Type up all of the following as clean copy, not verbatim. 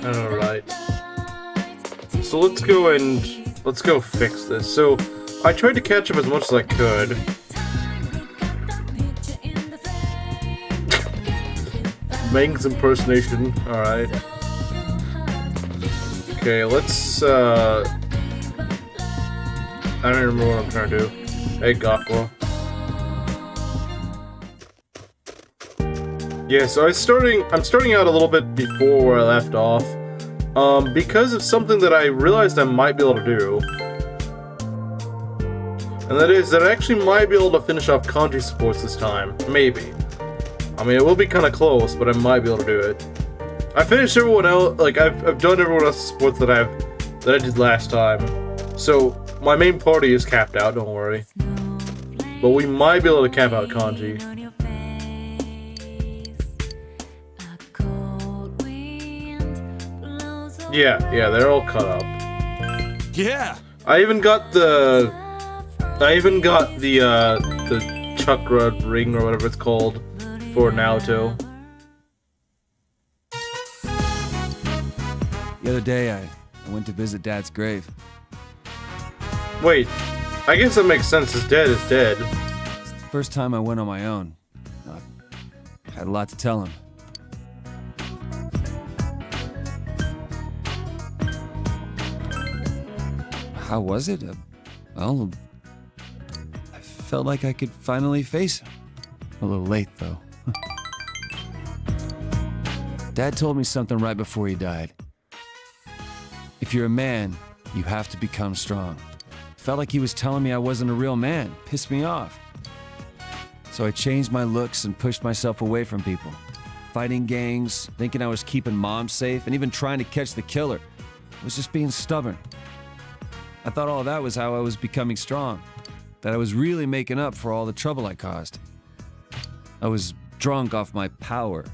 Alright. So let's go fix this. So I tried to catch up as much as I could. Meng's impersonation. Alright. Okay, let's I don't remember what I'm trying to do. Hey, Gakwa. Yeah, so I'm starting out a little bit before where I left off. Because of something that I realized I might be able to do. And that is that I actually might be able to finish off kanji supports this time. Maybe. I mean, it will be kind of close, but I might be able to do it. I finished everyone else, like, I've done everyone else's sports that I did last time. So, my main party is capped out, don't worry. But we might be able to cap out kanji. Yeah, they're all cut up. Yeah! I even got the chakra ring or whatever it's called for Naoto. The other day, I went to visit Dad's grave. Wait, I guess that makes sense. His dad is dead. It's the first time I went on my own. I had a lot to tell him. How was it? Well, I felt like I could finally face him. A little late, though. Dad told me something right before he died. If you're a man, you have to become strong. Felt like he was telling me I wasn't a real man. Pissed me off. So I changed my looks and pushed myself away from people. Fighting gangs, thinking I was keeping Mom safe, and even trying to catch the killer. I was just being stubborn. I thought all that was how I was becoming strong. That I was really making up for all the trouble I caused. I was drunk off my power.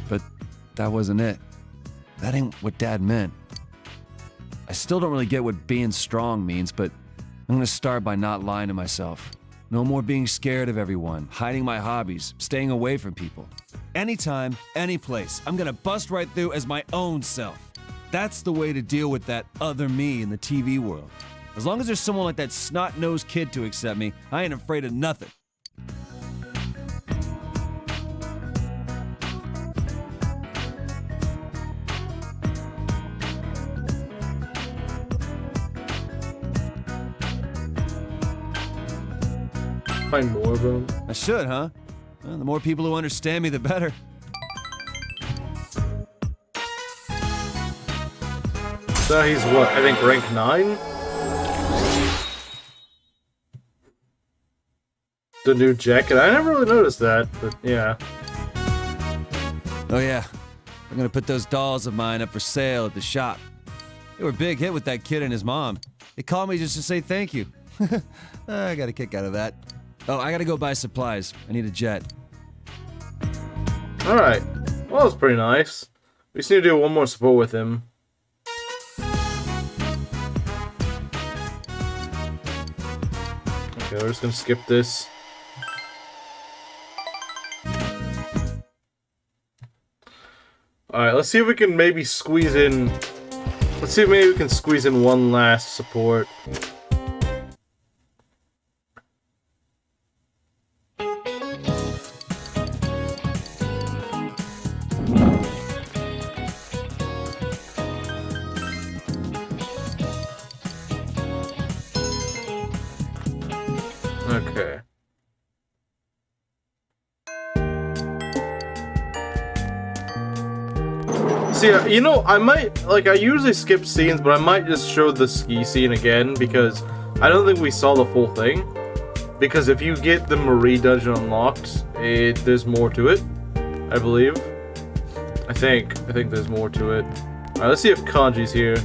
But that wasn't it. That ain't what Dad meant. I still don't really get what being strong means, but I'm gonna start by not lying to myself. No more being scared of everyone, hiding my hobbies, staying away from people. Anytime, any place, I'm gonna bust right through as my own self. That's the way to deal with that other me in the TV world. As long as there's someone like that snot-nosed kid to accept me, I ain't afraid of nothing. Find more of them. I should, huh? Well, the more people who understand me, the better. So he's what? I think rank 9? The new jacket. I never really noticed that, but yeah. Oh yeah, I'm gonna put those dolls of mine up for sale at the shop. They were a big hit with that kid and his mom. They called me just to say thank you. I got a kick out of that. Oh, I gotta go buy supplies. I need a jet. Alright. Well, that's pretty nice. We just need to do one more support with him. Okay, we're just gonna skip this. Alright, let's see if we can maybe squeeze in... Let's see if maybe we can squeeze in one last support. Okay. See, you know, I might, like, I usually skip scenes, but I might just show the ski scene again, because I don't think we saw the full thing. Because if you get the Marie dungeon unlocked, there's more to it, I believe. I think there's more to it. Alright, let's see if Kanji's here.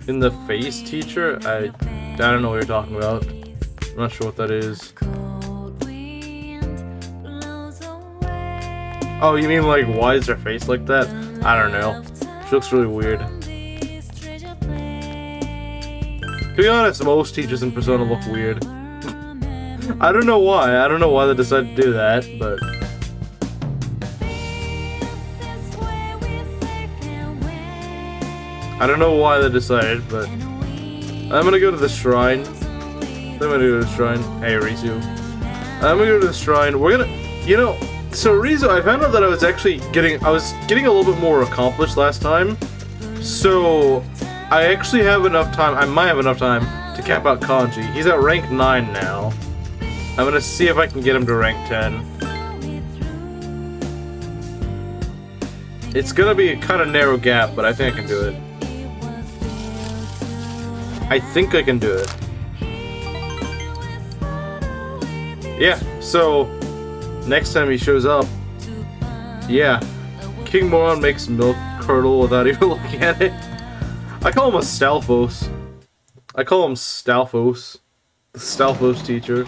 In the face, teacher? I don't know what you're talking about. I'm not sure what that is. Oh, you mean like, why is her face like that? I don't know. She looks really weird. To be honest, most teachers in Persona look weird. I don't know why. I don't know why they decided to do that, but... I don't know why they decided, but... I'm gonna go to the shrine. I'm gonna go to the shrine. Hey, Rizu. I'm gonna go to the shrine. We're gonna... You know, so Rizu, I found out that I was getting a little bit more accomplished last time. So, I actually have enough time, I might have enough time to cap out Kanji. He's at rank 9 now. I'm gonna see if I can get him to rank 10. It's gonna be a kind of narrow gap, but I think I can do it. I think I can do it. Yeah, so next time he shows up, yeah, King Moron makes milk curdle without even looking at it. I call him a Stalfos. I call him Stalfos, the Stalfos teacher,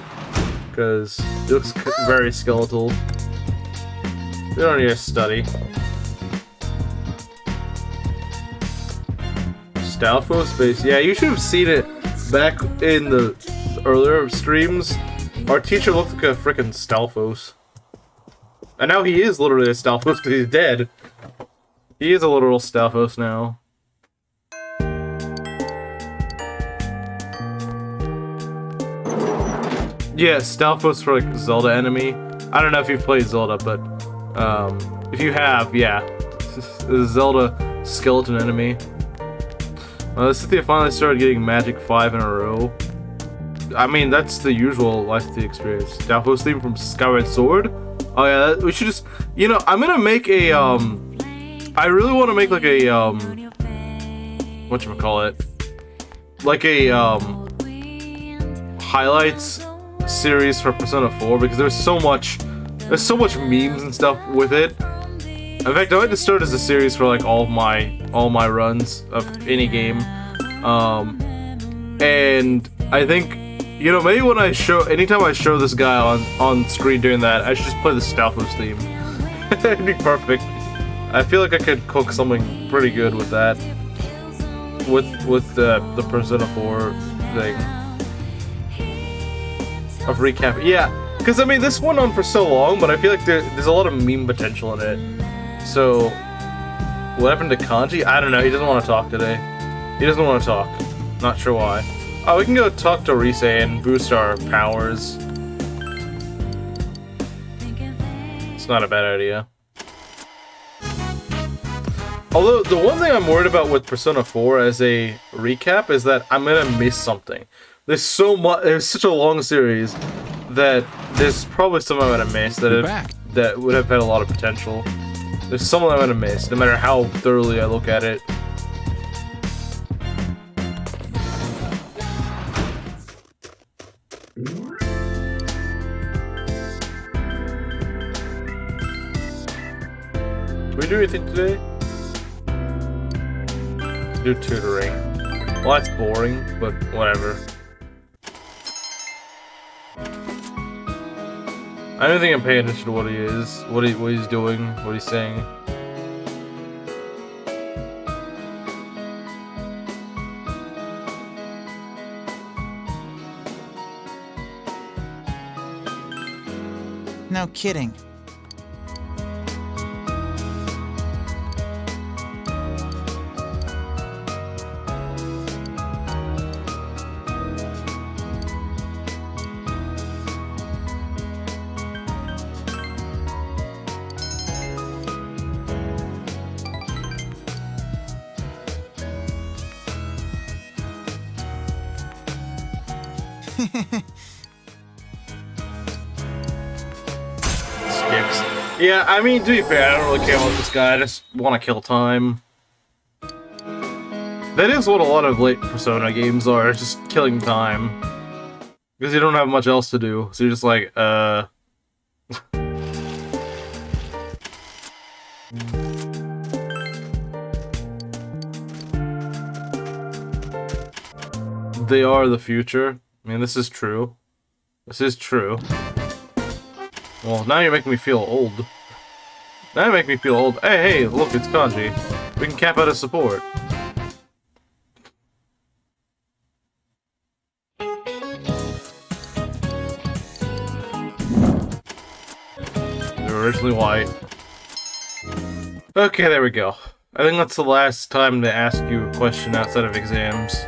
because he looks very skeletal. We don't need to study. Stalfos base. Yeah, you should have seen it back in the earlier streams. Our teacher looked like a freaking Stalfos. And now he is literally a Stalfos because he's dead. He is a literal Stalfos now. Yeah, Stalfos for like Zelda enemy. I don't know if you've played Zelda, but if you have, yeah. The Zelda skeleton enemy. Cynthia finally started getting Magic 5 in a row. I mean, that's the usual Life of the experience. Stalfos theme from Skyward Sword? Oh yeah, we should just... You know, I'm gonna make a, I really want to make like a, whatchamacallit? Like a, highlights series for Persona 4, because there's so much memes and stuff with it. In fact, I like to start as a series for like all my runs of any game, and I think, you know, maybe when anytime I show this guy on screen doing that, I should just play the Stalfos theme. It'd be perfect. I feel like I could cook something pretty good with that, with the Persona 4 thing of recap. Yeah, because I mean, this went on for so long, but I feel like there's a lot of meme potential in it. So, what happened to Kanji? I don't know, he doesn't want to talk today. He doesn't want to talk. Not sure why. Oh, we can go talk to Rise and boost our powers. It's not a bad idea. Although, the one thing I'm worried about with Persona 4 as a recap is that I'm gonna miss something. There's such a long series that there's probably something I'm gonna miss that would have had a lot of potential. There's something I'm gonna miss, no matter how thoroughly I look at it. Did we do anything today? Do tutoring. Well, that's boring, but whatever. I don't think I'm paying attention to what he is, what he's doing, what he's saying. No kidding. Skips. Yeah, I mean, to be fair, I don't really care about this guy. I just want to kill time. That is what a lot of late Persona games are, just killing time. Because you don't have much else to do, so you're just like, They are the future. I mean, this is true. This is true. Well, now you're making me feel old. Now you make me feel old. Hey, look, it's Kanji. We can cap out his support. right. Okay, there we go. I think that's the last time to ask you a question outside of exams.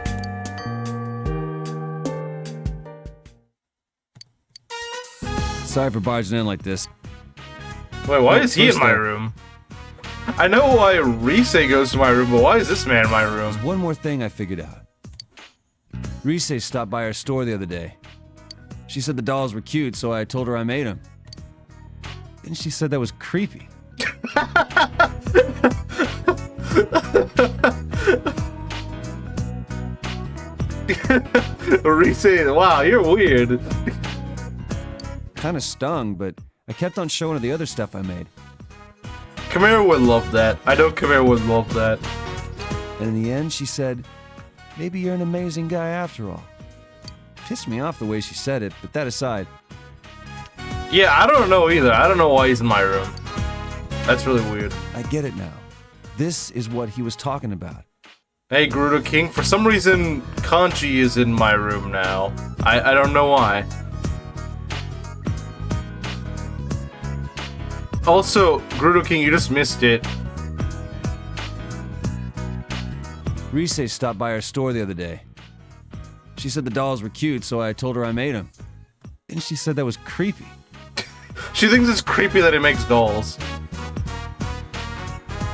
Sorry for barging in like this. Wait, why is he in first my though- room? I know why Rise goes to my room, but why is this man in my room? One more thing I figured out. Rise stopped by our store the other day. She said the dolls were cute, so I told her I made them. Then she said that was creepy. Rise, wow, you're weird. Kinda stung, but I kept on showing her the other stuff I made. Kamara would love that. I know Kamara would love that. And in the end, she said, maybe you're an amazing guy after all. Pissed me off the way she said it, but that aside. Yeah, I don't know either. I don't know why he's in my room. That's really weird. I get it now. This is what he was talking about. Hey, Gerudo King, for some reason, Kanji is in my room now. I don't know why. Also, Gerudo King, you just missed it. Rise stopped by our store the other day. She said the dolls were cute, so I told her I made them. Then she said that was creepy. She thinks it's creepy that he makes dolls.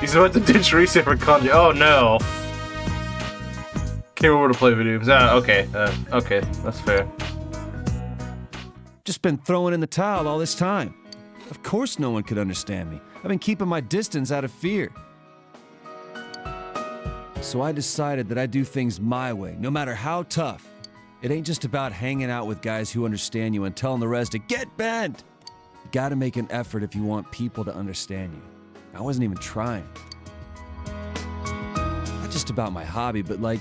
He's about to ditch Rise for Kanji. Oh no. Came over to play video games. Okay, that's fair. Just been throwing in the towel all this time. Of course no one could understand me. I've been keeping my distance out of fear. So I decided that I'd do things my way, no matter how tough. It ain't just about hanging out with guys who understand you and telling the rest to get bent. You gotta make an effort if you want people to understand you. I wasn't even trying. Not just about my hobby, but like,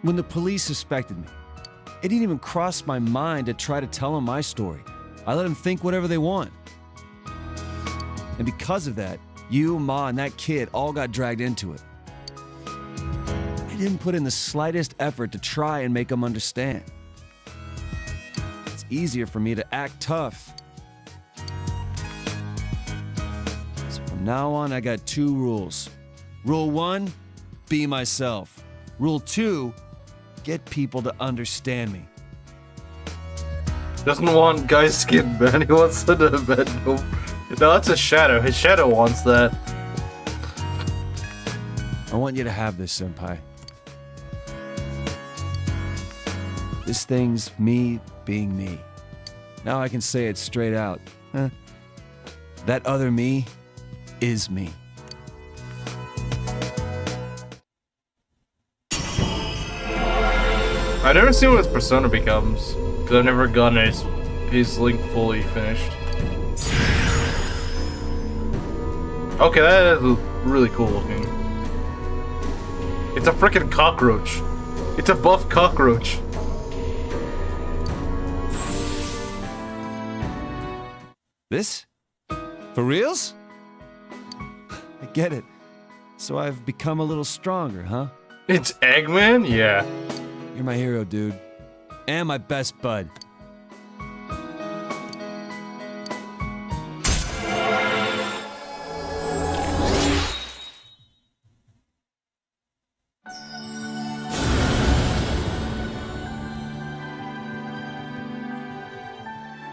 when the police suspected me, it didn't even cross my mind to try to tell them my story. I let them think whatever they want. And because of that, you, Ma, and that kid all got dragged into it. I didn't put in the slightest effort to try and make them understand. It's easier for me to act tough. So from now on, I got 2 rules. Rule 1, be myself. Rule 2, get people to understand me. Doesn't want guys skin bent. He wants to bend over. No, that's a shadow. His shadow wants that. I want you to have this, Senpai. This thing's me being me. Now I can say it straight out. That other me is me. I've never seen what his persona becomes, because I've never gotten his link fully finished. Okay, that is really cool looking. It's a freaking cockroach. It's a buff cockroach. This? For reals? I get it. So I've become a little stronger, huh? It's Eggman? Yeah. You're my hero, dude. And my best bud.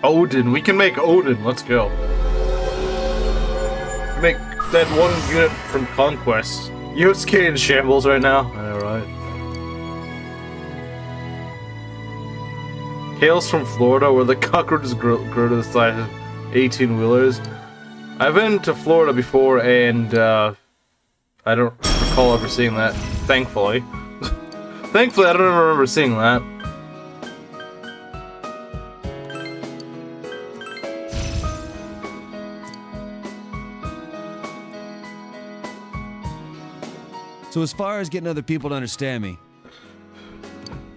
Odin. We can make Odin. Let's go. Make that one unit from Conquest. Yosuke in shambles right now. Alright. Hails from Florida, where the cockroaches grow to the size of 18-wheelers. I've been to Florida before, and I don't recall ever seeing that. Thankfully. Thankfully, I don't ever remember seeing that. So as far as getting other people to understand me,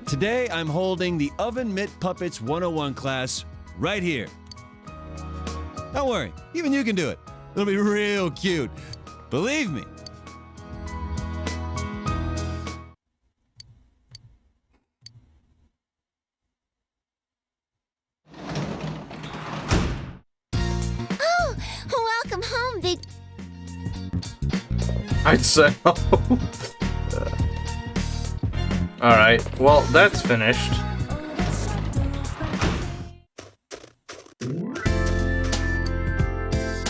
today I'm holding the Oven Mitt Puppets 101 class right here. Don't worry, even you can do it. It'll be real cute. Believe me. Welcome home, Big I'd say. Alright, well, that's finished.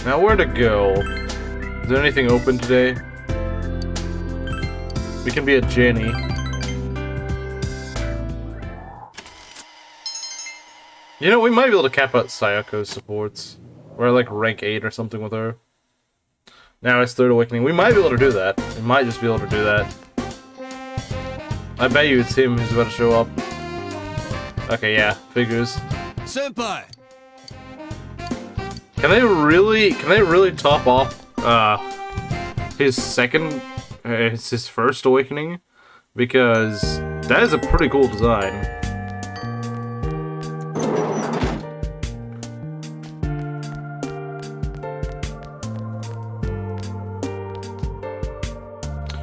Now where to go? Is there anything open today? We can be a Jenny. You know, we might be able to cap out Sayako's supports. We're at like rank 8 or something with her. Now it's Third Awakening. We might be able to do that. We might just be able to do that. I bet you it's him who's about to show up. Okay, yeah, figures. Senpai! Can they really top off his second, his first awakening? Because that is a pretty cool design.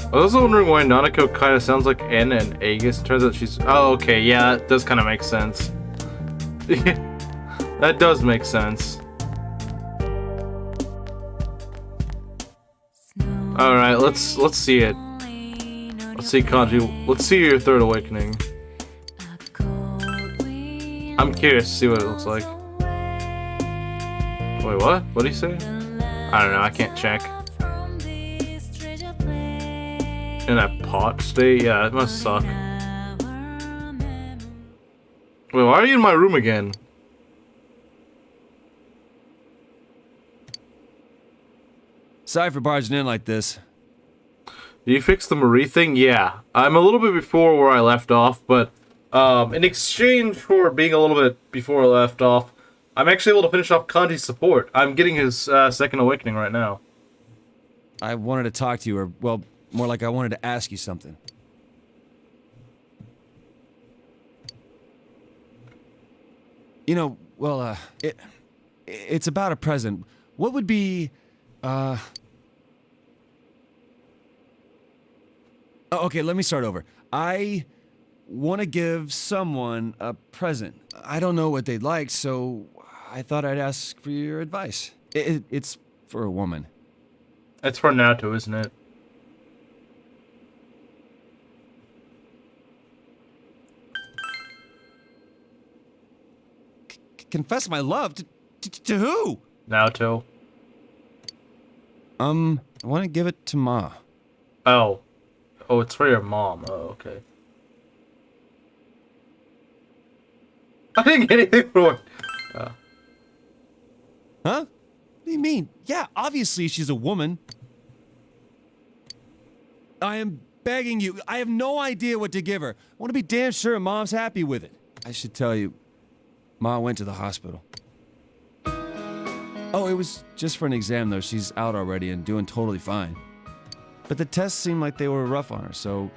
I was also wondering why Nanako kind of sounds like N and Aegis. Turns out she's... Oh, okay, yeah, that does kind of make sense. That does make sense. Alright, let's see it. Let's see Kanji. Let's see your Third Awakening. I'm curious to see what it looks like. Wait, what? What did he say? I don't know, I can't check. In that pot state? Yeah, it must suck. Wait, why are you in my room again? Sorry for barging in like this. Did you fix the Marie thing? Yeah. I'm a little bit before where I left off, but in exchange for being a little bit before I left off, I'm actually able to finish off Kanji's support. I'm getting his second awakening right now. I wanted to talk to you, or, well, more like I wanted to ask you something. You know, well, it's about a present. What would be, Oh, okay, let me start over. I want to give someone a present. I don't know what they'd like, so I thought I'd ask for your advice. It's for a woman. It's for Naruto, isn't it? Confess my love to who? Naruto. I want to give it to Ma. Oh. Oh, it's for your mom. Oh, okay. I didn't get anything for it. Huh? What do you mean? Yeah, obviously she's a woman. I am begging you. I have no idea what to give her. I want to be damn sure Mom's happy with it. I should tell you, Ma went to the hospital. Oh, it was just for an exam, though. She's out already and doing totally fine. But the tests seemed like they were rough on her, so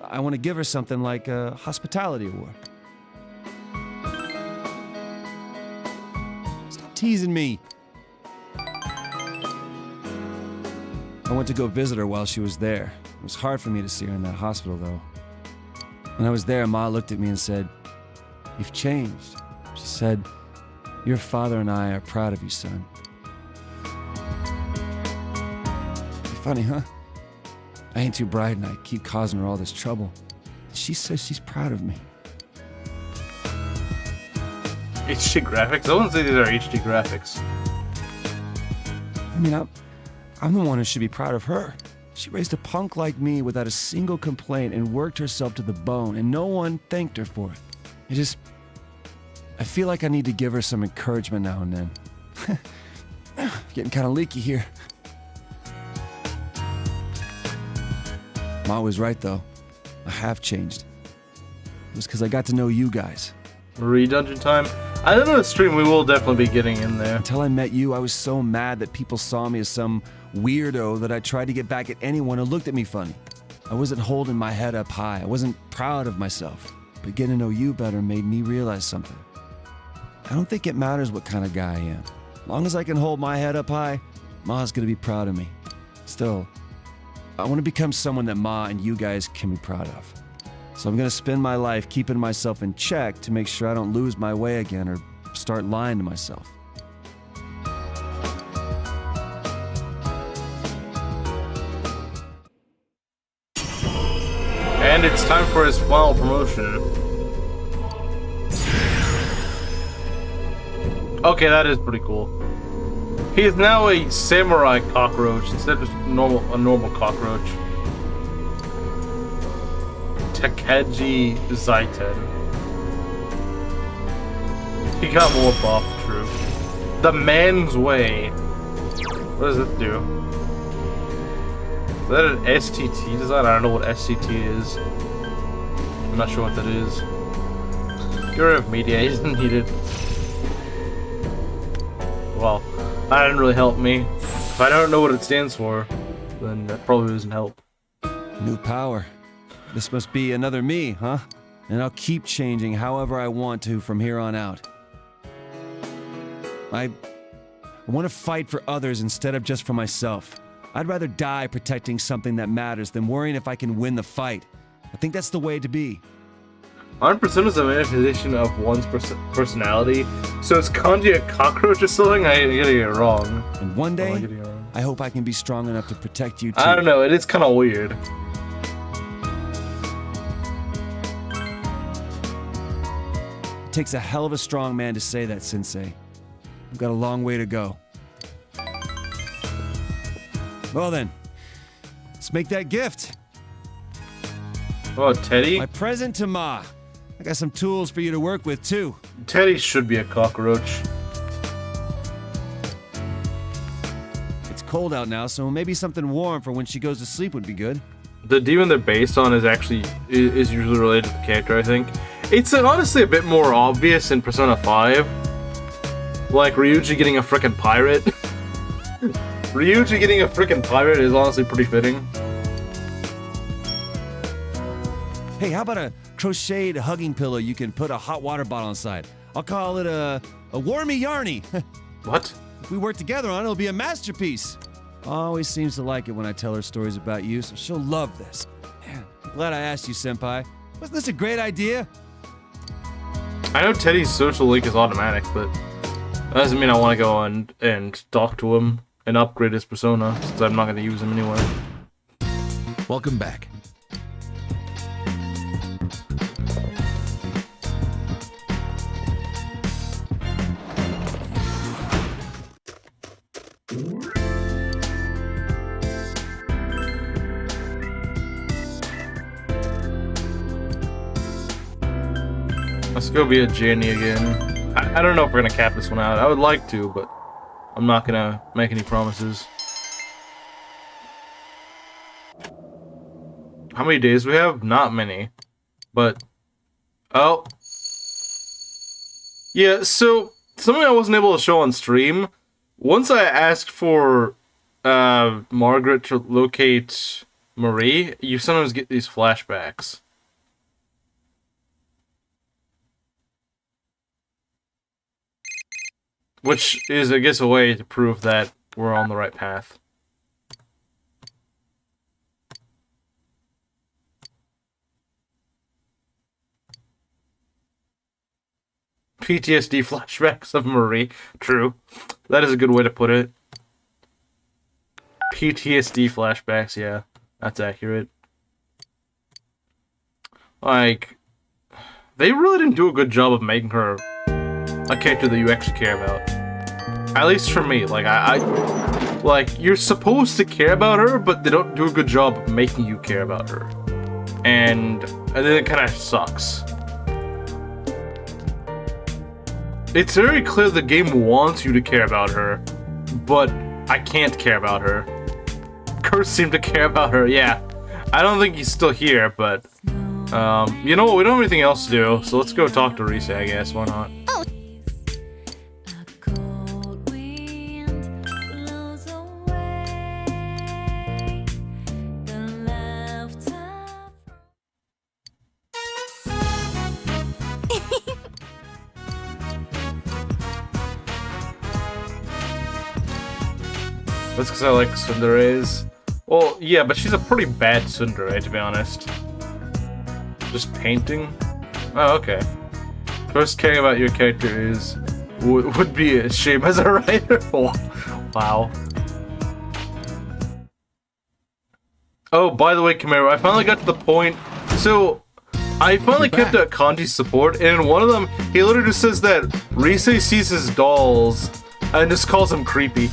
I want to give her something like a hospitality award. Stop teasing me. I went to go visit her while she was there. It was hard for me to see her in that hospital, though. When I was there, Ma looked at me and said, "You've changed." She said, "Your father and I are proud of you, son." Funny, huh? I ain't too bright and I keep causing her all this trouble. She says she's proud of me. HD graphics? I wouldn't say these are HD graphics. I mean, I'm the one who should be proud of her. She raised a punk like me without a single complaint and worked herself to the bone, and no one thanked her for it. I feel like I need to give her some encouragement now and then. Getting kind of leaky here. Ma was right, though. I have changed. It was because I got to know you guys. Re-dungeon time? I don't know the stream, we will definitely be getting in there. Until I met you, I was so mad that people saw me as some weirdo that I tried to get back at anyone who looked at me funny. I wasn't holding my head up high. I wasn't proud of myself. But getting to know you better made me realize something. I don't think it matters what kind of guy I am. As long as I can hold my head up high, Ma's gonna be proud of me. Still, I want to become someone that Ma and you guys can be proud of. So I'm gonna spend my life keeping myself in check to make sure I don't lose my way again or start lying to myself. And it's time for his final promotion. Okay, that is pretty cool. He is now a samurai cockroach instead of just a normal cockroach. Takeji Zaiten. He got more buff, true. The Man's Way. What does it do? Is that an STT design? I don't know what STT is. I'm not sure what that is. Get rid of media, he doesn't need it. Well, that didn't really help me. If I don't know what it stands for, then that probably doesn't help. New power. This must be another me, huh? And I'll keep changing however I want to from here on out. I want to fight for others instead of just for myself. I'd rather die protecting something that matters than worrying if I can win the fight. I think that's the way to be. 100% is a manifestation of one's personality. So is kanji a cockroach or something? I get it wrong. And one day, I hope I can be strong enough to protect you too. I don't know, it is kind of weird. It takes a hell of a strong man to say that, Sensei. I've got a long way to go. Well then, let's make that gift. Oh, Teddy? My present to Ma. I got some tools for you to work with too. Teddy should be a cockroach. It's cold out now, so maybe something warm for when she goes to sleep would be good. The demon they're based on is usually related to the character, I think. It's honestly a bit more obvious in Persona 5. Like Ryuji getting a frickin' pirate. Ryuji getting a frickin' pirate is honestly pretty fitting. Hey, how about a crocheted hugging pillow you can put a hot water bottle inside? I'll call it a warmy yarny. What? If we work together on it, it'll be a masterpiece. Always seems to like it when I tell her stories about you, so she'll love this. Man, I'm glad I asked you, Senpai. Wasn't this a great idea? I know Teddy's social link is automatic, but that doesn't mean I want to go and talk to him and upgrade his persona, since I'm not going to use him anyway. Welcome back. Let's go be a Jenny again. I don't know if we're gonna cap this one out. I would like to, but I'm not gonna make any promises. How many days do we have? Not many. But oh. Yeah, so something I wasn't able to show on stream. Once I asked for Margaret to locate Marie, you sometimes get these flashbacks. Which is, I guess, a way to prove that we're on the right path. PTSD flashbacks of Marie. True. That is a good way to put it. PTSD flashbacks, yeah. That's accurate. Like, they really didn't do a good job of making her a character that you actually care about. At least for me, like like you're supposed to care about her, but they don't do a good job of making you care about her, and then it kind of sucks. It's very clear the game wants you to care about her, but I can't care about her. Kurt seemed to care about her. Yeah, I don't think he's still here, but you know what? We don't have anything else to do, so let's go talk to Rise, I guess. Why not? That's because I like tsunderes. Well, yeah, but she's a pretty bad tsundere, to be honest. Just painting? Oh, okay. First caring about your character would be a shame as a writer. Wow. Oh, by the way, Camaro, I finally got to the point So, I finally kept a Kanji support, and in one of them, he literally just says that Rise sees his dolls and just calls him creepy.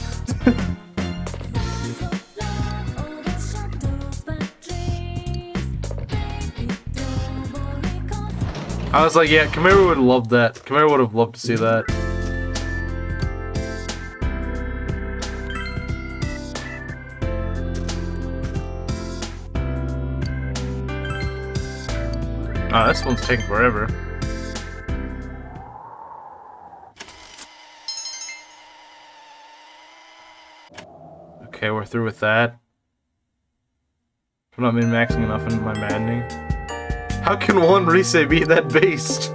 I was like, yeah, Kamera would love that. Kamera would have loved to see that. Oh, this one's taking forever. Okay, we're through with that. I'm not min-maxing enough in my maddening. How can one Rise be that based?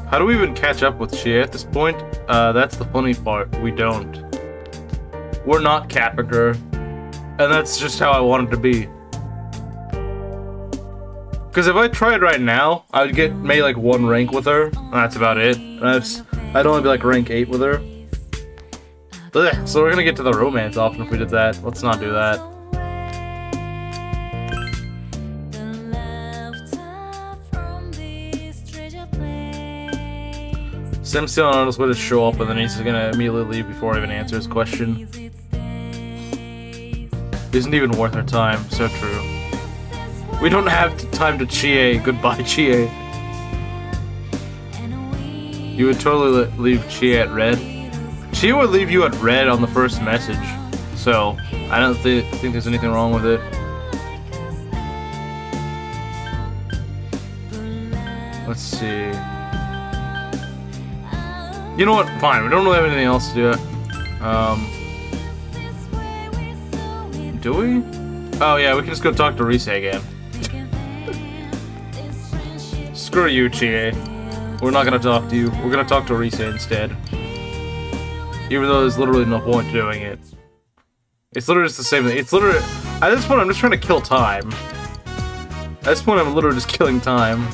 How do we even catch up with Chie at this point? That's the funny part. We don't. We're not Capricorn, and that's just how I want it to be. Because if I tried right now, I would get maybe like 1 rank with her, and that's about it. I'd only be like rank 8 with her. Ugh, so we're gonna get to the romance option if we did that. Let's not do that. Sim's still on his way to show up, and then he's gonna immediately leave before I even answer his question. Isn't even worth our time. So true. We don't have time to Chie. Goodbye, Chie. You would totally leave Chie at red. Chie would leave you at red on the first message, so I don't think there's anything wrong with it. Let's see. You know what? Fine. We don't really have anything else to do. Do we? Oh yeah, we can just go talk to Rise again. Screw you, Chie. We're not gonna talk to you. We're gonna talk to Rise instead. Even though there's literally no point to doing it. It's literally just the same thing. It's literally... At this point, I'm just trying to kill time. At this point, I'm literally just killing time.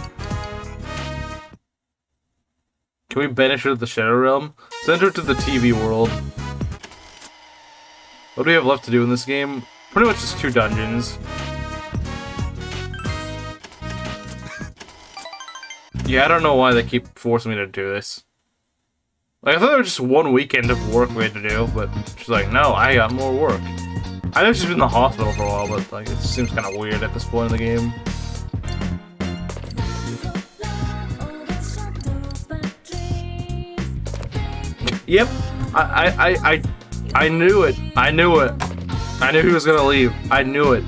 Can we banish her to the Shadow Realm? Send her to the TV world. What do we have left to do in this game? Pretty much just 2 dungeons. Yeah, I don't know why they keep forcing me to do this. Like, I thought there was just 1 weekend of work we had to do, but she's like, no, I got more work. I know she's been in the hospital for a while, but like, it just seems kind of weird at this point in the game. Yep, I knew it. I knew it. I knew he was gonna leave. I knew it.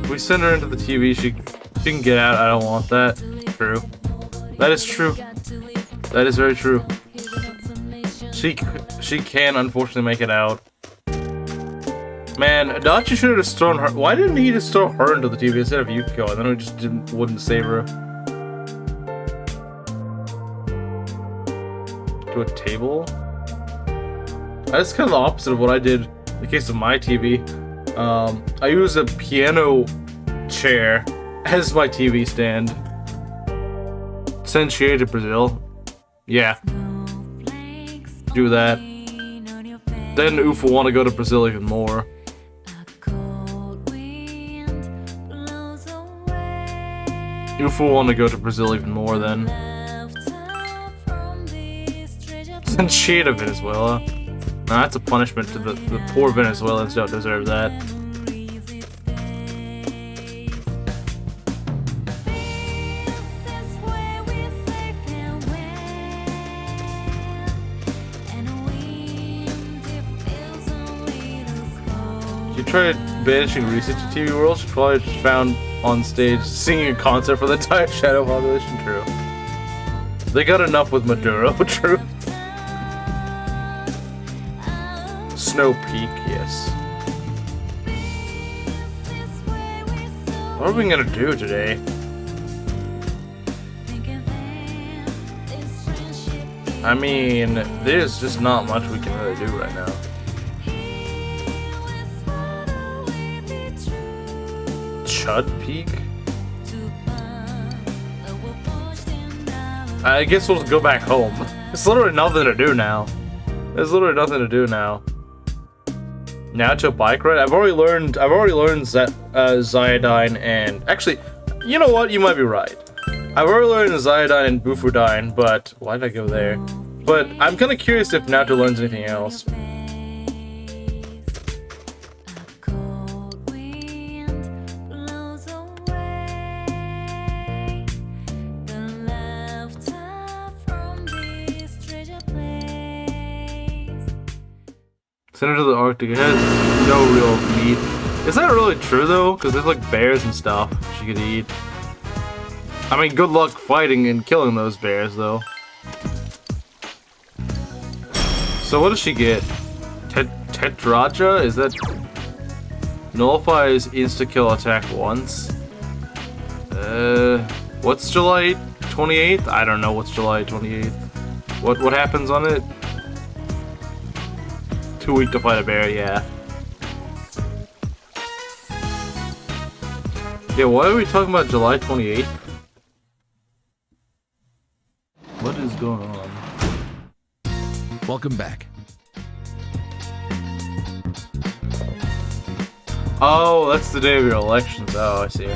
We send her into the TV. She can get out. I don't want that. True. That is true. That is very true. She can unfortunately make it out. Man, Adachi should have just thrown her. Why didn't he just throw her into the TV instead of Yukiko? And then we just wouldn't save her. To a table? That's kind of the opposite of what I did in the case of my TV. I use a piano chair as my TV stand. Send Chie to Brazil. Yeah. Do that. Then Oof will want to go to Brazil even more. Oof will want to go to Brazil even more then. Send Chie to Venezuela. Nah, that's a punishment to the poor Venezuelans. Don't deserve that. You tried banishing Reset to TV World, she probably just found on stage singing a concert for the entire Shadow population. True. They got enough with Maduro. True. Snow Peak, yes. What are we gonna do today? I mean, there's just not much we can really do right now. Chud Peak? I guess we'll just go back home. It's literally nothing to do now. There's literally nothing to do now. Now to bike ride. I've already learned Zyodine and actually, you know what? You might be right. I've already learned Zyodine and Bufudine, but why did I go there? But I'm kind of curious if Naruto learns anything else. Send her to the Arctic. It has no real meat. Is that really true though? Because there's like bears and stuff she could eat. I mean, good luck fighting and killing those bears though. So what does she get? Tetraja? Is that... Nullifies insta-kill attack once? What's July 28th? I don't know what's July 28th. What happens on it? Too weak to fight a bear, yeah. Yeah, why are we talking about July 28th? What is going on? Welcome back. Oh, that's the day of your elections. Oh, I see.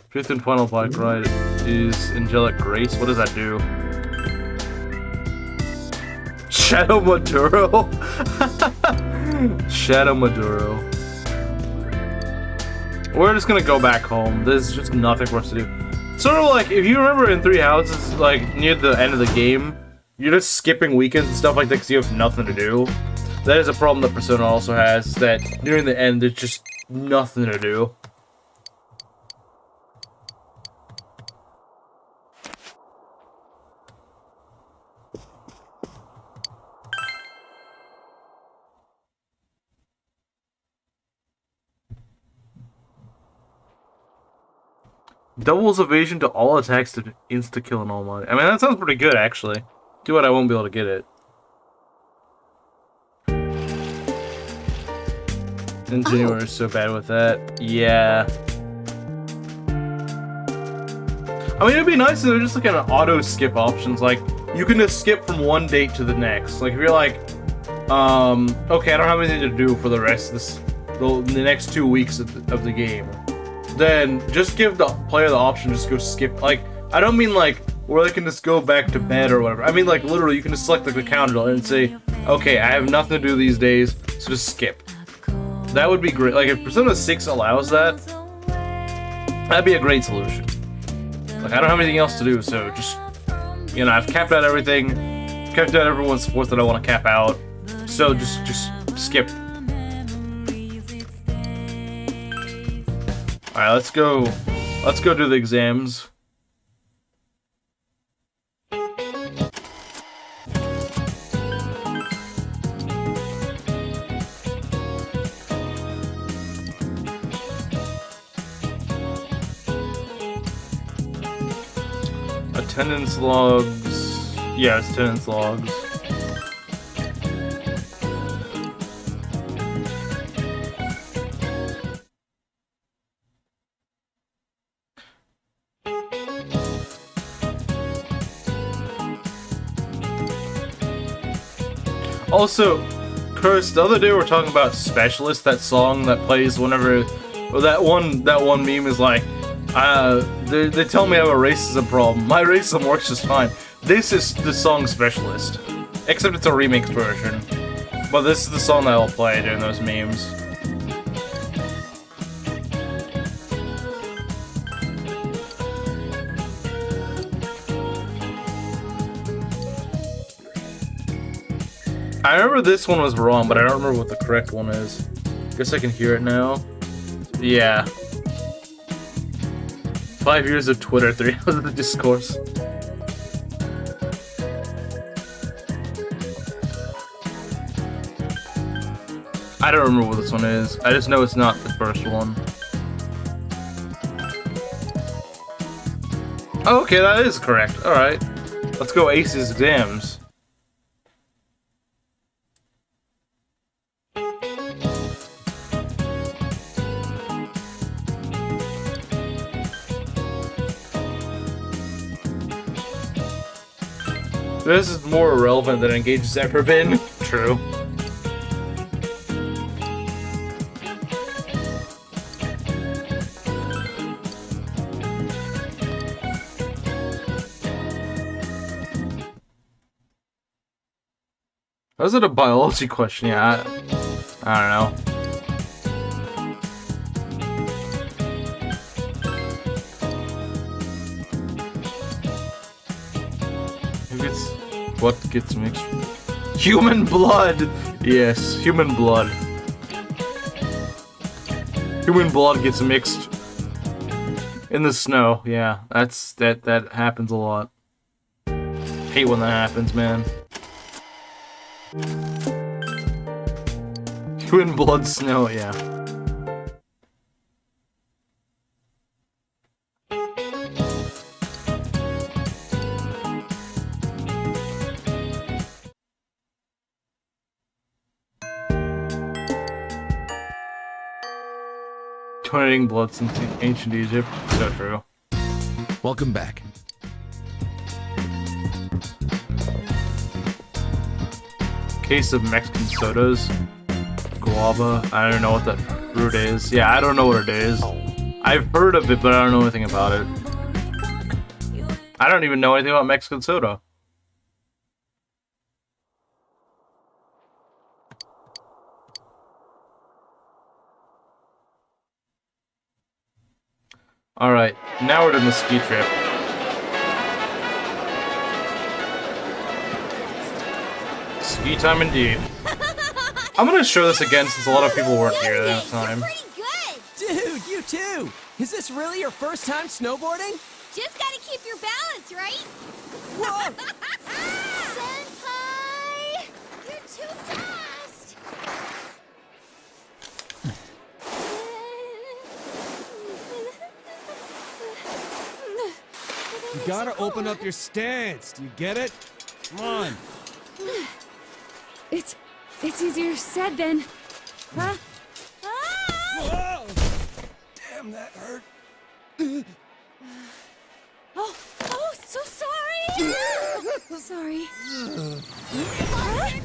Fifth and final bike ride is Angelic Grace. What does that do? Shadow Maduro? Shadow Maduro. We're just gonna go back home. There's just nothing for us to do. Sort of like, if you remember in Three Houses, like, near the end of the game, you're just skipping weekends and stuff like that because you have nothing to do. That is a problem that Persona also has, that nearing the end, there's just nothing to do. Doubles evasion to all attacks to insta-kill an all money. I mean, that sounds pretty good, actually. Do what I won't be able to get it. Engineer is so bad with that. Yeah. I mean, it'd be nice if they're just like an auto-skip options. Like, you can just skip from one date to the next. Like, if you're like, okay, I don't have anything to do for the rest of this, the next 2 weeks of the game. Then just give the player the option to just go skip. Like, I don't mean like where they can just go back to bed or whatever. I mean like literally you can just select like the calendar and say, okay, I have nothing to do these days, so just skip. That would be great. Like if Persona 6 allows that, that'd be a great solution. Like I don't have anything else to do, so just, you know, I've capped out everything, capped out everyone's sports that I want to cap out. So just skip. Alright, let's go do the exams. Attendance logs. Yeah, it's attendance logs. Also, Curse, the other day we were talking about Specialist, that song that plays whenever, or that one meme is like, they tell me I have a racism problem. My racism works just fine. This is the song Specialist, except it's a remixed version. But this is the song that I'll play during those memes. I remember this one was wrong, but I don't remember what the correct one is. Guess I can hear it now. Yeah. 5 years of Twitter, 3 years of the discourse. I don't remember what this one is. I just know it's not the first one. Oh, okay, that is correct. Alright. Let's go Ace's exams. This is more irrelevant than Engage has ever been. True. Was it a biology question? Yeah, I don't know. What gets mixed? Human blood! Yes, human blood. Human blood gets mixed in the snow. Yeah, that happens a lot. Hate when that happens, man. Human blood snow, yeah. Donating blood since ancient Egypt. So true. Welcome back. Case of Mexican sodas. Guava. I don't know what that fruit is. Yeah, I don't know what it is. I've heard of it, but I don't know anything about it. I don't even know anything about Mexican soda. Alright, now we're doing the ski trip. Ski time indeed. I'm gonna show this again since a lot of people weren't here that time. You're pretty good. Dude, you too! Is this really your first time snowboarding? Just gotta keep your balance, right? Whoa! Senpai! You're too fast! You gotta open up your stance. Do you get it? Come on. It's easier said than... Huh? Whoa! Damn, that hurt. Oh, so sorry! Sorry.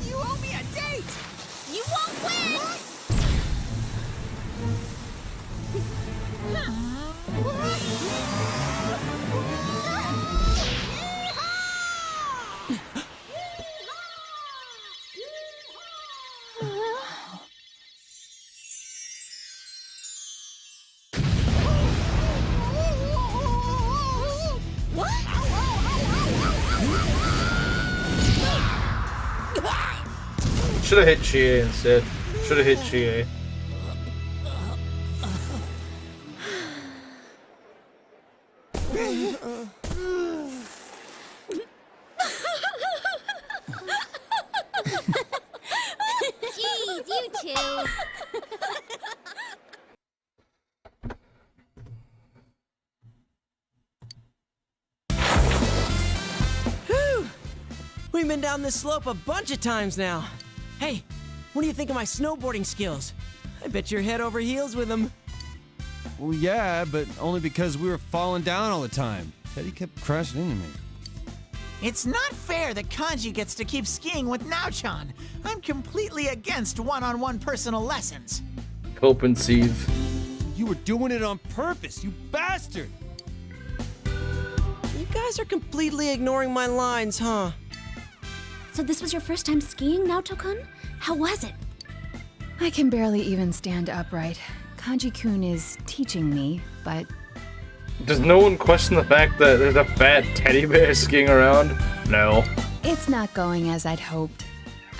You owe me a date! You won't win! Should have hit Chie instead. Should have hit Chie. Jeez, you two. Whew! We've been down this slope a bunch of times now. Hey, what do you think of my snowboarding skills? I bet you're head over heels with them. Well, yeah, but only because we were falling down all the time. Teddy kept crashing into me. It's not fair that Kanji gets to keep skiing with Naochan. I'm completely against one-on-one personal lessons. Hope and Sieve. You were doing it on purpose, you bastard! You guys are completely ignoring my lines, huh? So this was your first time skiing, Naoto-kun? How was it? I can barely even stand upright. Kanji-kun is teaching me, but... Does no one question the fact that there's a fat teddy bear skiing around? No. It's not going as I'd hoped.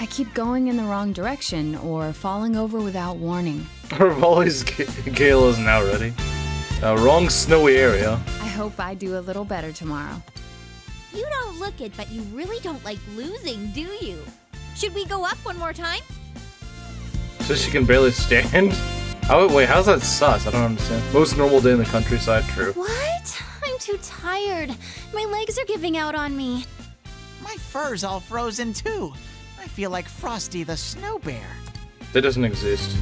I keep going in the wrong direction, or falling over without warning. Rivali's Gale is now ready. Wrong snowy area. I hope I do a little better tomorrow. You don't look it, but you really don't like losing, do you? Should we go up one more time? So she can barely stand? Oh, wait, how's that sus? I don't understand. Most normal day in the countryside, true. What? I'm too tired. My legs are giving out on me. My fur's all frozen too. I feel like Frosty the Snow Bear. That doesn't exist.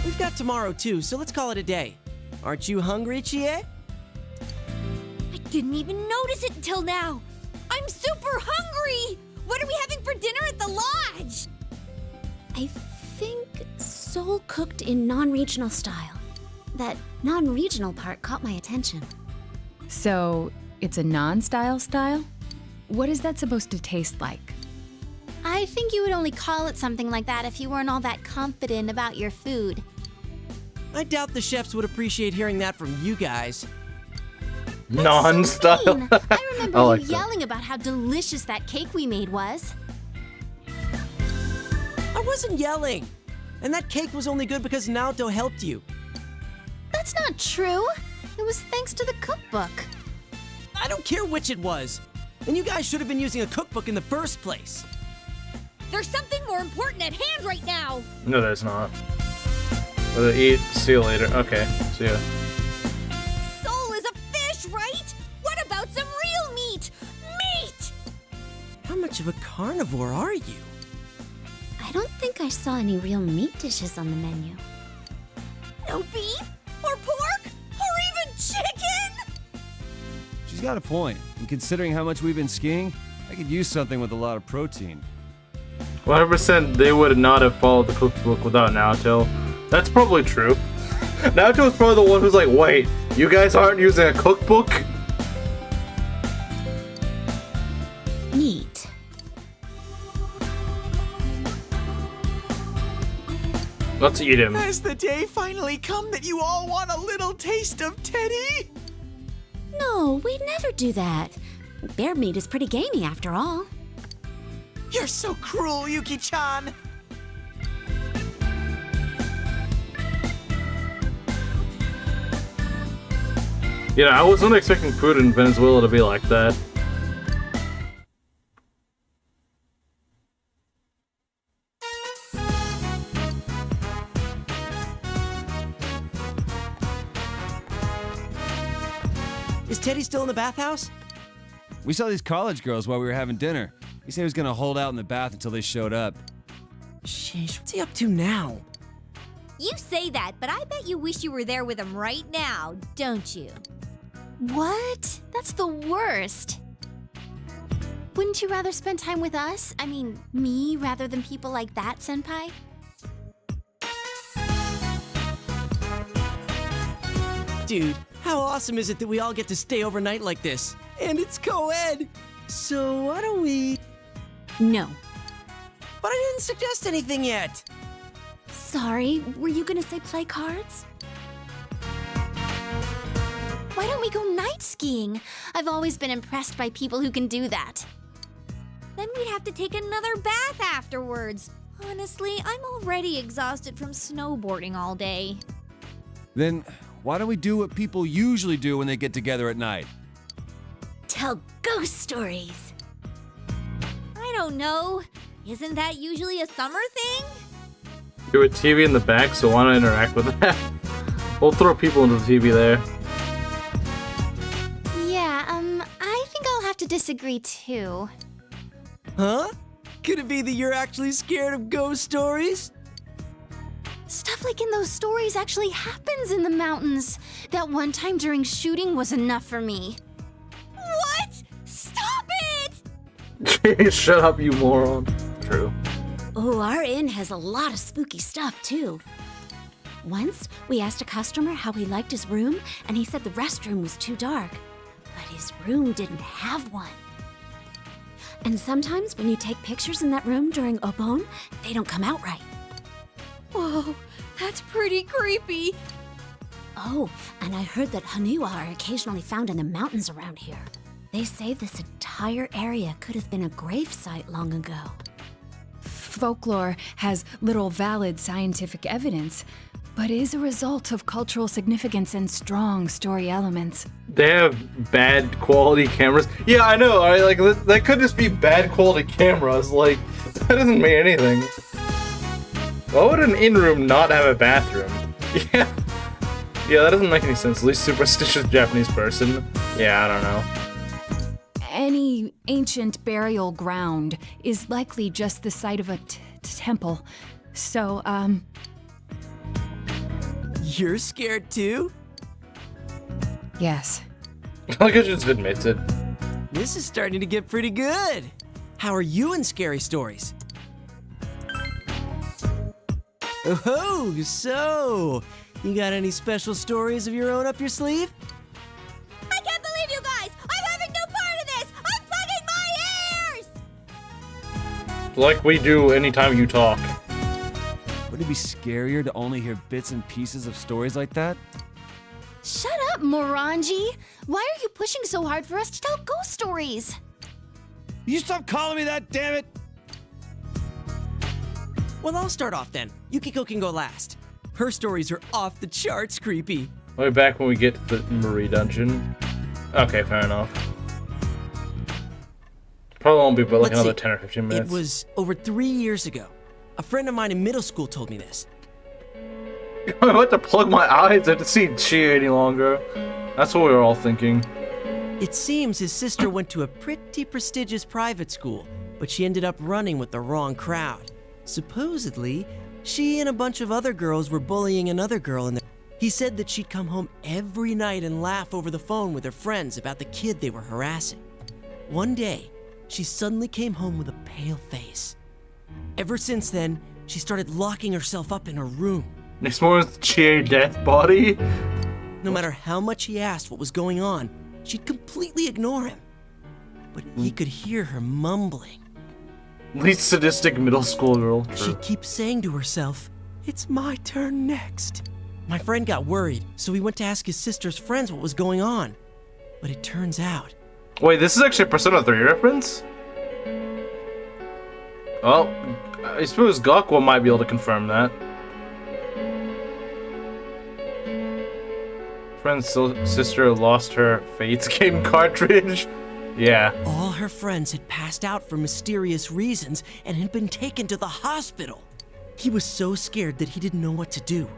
We've got tomorrow too, so let's call it a day. Aren't you hungry, Chie? I didn't even notice it until now. I'm super hungry! What are we having for dinner at the lodge? I think soul cooked in non-regional style. That non-regional part caught my attention. So, it's a non-style style? What is that supposed to taste like? I think you would only call it something like that if you weren't all that confident about your food. I doubt the chefs would appreciate hearing that from you guys. Non-style. So mean. I remember I like you that. yelling about how delicious that cake we made was. I wasn't yelling. And that cake was only good because Naoto helped you. That's not true. It was thanks to the cookbook. I don't care which it was. And you guys should have been using a cookbook in the first place. There's something more important at hand right now. No, there's not. We'll eat. See you later. Okay. See ya. Soul is a fish, right? What about some real meat? Meat! How much of a carnivore are you? I don't think I saw any real meat dishes on the menu. No beef? Or pork? Or even chicken? She's got a point. And considering how much we've been skiing, I could use something with a lot of protein. 100% they would not have followed the cookbook without Naoto. That's probably true. Naoto is probably the one who's like, wait, you guys aren't using a cookbook? Neat. Let's eat him. Has the day finally come that you all want a little taste of Teddy? No, we'd never do that. Bear meat is pretty gamey after all. You're so cruel, Yuki-chan. You know, I wasn't expecting food in Venezuela to be like that. Is Teddy still in the bathhouse? We saw these college girls while we were having dinner. He said he was gonna hold out in the bath until they showed up. Sheesh, what's he up to now? You say that, but I bet you wish you were there with him right now, don't you? What? That's the worst. Wouldn't you rather spend time with us? I mean, me rather than people like that, Senpai? Dude, how awesome is it that we all get to stay overnight like this? And it's co-ed! So why don't we... No. But I didn't suggest anything yet! Sorry, were you gonna say play cards? Why don't we go night skiing? I've always been impressed by people who can do that. Then we'd have to take another bath afterwards. Honestly, I'm already exhausted from snowboarding all day. Then why don't we do what people usually do when they get together at night? Tell ghost stories. I don't know. Isn't that usually a summer thing? Do a TV in the back, so why not interact with that? We'll throw people into the TV there. Yeah, I think I'll have to disagree too. Huh? Could it be that you're actually scared of ghost stories? Stuff like in those stories actually happens in the mountains. That one time during shooting was enough for me. What? Stop it! Shut up, you moron. True. Oh, our inn has a lot of spooky stuff, too. Once, we asked a customer how he liked his room, and he said the restroom was too dark. But his room didn't have one. And sometimes when you take pictures in that room during Obon, they don't come out right. Whoa, that's pretty creepy. Oh, and I heard that Hanua are occasionally found in the mountains around here. They say this entire area could have been a grave site long ago. Folklore has little valid scientific evidence, but is a result of cultural significance and strong story elements. They have bad quality cameras. Yeah, I know. Like that could just be bad quality cameras. Like that doesn't mean anything. Why would an in-room not have a bathroom? Yeah, that doesn't make any sense. At least superstitious Japanese person. Yeah, I don't know. Any ancient burial ground is likely just the site of a temple. So, You're scared too? yes. Like I just admits it. This is starting to get pretty good. How are you in scary stories? Oh, so you got any special stories of your own up your sleeve? I can't believe you guys! I'm having no part of this! I'm plugging my ears! Like we do anytime you talk. Would it be scarier to only hear bits and pieces of stories like that? Shut up, Morangi! Why are you pushing so hard for us to tell ghost stories? You stop calling me that, damn it! Well, I'll start off then. Yukiko can go last. Her stories are off the charts creepy. I'll be back when we get to the Marie dungeon. Okay, fair enough. Probably won't be but like Let's another see. 10 or 15 minutes. It was over 3 years ago. A friend of mine in middle school told me this. I'm about to plug my eyes. I have to see Chie any longer. That's what we were all thinking. It seems his sister went to a pretty prestigious private school, but she ended up running with the wrong crowd. Supposedly, she and a bunch of other girls were bullying another girl in there. He said that she'd come home every night and laugh over the phone with her friends about the kid they were harassing. One day, she suddenly came home with a pale face. Ever since then, she started locking herself up in her room. Next morning's Chie death body. No matter how much he asked what was going on, she'd completely ignore him. But he could hear her mumbling. Least sadistic middle school girl. She'd keep saying to herself, "It's my turn next." My friend got worried, so he went to ask his sister's friends what was going on. But it turns out, Wait, this is actually a Persona 3 reference? Well, I suppose Gakwa might be able to confirm that. Friend's sister lost her Fates game cartridge. Yeah. all her friends had passed out for mysterious reasons and had been taken to the hospital. He was so scared that he didn't know what to do.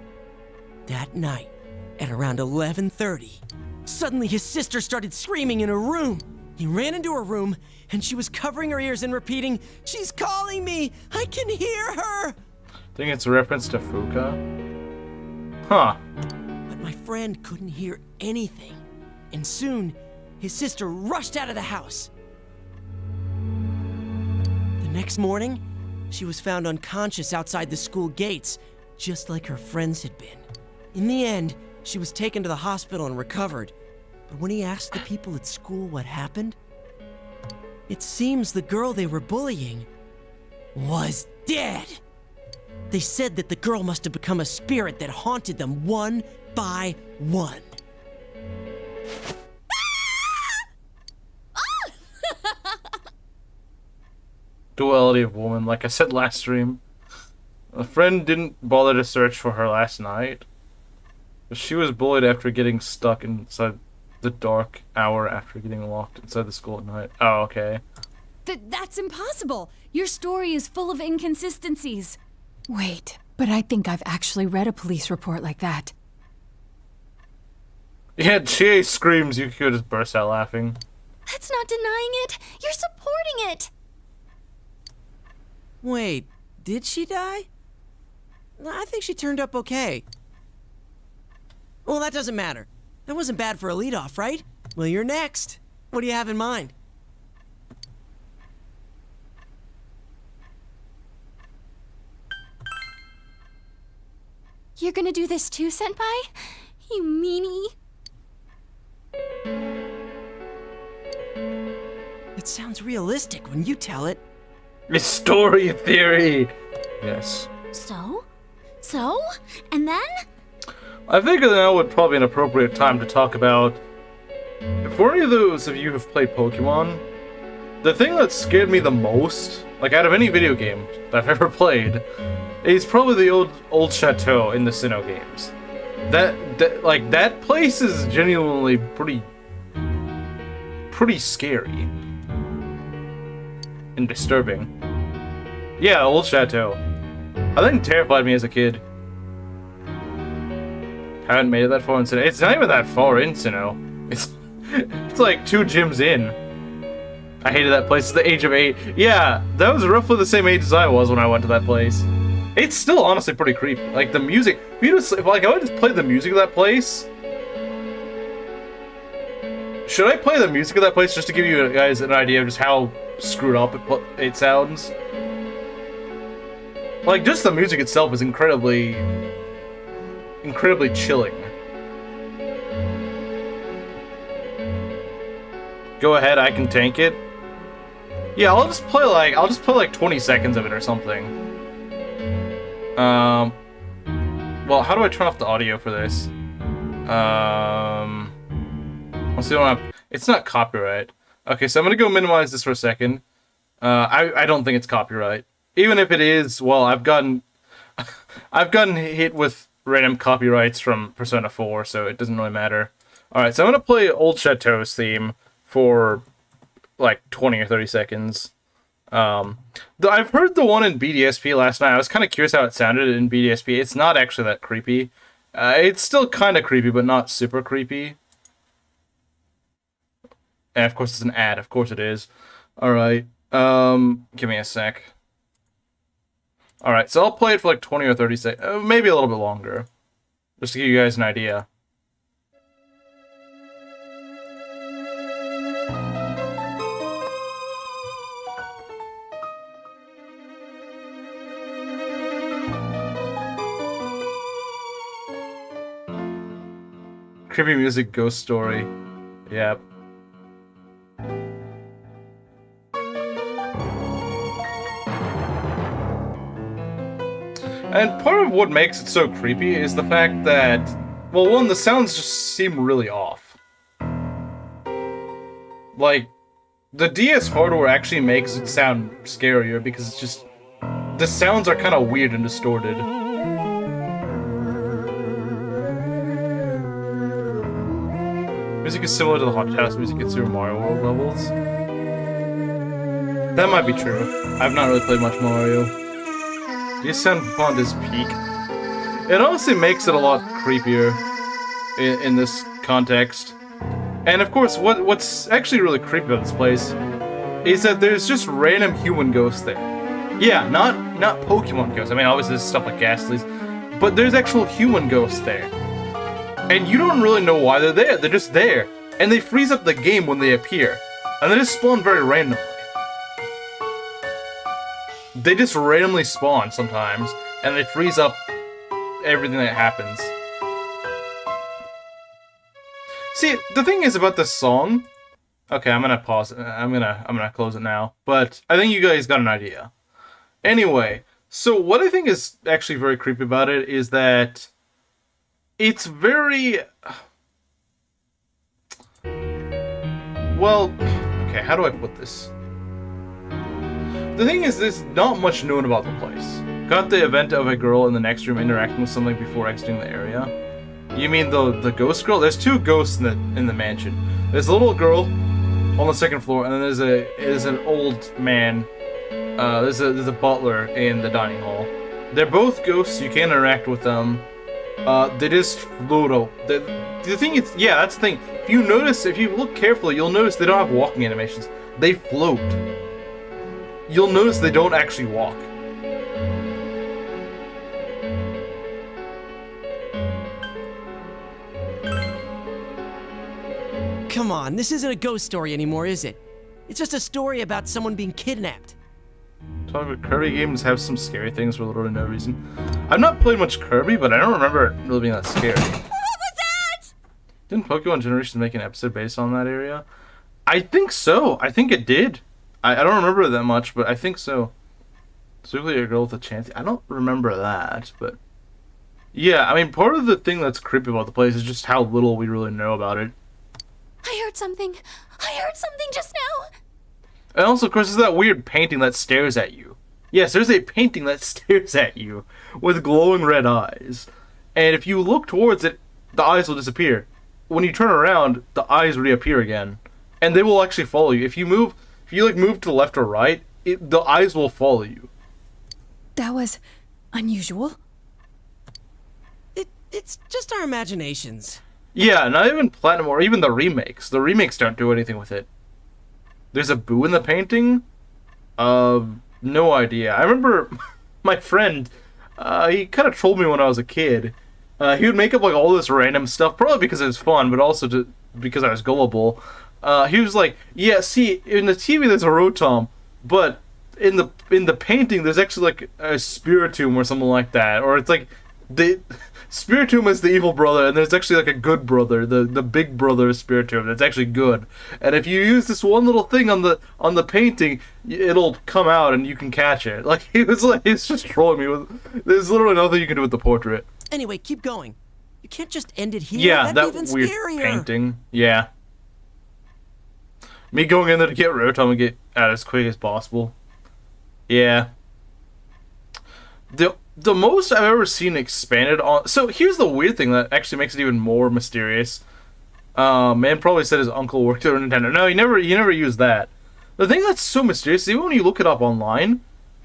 That night, at around 11:30, suddenly his sister started screaming in her room. He ran into her room, and she was covering her ears and repeating, "She's calling me! I can hear her!" I think it's a reference to Fuka. Huh. But my friend couldn't hear anything, and soon his sister rushed out of the house. The next morning, she was found unconscious outside the school gates, just like her friends had been. In the end, she was taken to the hospital and recovered. But when he asked the people at school what happened, it seems the girl they were bullying was dead. They said that the girl must have become a spirit that haunted them one by one. Duality of woman, like I said last stream. A friend didn't bother to search for her last night. But she was bullied after getting stuck inside the dark hour after getting locked inside the school at night. Oh, okay. That's impossible. Your story is full of inconsistencies. Wait, but I think I've actually read a police report like that. Yeah, Chie screams, Yukiko just bursts out laughing. That's not denying it. You're supporting it. Wait, did she die? I think she turned up okay. Well, that doesn't matter. That wasn't bad for a leadoff, right? Well, you're next. What do you have in mind? You're gonna do this too, Senpai? You meanie. It sounds realistic when you tell it. It's story theory! Yes. So? And then? I think now would probably be an appropriate time to talk about... For any of those of you who've played Pokemon, the thing that scared me the most, like out of any video game that I've ever played, is probably the old chateau in the Sinnoh games. That place is genuinely pretty scary. And disturbing. Yeah, old chateau. I think it terrified me as a kid. Haven't made it that far in Sinnoh. It's not even that far in Sinnoh. It's like 2 gyms in. I hated that place at the age of 8. Yeah, that was roughly the same age as I was when I went to that place. It's still honestly pretty creepy. Like the music, if I would just play the music of that place, should I play the music of that place just to give you guys an idea of just how screwed up it sounds? Like, just the music itself is incredibly chilling. Go ahead, I can tank it. Yeah, I'll just play like 20 seconds of it or something. Well, how do I turn off the audio for this? Let's see what it's not copyright. Okay, so I'm gonna go minimize this for a second. I don't think it's copyright. Even if it is, well, I've gotten hit with random copyrights from Persona 4, so it doesn't really matter. Alright, so I'm gonna play Old Chateau's theme for like 20 or 30 seconds. I've heard the one in BDSP last night. I was kind of curious how it sounded in BDSP. It's not actually that creepy. It's still kind of creepy, but not super creepy. And of course it's an ad. Of course it is. Alright. Give me a sec. Alright, so I'll play it for like 20 or 30 seconds. Maybe a little bit longer. Just to give you guys an idea. Creepy music, ghost story. Yep. And part of what makes it so creepy is the fact that, well, one, the sounds just seem really off. Like, the DS hardware actually makes it sound scarier because it's just, the sounds are kind of weird and distorted. Music is similar to the Haunted House music in Super Mario World levels. That might be true. I've not really played much Mario. These sound beyond his peak. It honestly makes it a lot creepier in this context. And of course, what's actually really creepy about this place is that there's just random human ghosts there. Yeah, not Pokemon ghosts. I mean, obviously there's stuff like Ghastlies, but there's actual human ghosts there. And you don't really know why they're there. They're just there. And they freeze up the game when they appear. And they just spawn very randomly. They just randomly spawn sometimes. And they freeze up everything that happens. See, the thing is about this song... Okay, I'm gonna pause it. I'm gonna close it now. But I think you guys got an idea. Anyway, so what I think is actually very creepy about it is that... It's very... Well, okay, how do I put this? The thing is, there's not much known about the place. Got the event of a girl in the next room interacting with something before exiting the area. You mean the ghost girl? There's two ghosts in the mansion. There's a little girl on the second floor, and then there's an old man. There's a butler in the dining hall. They're both ghosts. You can interact with them. They just float out. The thing is, yeah, that's the thing. If you look carefully, you'll notice they don't have walking animations. They float. You'll notice they don't actually walk. Come on, this isn't a ghost story anymore, is it? It's just a story about someone being kidnapped. Talking about Kirby games have some scary things for literally no reason. I've not played much Kirby, but I don't remember it really being that scary. What was that? Didn't Pokemon Generations make an episode based on that area? I think so. I think it did. I don't remember that much, but I think so. Specifically a girl with a chance. I don't remember that, but... Yeah, I mean, part of the thing that's creepy about the place is just how little we really know about it. I heard something. I heard something just now. And also, of course, there's that weird painting that stares at you. Yes, there's a painting that stares at you with glowing red eyes. And if you look towards it, the eyes will disappear. When you turn around, the eyes reappear again. And they will actually follow you. If you move to the left or right, the eyes will follow you. That was unusual. It's just our imaginations. Yeah, not even Platinum or even the remakes. The remakes don't do anything with it. There's a boo in the painting? No idea. I remember my friend, he kind of trolled me when I was a kid. He would make up like all this random stuff, probably because it was fun, but also because I was gullible. He was like, yeah, see, in the TV there's a Rotom, but in the painting there's actually like a Spiritomb or something like that, or it's like the Spiritomb is the evil brother, and there's actually like a good brother, the big brother of Spiritomb that's actually good. And if you use this one little thing on the painting, it'll come out and you can catch it. Like he was like, he's just trolling me with. There's literally nothing you can do with the portrait. Anyway, keep going. You can't just end it here. Yeah, That'd that be even weird scarier. painting. Yeah. Me going in there to get Rotom and get out as quick as possible. Yeah. The most I've ever seen expanded on... So here's the weird thing that actually makes it even more mysterious. Man probably said his uncle worked at Nintendo. No, he never used that. The thing that's so mysterious, even when you look it up online,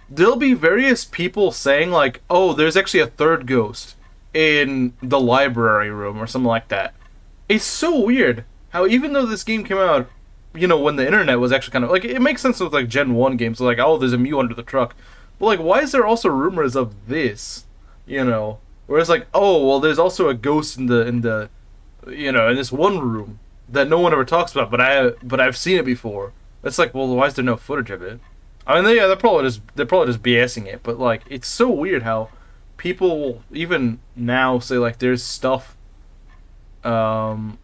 there'll be various people saying like, oh, there's actually a third ghost in the library room or something like that. It's so weird how even though this game came out, you know, when the internet was actually kind of... Like, it makes sense with like Gen 1 games, like, oh, there's a Mew under the truck. But, like, why is there also rumors of this, you know? Whereas, like, oh, well, there's also a ghost in the you know, in this one room that no one ever talks about, but I've seen it before. It's like, well, why is there no footage of it? I mean, yeah, they're probably just BSing it, but, like, it's so weird how people, even now, say, like, there's stuff, they'll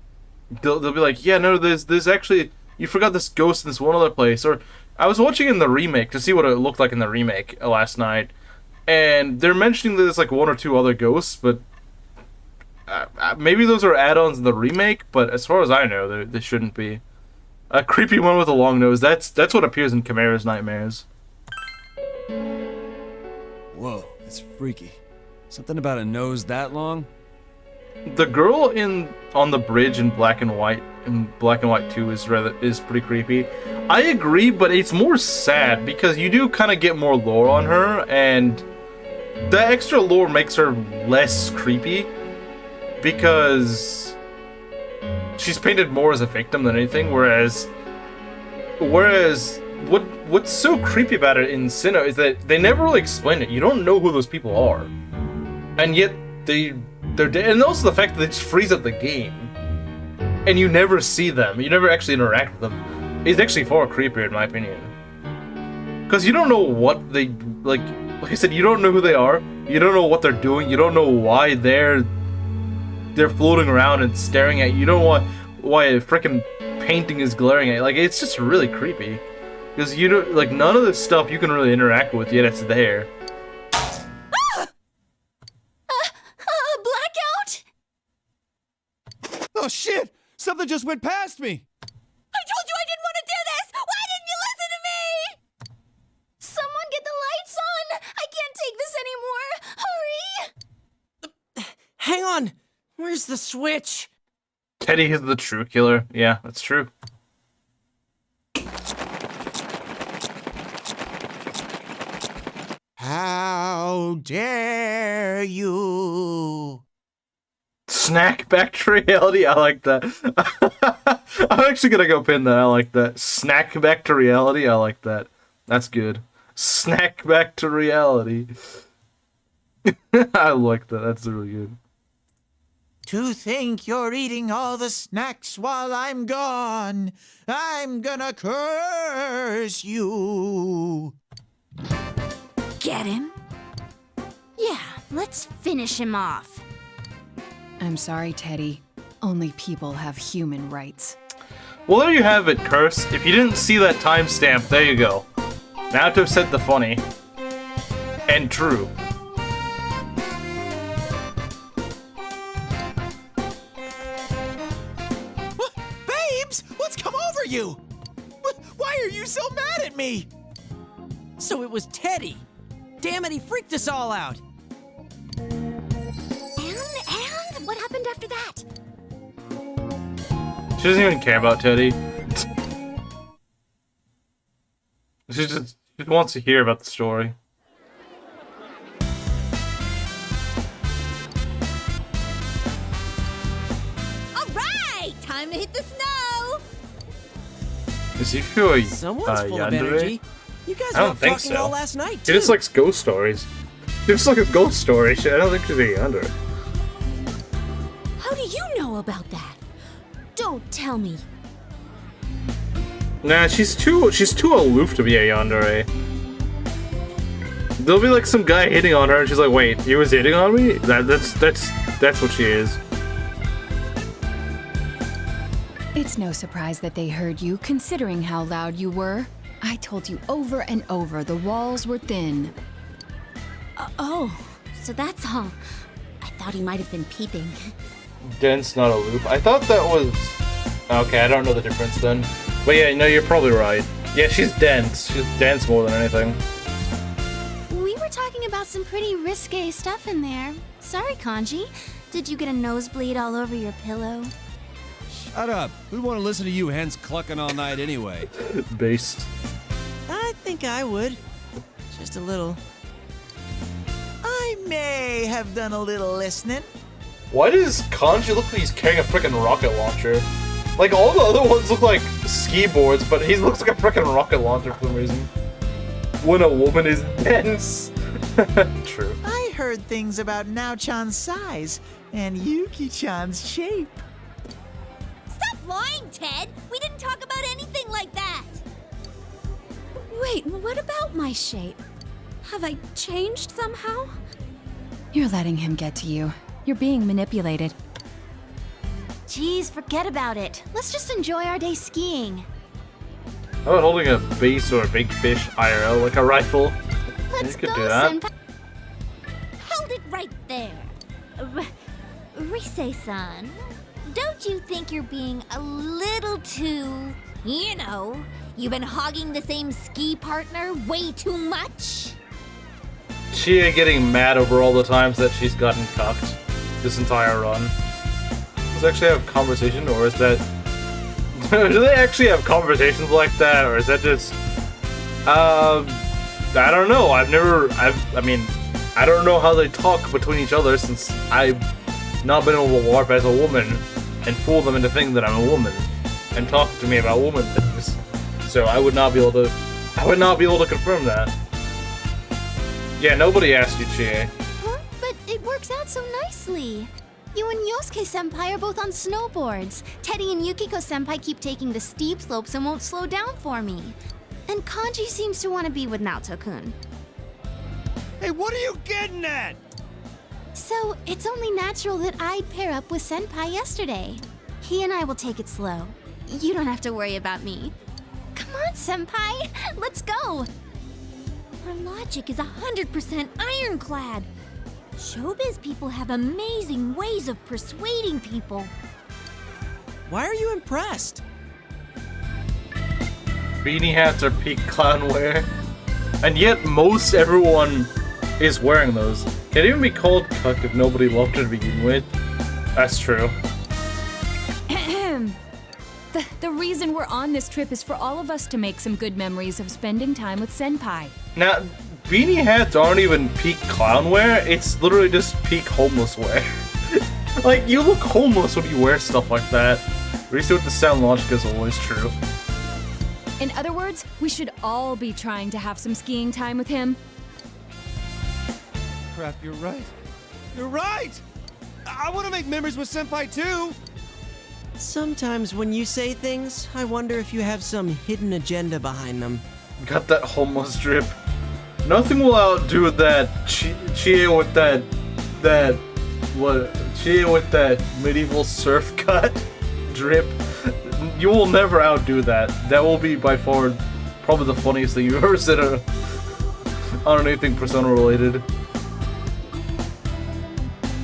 be like, yeah, no, there's actually, you forgot this ghost in this one other place, or... I was watching in the remake to see what it looked like in the remake last night, and they're mentioning that there's like one or two other ghosts, but maybe those are add-ons in the remake, but as far as I know, they shouldn't be. A creepy one with a long nose, that's what appears in Chimera's Nightmares. Whoa, that's freaky. Something about a nose that long? The girl on the bridge in Black and White 2 is pretty creepy. I agree, but it's more sad because you do kind of get more lore on her, and that extra lore makes her less creepy because she's painted more as a victim than anything. Whereas what's so creepy about it in Sinnoh is that they never really explain it. You don't know who those people are, and yet they're dead. And also the fact that they just freeze up the game and you never see them, you never actually interact with them, is actually far creepier in my opinion. Because you don't know what they, like I said, you don't know who they are, you don't know what they're doing, you don't know why they're floating around and staring at you, you don't know why a freaking painting is glaring at you. Like, it's just really creepy. Because you don't, like, none of this stuff you can really interact with, yet it's there. Oh shit! Something just went past me! I told you I didn't want to do this! Why didn't you listen to me? Someone get the lights on! I can't take this anymore! Hurry! Hang on! Where's the switch? Teddy is the true killer. Yeah, that's true. How dare you? Snack back to reality. I like that. I'm actually gonna go pin that. I like that. Snack back to reality. I like that. That's good. Snack back to reality. I like that. That's really good. To think you're eating all the snacks while I'm gone. I'm gonna curse you. Get him? Yeah, let's finish him off. I'm sorry, Teddy. Only people have human rights. Well, there you have it, Curse. If you didn't see that timestamp, there you go. Now to have said the funny. And true. Babes, what's come over you? Why are you so mad at me? So it was Teddy. Damn it, he freaked us all out. And what happened after that? She doesn't even care about Teddy. She just wants to hear about the story. All right, time to hit the snow. Is he feel Someone's full of yandere? energy. You guys I were don't up think talking so. all last night, He too. just likes ghost stories. He just likes ghost stories. I don't think she's a yandere. How do you know about that? Don't tell me. Nah, she's too aloof to be a yandere. There'll be like some guy hitting on her, and she's like, "Wait, he was hitting on me?" That's what she is. It's no surprise that they heard you, considering how loud you were. I told you over and over the walls were thin. Oh, so that's all. I thought he might have been peeping. Dense, not aloof. I thought that was... Okay, I don't know the difference then. But yeah, no, you're probably right. Yeah, she's dense. She's dense more than anything. We were talking about some pretty risque stuff in there. Sorry, Kanji. Did you get a nosebleed all over your pillow? Shut up. Who'd want to listen to you hens clucking all night anyway? Based. I think I would. Just a little. I may have done a little listening. Why does Kanji look like he's carrying a freaking rocket launcher? Like, all the other ones look like ski boards, but he looks like a freaking rocket launcher for some reason. When a woman is dense. True. I heard things about Nao-chan's size and Yuki-chan's shape. Stop lying, Ted! We didn't talk about anything like that! Wait, what about my shape? Have I changed somehow? You're letting him get to you. You're being manipulated. Geez, forget about it. Let's just enjoy our day skiing. How about holding a base or a big fish IRL, like a rifle? Let's You could go, do that. Senpai. Hold it right there. Rise-san, don't you think you're being a little too, you've been hogging the same ski partner way too much? Chia getting mad over all the times that she's gotten cucked this entire run. Does they actually have conversation, or is that... do they actually have conversations like that, or is that just... I don't know. I don't know how they talk between each other since I've not been able to warp as a woman and fool them into thinking that I'm a woman and talk to me about woman things. So I would not be able to confirm that. Yeah, nobody asked you, Chie. Huh? But it works out so nicely. You and Yosuke-senpai are both on snowboards. Teddy and Yukiko-senpai keep taking the steep slopes and won't slow down for me. And Kanji seems to want to be with Naoto-kun. Hey, what are you getting at? So, it's only natural that I'd pair up with Senpai yesterday. He and I will take it slow. You don't have to worry about me. Come on, Senpai! Let's go! Our logic is 100% ironclad. Showbiz people have amazing ways of persuading people. Why are you impressed? Beanie hats are peak clown wear. And yet most everyone is wearing those. Can't even be called cuck if nobody loved her to begin with. That's true. The reason we're on this trip is for all of us to make some good memories of spending time with Senpai. Now, beanie hats aren't even peak clown wear, it's literally just peak homeless wear. Like, you look homeless when you wear stuff like that. Reese with the sound logic is always true. In other words, we should all be trying to have some skiing time with him. Crap, you're right. You're right! I want to make memories with Senpai too! Sometimes when you say things, I wonder if you have some hidden agenda behind them. Got that homeless drip. Nothing will outdo that Chie with that medieval surf cut drip. You will never outdo that. That will be by far probably the funniest thing you've ever said on anything Persona related.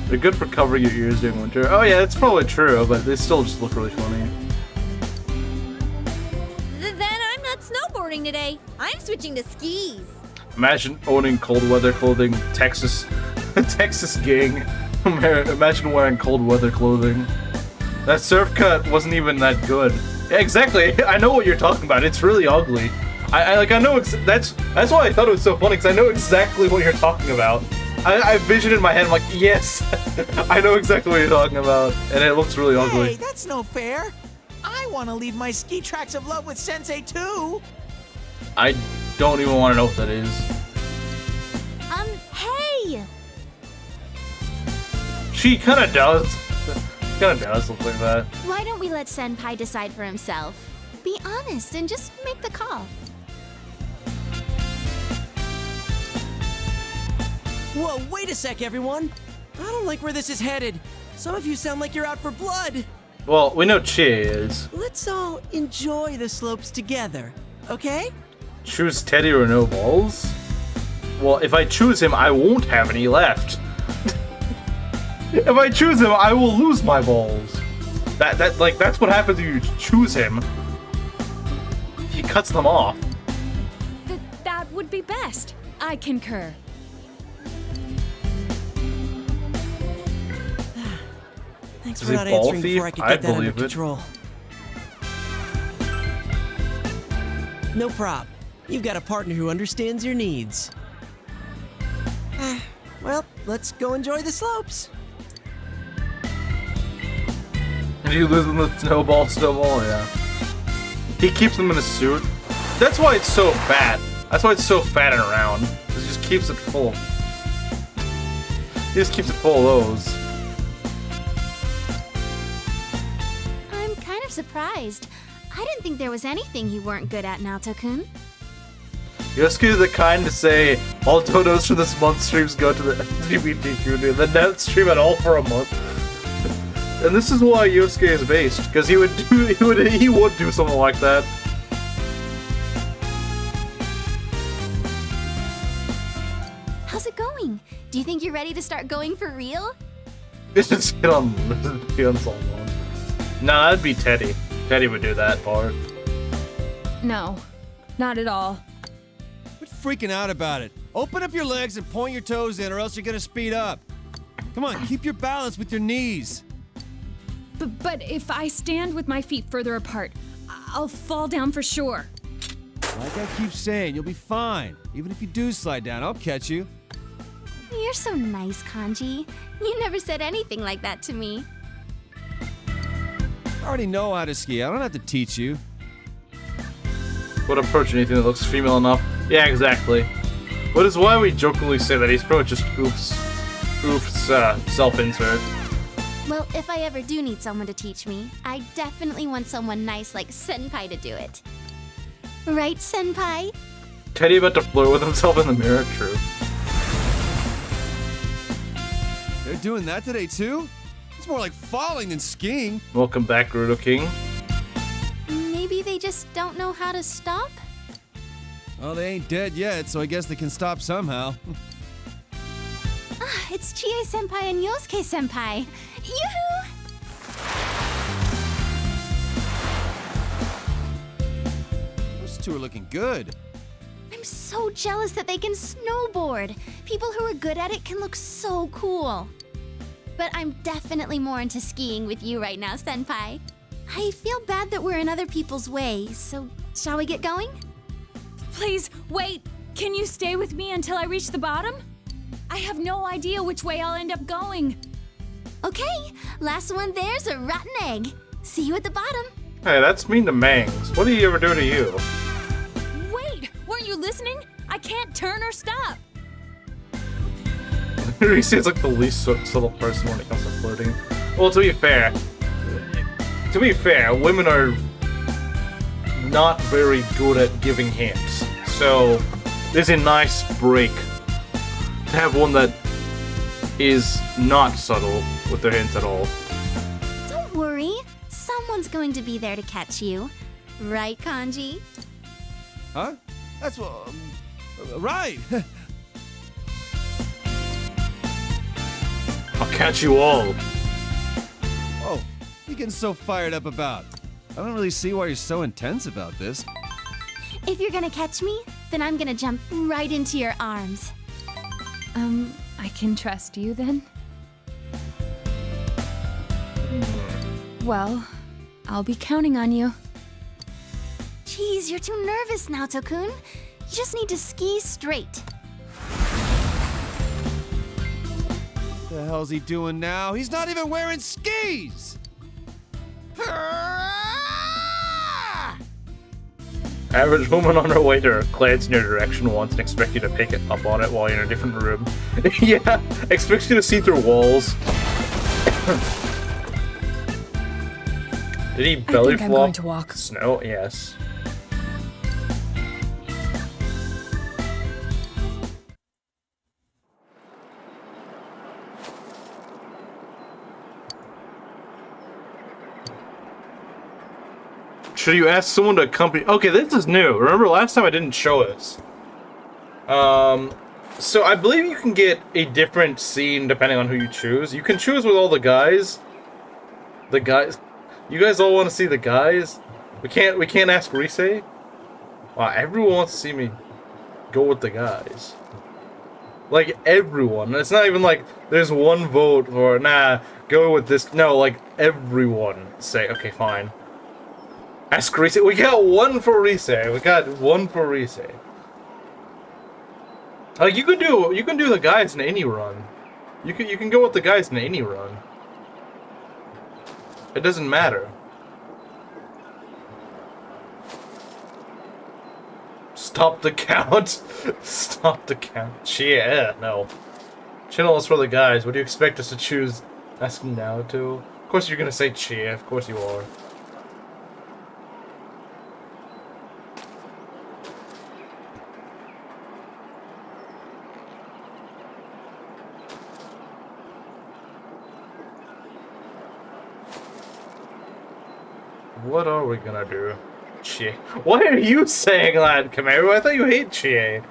They're good for covering your ears during winter. Oh yeah, that's probably true, but they still just look really funny. Then I'm not snowboarding today. I'm switching to skis. Imagine owning cold weather clothing, Texas gang. Imagine wearing cold weather clothing. That surf cut wasn't even that good. Yeah, exactly. I know what you're talking about. It's really ugly. I know that's why I thought it was so funny, because I know exactly what you're talking about. I visioned in my head, I'm like, yes, I know exactly what you're talking about, and it looks really ugly. Hey, that's no fair. I want to leave my ski tracks of love with Sensei too. I don't even want to know what that is. Hey! She kind of does. Kind of does look like that. Why don't we let Senpai decide for himself? Be honest and just make the call. Whoa, wait a sec, everyone. I don't like where this is headed. Some of you sound like you're out for blood. Well, we know Chie is. Let's all enjoy the slopes together, okay? Choose Teddy or no balls? Well, if I choose him, I won't have any left. If I choose him, I will lose my balls. That's what happens if you choose him. He cuts them off. That would be best. I concur. Thanks Is for he not ball answering thief? before I could I get that under believe it. control. No prob. You've got a partner who understands your needs. Well, let's go enjoy the slopes. And you lose him with snowball, yeah. He keeps them in a suit. That's why it's so fat. That's why it's so fat and round. It just keeps it full. He just keeps it full of those. I'm kind of surprised. I didn't think there was anything you weren't good at, Naoto-kun. Yosuke is the kind to say, all donos for this month's streams go to the LGBTQ, and then not stream at all for a month. And this is why Yosuke is based, because he would do something like that. How's it going? Do you think you're ready to start going for real? Just get on someone. Nah, that'd be Teddy. Teddy would do that part. No, not at all. Quit freaking out about it. Open up your legs and point your toes in, or else you're gonna speed up. Come on, keep your balance with your knees. But if I stand with my feet further apart, I'll fall down for sure. Like I keep saying, you'll be fine. Even if you do slide down, I'll catch you. You're so nice, Kanji. You never said anything like that to me. I already know how to ski. I don't have to teach you. Would approach anything that looks female enough. Yeah, exactly. But it's why we jokingly say that he's probably just Oof's self-insert. Well, if I ever do need someone to teach me, I definitely want someone nice like Senpai to do it. Right, Senpai? Teddy about to flirt with himself in the mirror, true. They're doing that today too? It's more like falling than skiing. Welcome back, Rudo King. Maybe they just don't know how to stop? Well, they ain't dead yet, so I guess they can stop somehow. It's Chie Senpai and Yosuke Senpai. Yoo-hoo! Those two are looking good. I'm so jealous that they can snowboard. People who are good at it can look so cool. But I'm definitely more into skiing with you right now, Senpai. I feel bad that we're in other people's way, so shall we get going? Please, wait. Can you stay with me until I reach the bottom? I have no idea which way I'll end up going. Okay, last one there's a rotten egg. See you at the bottom. Hey, that's mean to Mangs. What did he ever do to you? Wait, weren't you listening? I can't turn or stop. He seems like the least subtle person when it comes to flirting. Well, to be fair, women are not very good at giving hints. So, there's a nice break to have one that is not subtle with their hints at all. Don't worry, someone's going to be there to catch you. Right, Kanji? Huh? That's what... right! I'll catch you all. Oh, what are you getting so fired up about? I don't really see why you're so intense about this. If you're gonna catch me, then I'm gonna jump right into your arms. I can trust you then? Well, I'll be counting on you. Jeez, you're too nervous, Naoto-kun. You just need to ski straight. What the hell's he doing now? He's not even wearing skis! Average woman on her way to glance in your direction once and expect you to pick it up on it while you're in a different room. Yeah, expects you to see through walls. Did he belly think I'm flop? going to walk. Snow? Yes. Should you ask someone to accompany? Okay, this is new. Remember last time I didn't show this. So I believe you can get a different scene depending on who you choose. You can choose with all the guys. The guys. You guys all want to see the guys? We can't ask Rise? Wow, everyone wants to see me go with the guys. Like everyone. It's not even like there's one vote for nah, go with this. No, like everyone say, okay, fine. Ask Rise. We got one for Rise. We got one for Rise. Like you can do the guys in any run. You can go with the guys in any run. It doesn't matter. Stop the count. Stop the count. Yeah, no. Channel is for the guys. What do you expect us to choose? Ask him now too. Of course you're gonna say Chia. Of course you are. What are we gonna do? Chie. Why are you saying that, Camaro? I thought you hate Chie.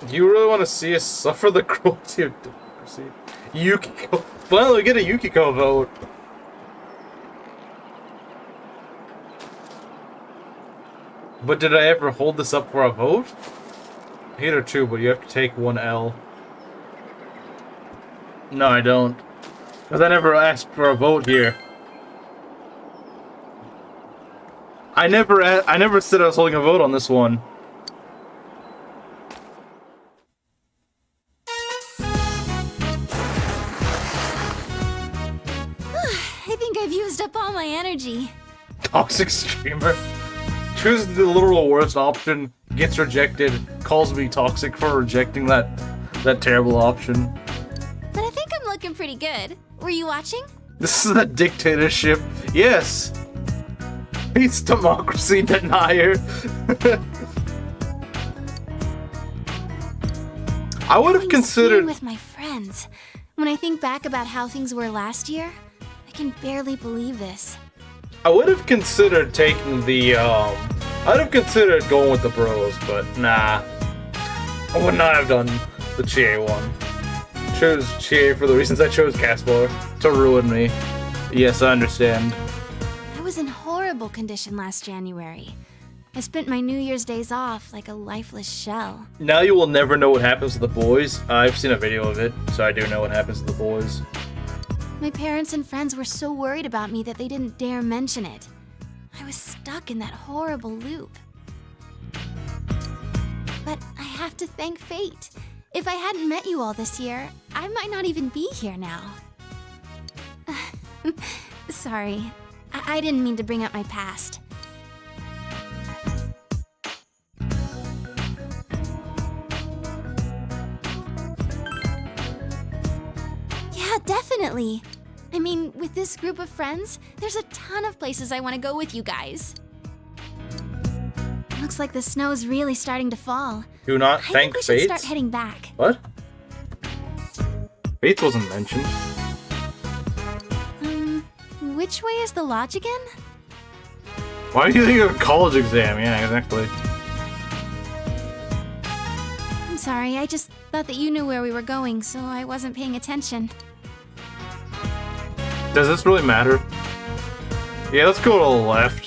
Do you really want to see us suffer the cruelty of democracy? Yukiko. Finally, we get a Yukiko vote. But did I ever hold this up for a vote? I hate her too, but you have to take one L. No, I don't. Because I never asked for a vote here. I never said I was holding a vote on this one. I think I've used up all my energy. Toxic streamer. Chooses the literal worst option, gets rejected, calls me toxic for rejecting that terrible option. But I think I'm looking pretty good. Were you watching? This is a dictatorship. Yes. He's democracy denier. I would have Going considered. skiing with my friends. When I think back about how things were last year, I can barely believe this. I would have considered taking the. I'd have considered going with the bros, but nah. I would not have done the Chie one. Chose Chie for the reasons I chose Caspar to ruin me. Yes, I understand. I was in horrible condition last January. I spent my New Year's days off like a lifeless shell. Now you will never know what happens to the boys. I've seen a video of it, so I do know what happens to the boys. My parents and friends were so worried about me that they didn't dare mention it. I was stuck in that horrible loop. But I have to thank fate. If I hadn't met you all this year, I might not even be here now. Sorry, I didn't mean to bring up my past. Yeah, definitely. I mean, with this group of friends, there's a ton of places I want to go with you guys. Looks like the snow's really starting to fall. Do not I think thank we should Fates. start heading back. What? Fates wasn't mentioned. Which way is the lodge again? Why do you think of a college exam? Yeah, exactly. I'm sorry, I just thought that you knew where we were going, so I wasn't paying attention. Does this really matter? Yeah, let's go to the left.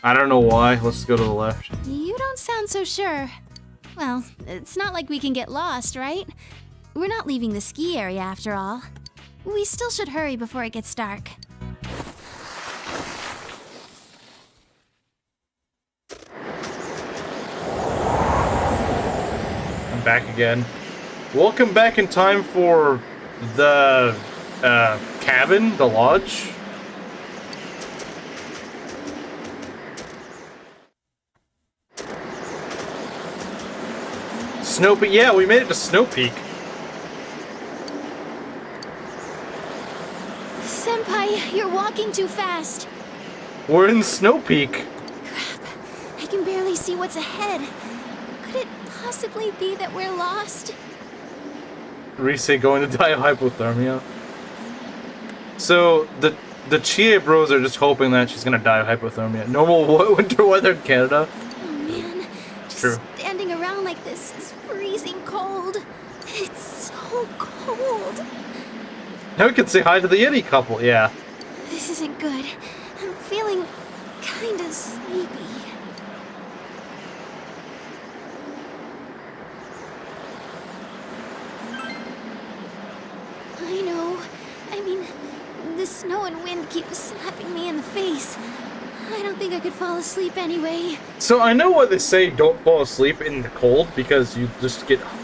I don't know why. Let's go to the left. You don't sound so sure. Well, it's not like we can get lost, right? We're not leaving the ski area after all. We still should hurry before it gets dark. I'm back again. Welcome back in time for the cabin, the lodge. Snow Peak. Yeah, we made it to Snow Peak. Senpai, you're walking too fast. We're in Snow Peak. I can barely see what's ahead. Could it possibly be that we're lost? Rise going to die of hypothermia. So the Chie bros are just hoping that she's gonna die of hypothermia. Normal winter weather in Canada. Oh man, just True. standing around like this is freezing cold. It's so cold. Now we can say hi to the Yeti couple. Yeah. This isn't good. I'm feeling kinda sleepy. I know. I mean, the snow and wind keep slapping me in the face. I don't think I could fall asleep anyway. So I know why they say don't fall asleep in the cold, because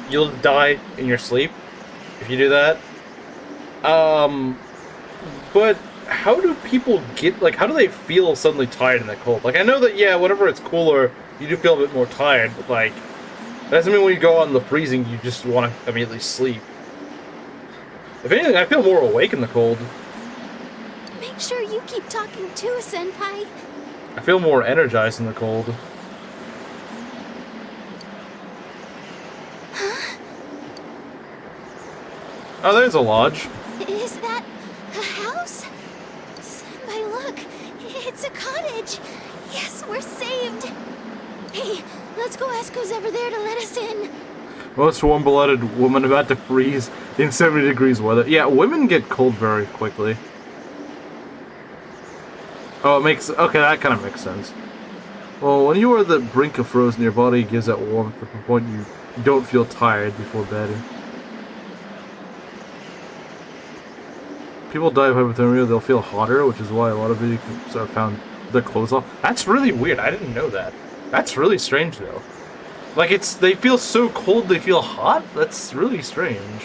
you'll die in your sleep if you do that. But how do people how do they feel suddenly tired in the cold? Like, I know that, yeah, whenever it's cooler, you do feel a bit more tired, but like, that doesn't mean when you go out in the freezing, you just want to immediately sleep. If anything, I feel more awake in the cold. Make sure you keep talking too, Senpai. I feel more energized in the cold. Oh, there's a lodge. Is that a house? Senpai, look. It's a cottage. Yes, we're saved. Hey, let's go ask who's ever there to let us in. Most warm-blooded woman about to freeze in 70 degrees weather. Yeah, women get cold very quickly. Oh, okay, that kind of makes sense. Well, when you are at the brink of frozen, your body gives that warmth to the point you don't feel tired before bed. People die of hypothermia, they'll feel hotter, which is why a lot of videos are found their clothes off. That's really weird, I didn't know that. That's really strange, though. Like, they feel so cold they feel hot? That's really strange.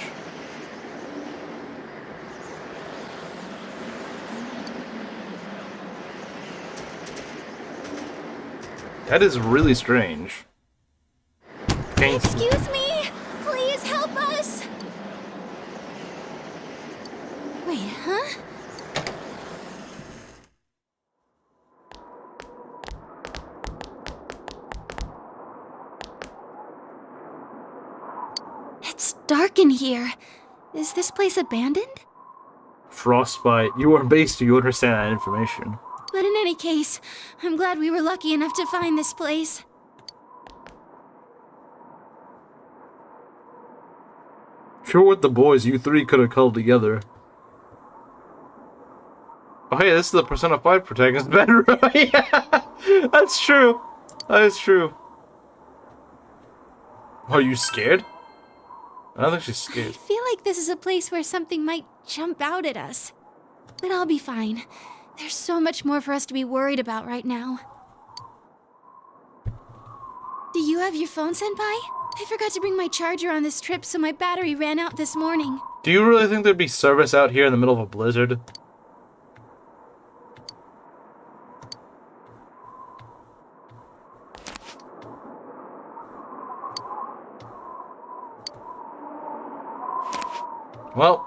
That is really strange. Excuse me? Please help us! Wait, huh? It's dark in here. Is this place abandoned? Frostbite. You are based, you understand that information. But in any case, I'm glad we were lucky enough to find this place. Sure, with the boys, you three could have cuddled together. Oh, hey, this is the Persona 5 protagonist's bedroom. Yeah, that's true. That is true. Are you scared? I don't think she's I scared. feel like this is a place where something might jump out at us. But I'll be fine. There's so much more for us to be worried about right now. Do you have your phone, Senpai? I forgot to bring my charger on this trip, so my battery ran out this morning. Do you really think there'd be service out here in the middle of a blizzard? Well,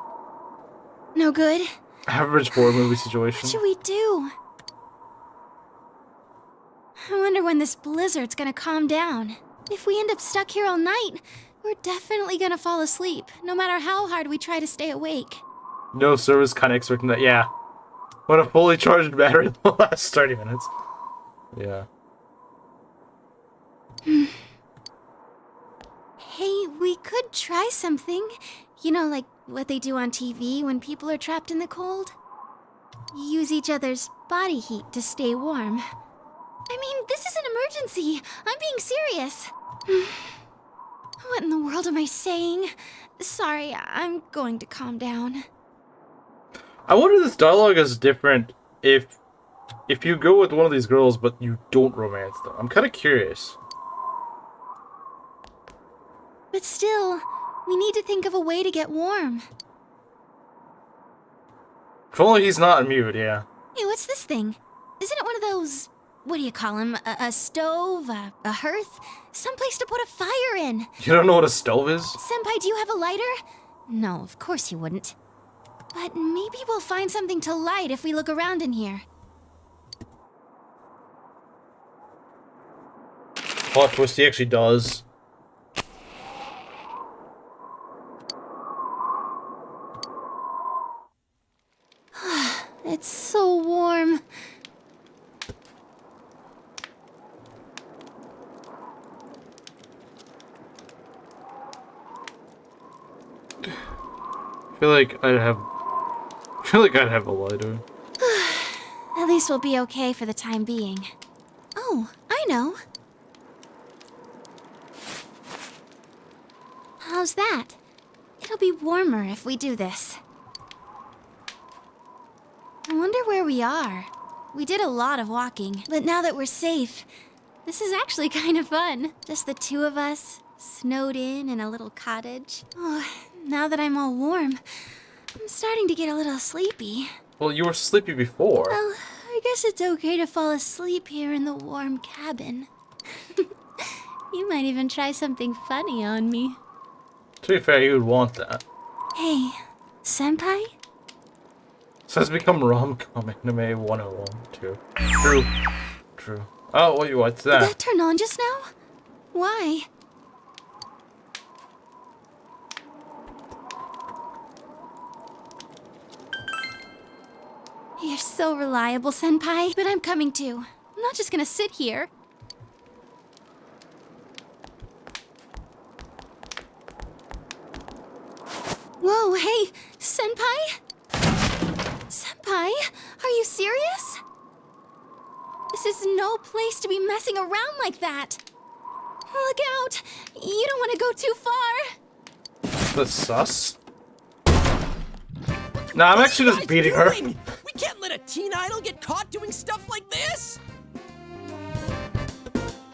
No good? average horror movie What situation. should we do? I wonder when this blizzard's gonna calm down. If we end up stuck here all night, we're definitely gonna fall asleep, no matter how hard we try to stay awake. No service, kind of expecting that. Yeah. When a fully charged battery will last 30 minutes. Yeah. Hey, we could try something. You know, like what they do on TV when people are trapped in the cold? Use each other's body heat to stay warm. I mean, this is an emergency. I'm being serious. What in the world am I saying? Sorry, I'm going to calm down. I wonder if this dialogue is different if you go with one of these girls but you don't romance them. I'm kind of curious. But still, we need to think of a way to get warm. If only he's not on mute, yeah. Hey, what's this thing? Isn't it one of those, what do you call them? A stove? A hearth? Someplace to put a fire in. You don't know what a stove is? Senpai, do you have a lighter? No, of course you wouldn't. But maybe we'll find something to light if we look around in here. Plot twist, he actually does. It's so warm. I feel like I'd have a lighter. At least we'll be okay for the time being. Oh, I know. How's that? It'll be warmer if we do this. I wonder where we are. We did a lot of walking, but now that we're safe, this is actually kind of fun. Just the two of us, snowed in a little cottage. Oh, now that I'm all warm, I'm starting to get a little sleepy. Well, you were sleepy before. Well, I guess it's okay to fall asleep here in the warm cabin. You might even try something funny on me. To be fair, you would want that. Hey, senpai? So it's become rom-com anime 101 too. True. True. Oh, wait, what's Did that? that turn on just now? Why? You're so reliable, senpai, but I'm coming too. I'm not just gonna sit here. Whoa, hey, senpai? Senpai, are you serious? This is no place to be messing around like that. Look out! You don't want to go too far. That's sus. Nah, I'm actually just beating her. We can't let a teen idol get caught doing stuff like this!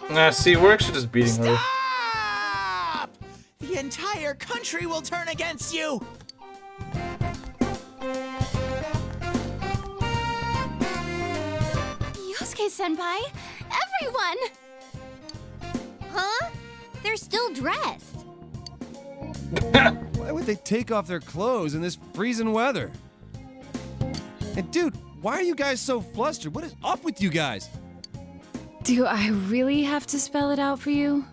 Nah, see, we're actually just beating her. Stop! The entire country will turn against you! Yosuke-senpai, everyone! Huh? They're still dressed. Why would they take off their clothes in this freezing weather? And dude, why are you guys so flustered? What is up with you guys? Do I really have to spell it out for you?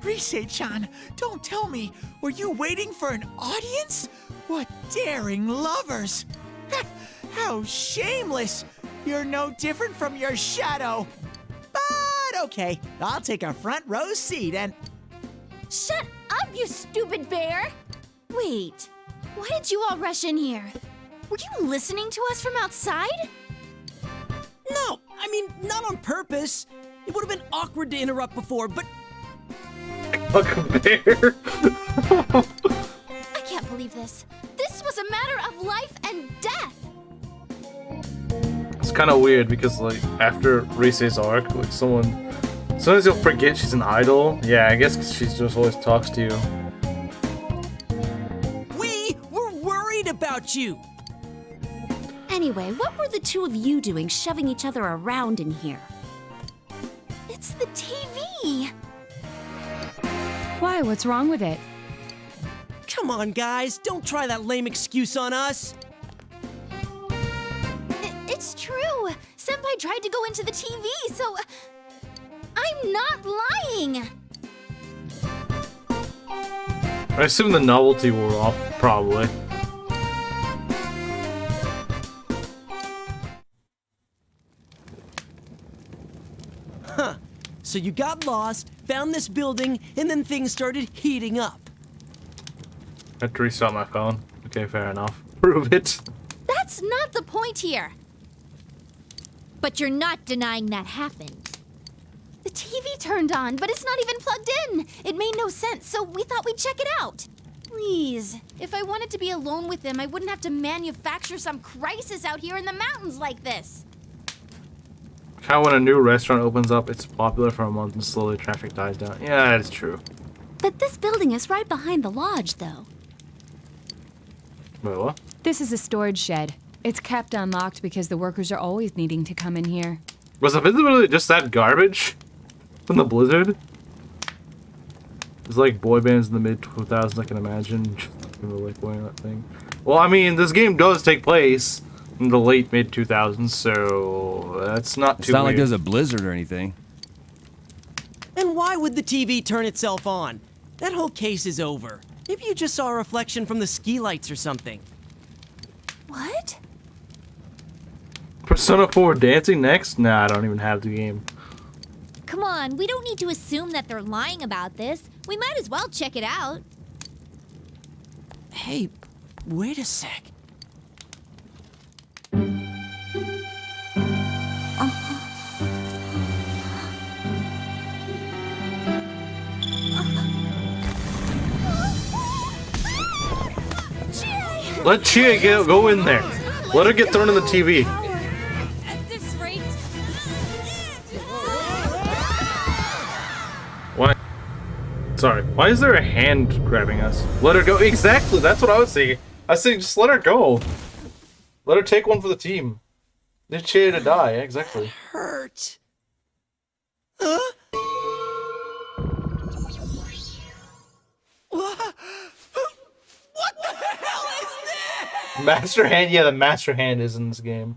Rise-chan, don't tell me. Were you waiting for an audience? What daring lovers! How shameless! You're no different from your shadow. But okay, I'll take a front row seat and... Shut up, you stupid bear! Wait, why did you all rush in here? Were you listening to us from outside? No, I mean, not on purpose. It would have been awkward to interrupt before, but Fuck a bear. I can't believe this. This was a matter of life and death. It's kind of weird because, like, after Rise's arc, like, sometimes you'll forget she's an idol. Yeah, I guess 'cause she just always talks to you. we were worried about you. Anyway, what were the two of you doing shoving each other around in here? It's the TV. Why? What's wrong with it? Come on, guys, don't try that lame excuse on us. It's true. Senpai tried to go into the TV, so I'm not lying. I assume the novelty wore off, probably. Huh. So you got lost, found this building, and then things started heating up. I had to restart my phone. Okay, fair enough. Prove it. That's not the point here. But you're not denying that happened. The TV turned on, but it's not even plugged in. It made no sense, so we thought we'd check it out. Please, if I wanted to be alone with him, I wouldn't have to manufacture some crisis out here in the mountains like this. How when a new restaurant opens up, it's popular for a month and slowly traffic dies down. Yeah, that is true. But this building is right behind the lodge, though. Wait, what? This is a storage shed. It's kept unlocked because the workers are always needing to come in here. Was the visibility just that garbage? From the blizzard? There's like boy bands in the mid-2000s I can imagine. People like wearing that thing. Well, I mean, this game does take place in the late mid 2000s, so that's not It's too not like weird. there's a blizzard or anything. And why would the TV turn itself on? That whole case is over. Maybe you just saw a reflection from the ski lights or something. What? Persona 4 dancing next? Nah, I don't even have the game. Come on, we don't need to assume that they're lying about this. We might as well check it out. Hey, wait a sec. Let Chia go in there. Let her get thrown in the TV. At this rate. Why? Sorry. Why is there a hand grabbing us? Let her go. Exactly. That's what I was saying. I was saying just let her go. Let her take one for the team. Leave Chia to die. Exactly. Hurt. Huh? What the hell is this? Master hand. Yeah, the master hand is in this game.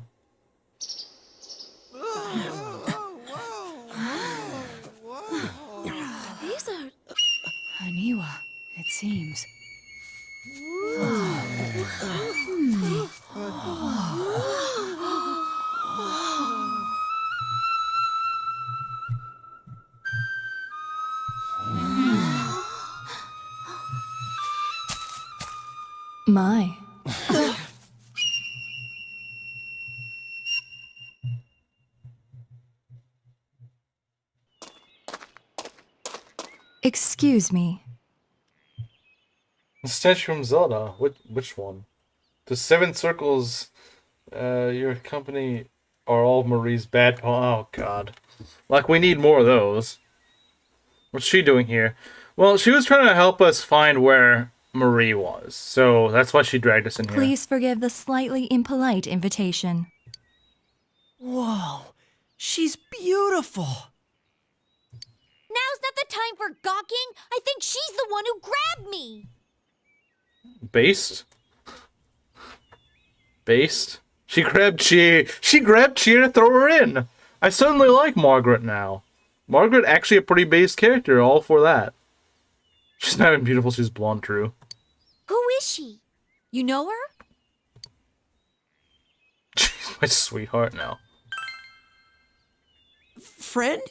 These are. Haniwa, it seems. My. Excuse me. The statue from Zelda. Which one? The seven circles. Your company are all Marie's bad oh god. Like we need more of those. What's she doing here? Well, she was trying to help us find where Marie was. So that's why she dragged us in here. Please forgive the slightly impolite invitation. Whoa, she's beautiful. Now's not the time for gawking. I think she's the one who grabbed me. Based? Based? She grabbed Chia to throw her in. I suddenly like Margaret now. Margaret actually a pretty base character, all for that. She's not even beautiful, she's blonde, true. Who is she? You know her? She's my sweetheart now. Friend?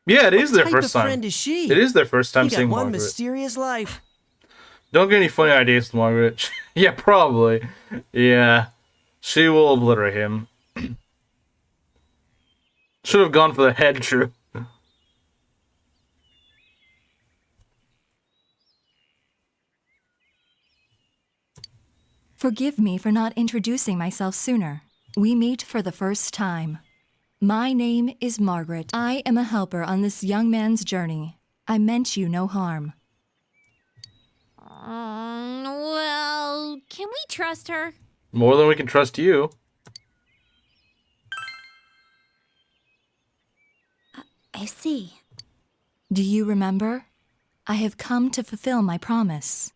Yeah, it is their What first type of time. friend is she? It is their first time You got seeing one Margaret. mysterious life. Don't get any funny ideas from Margaret. Yeah, probably. Yeah. She will obliterate him. Should have gone for the head, true. Forgive me for not introducing myself sooner. We meet for the first time. My name is Margaret. I am a helper on this young man's journey. I meant you no harm. Well, can we trust her? More than we can trust you. I see. Do you remember? I have come to fulfill my promise.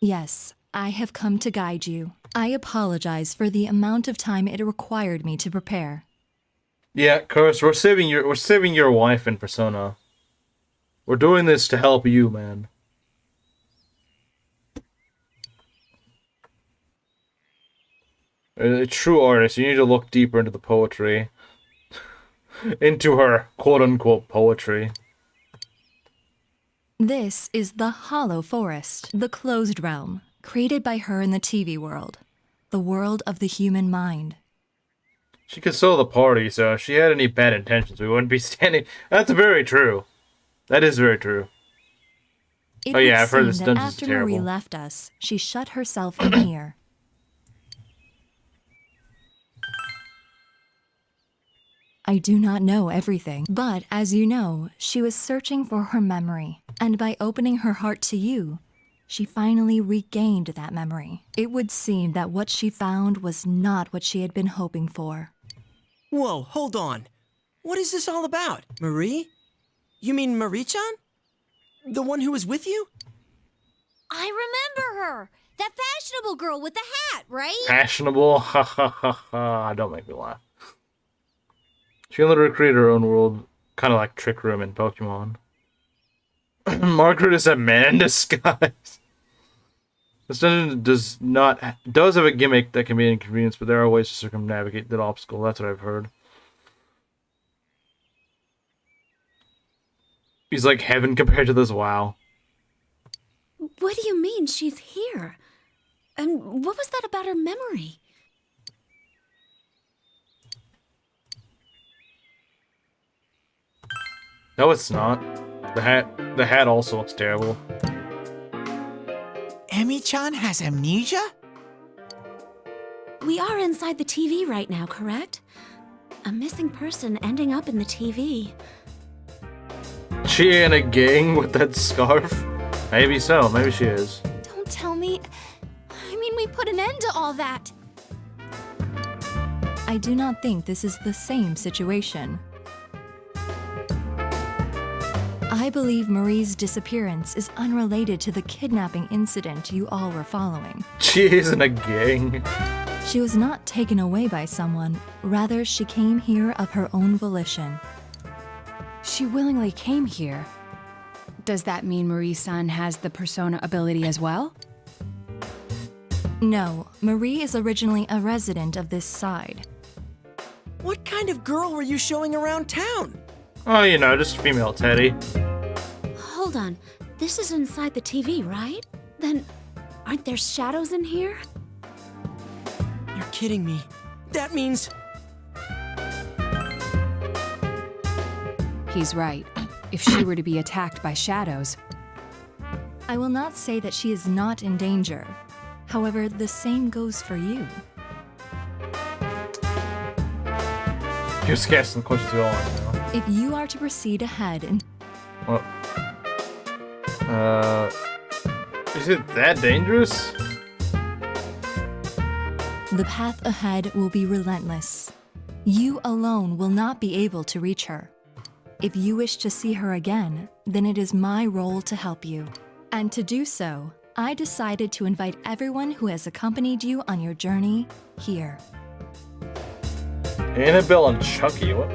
Yes, I have come to guide you. I apologize for the amount of time it required me to prepare. Yeah, Curse, we're saving your wife in Persona. We're doing this to help you, man. A true artist, you need to look deeper into the poetry. Into her quote-unquote poetry. This is the Hollow Forest, the closed realm, created by her in the TV world, the world of the human mind. She could sell the party, so if she had any bad intentions, we wouldn't be standing. That's very true. That is very true. It Oh, yeah, would I've heard seem this that dungeon's after Marie terrible. left us, she shut herself in here. I do not know everything, but as you know, she was searching for her memory, and by opening her heart to you, she finally regained that memory. It would seem that what she found was not what she had been hoping for. Whoa, hold on. What is this all about, Marie? You mean Marie-chan? The one who was with you? I remember her! That fashionable girl with the hat, right? Fashionable? Ha ha ha ha. Don't make me laugh. She can literally create her own world, kind of like Trick Room in Pokemon. Margaret is a man in disguise. This dungeon does have a gimmick that can be an inconvenience, but there are ways to circumnavigate that obstacle. That's what I've heard. He's like heaven compared to this WoW. What do you mean she's here? And what was that about her memory? No, it's not. The hat also looks terrible. Emi-chan has amnesia? We are inside the TV right now, correct? A missing person ending up in the TV. She in a gang with that scarf? Maybe so. Maybe she is. Don't tell me. I mean, we put an end to all that. I do not think this is the same situation. I believe Marie's disappearance is unrelated to the kidnapping incident you all were following. She is in a gang. She was not taken away by someone, rather she came here of her own volition. She willingly came here. Does that mean Marie-san has the persona ability as well? No, Marie is originally a resident of this side. What kind of girl were you showing around town? Oh, you know, just female Teddy. Hold on. This is inside the TV, right? Then, aren't there shadows in here? You're kidding me. That means... He's right. If she were to be attacked by shadows... I will not say that she is not in danger. However, the same goes for you. You're scared some questions we all want to know. If you are to proceed ahead and... Well, is it that dangerous? The path ahead will be relentless. You alone will not be able to reach her. If you wish to see her again, then it is my role to help you. And to do so, I decided to invite everyone who has accompanied you on your journey here. Annabelle and Chucky, what?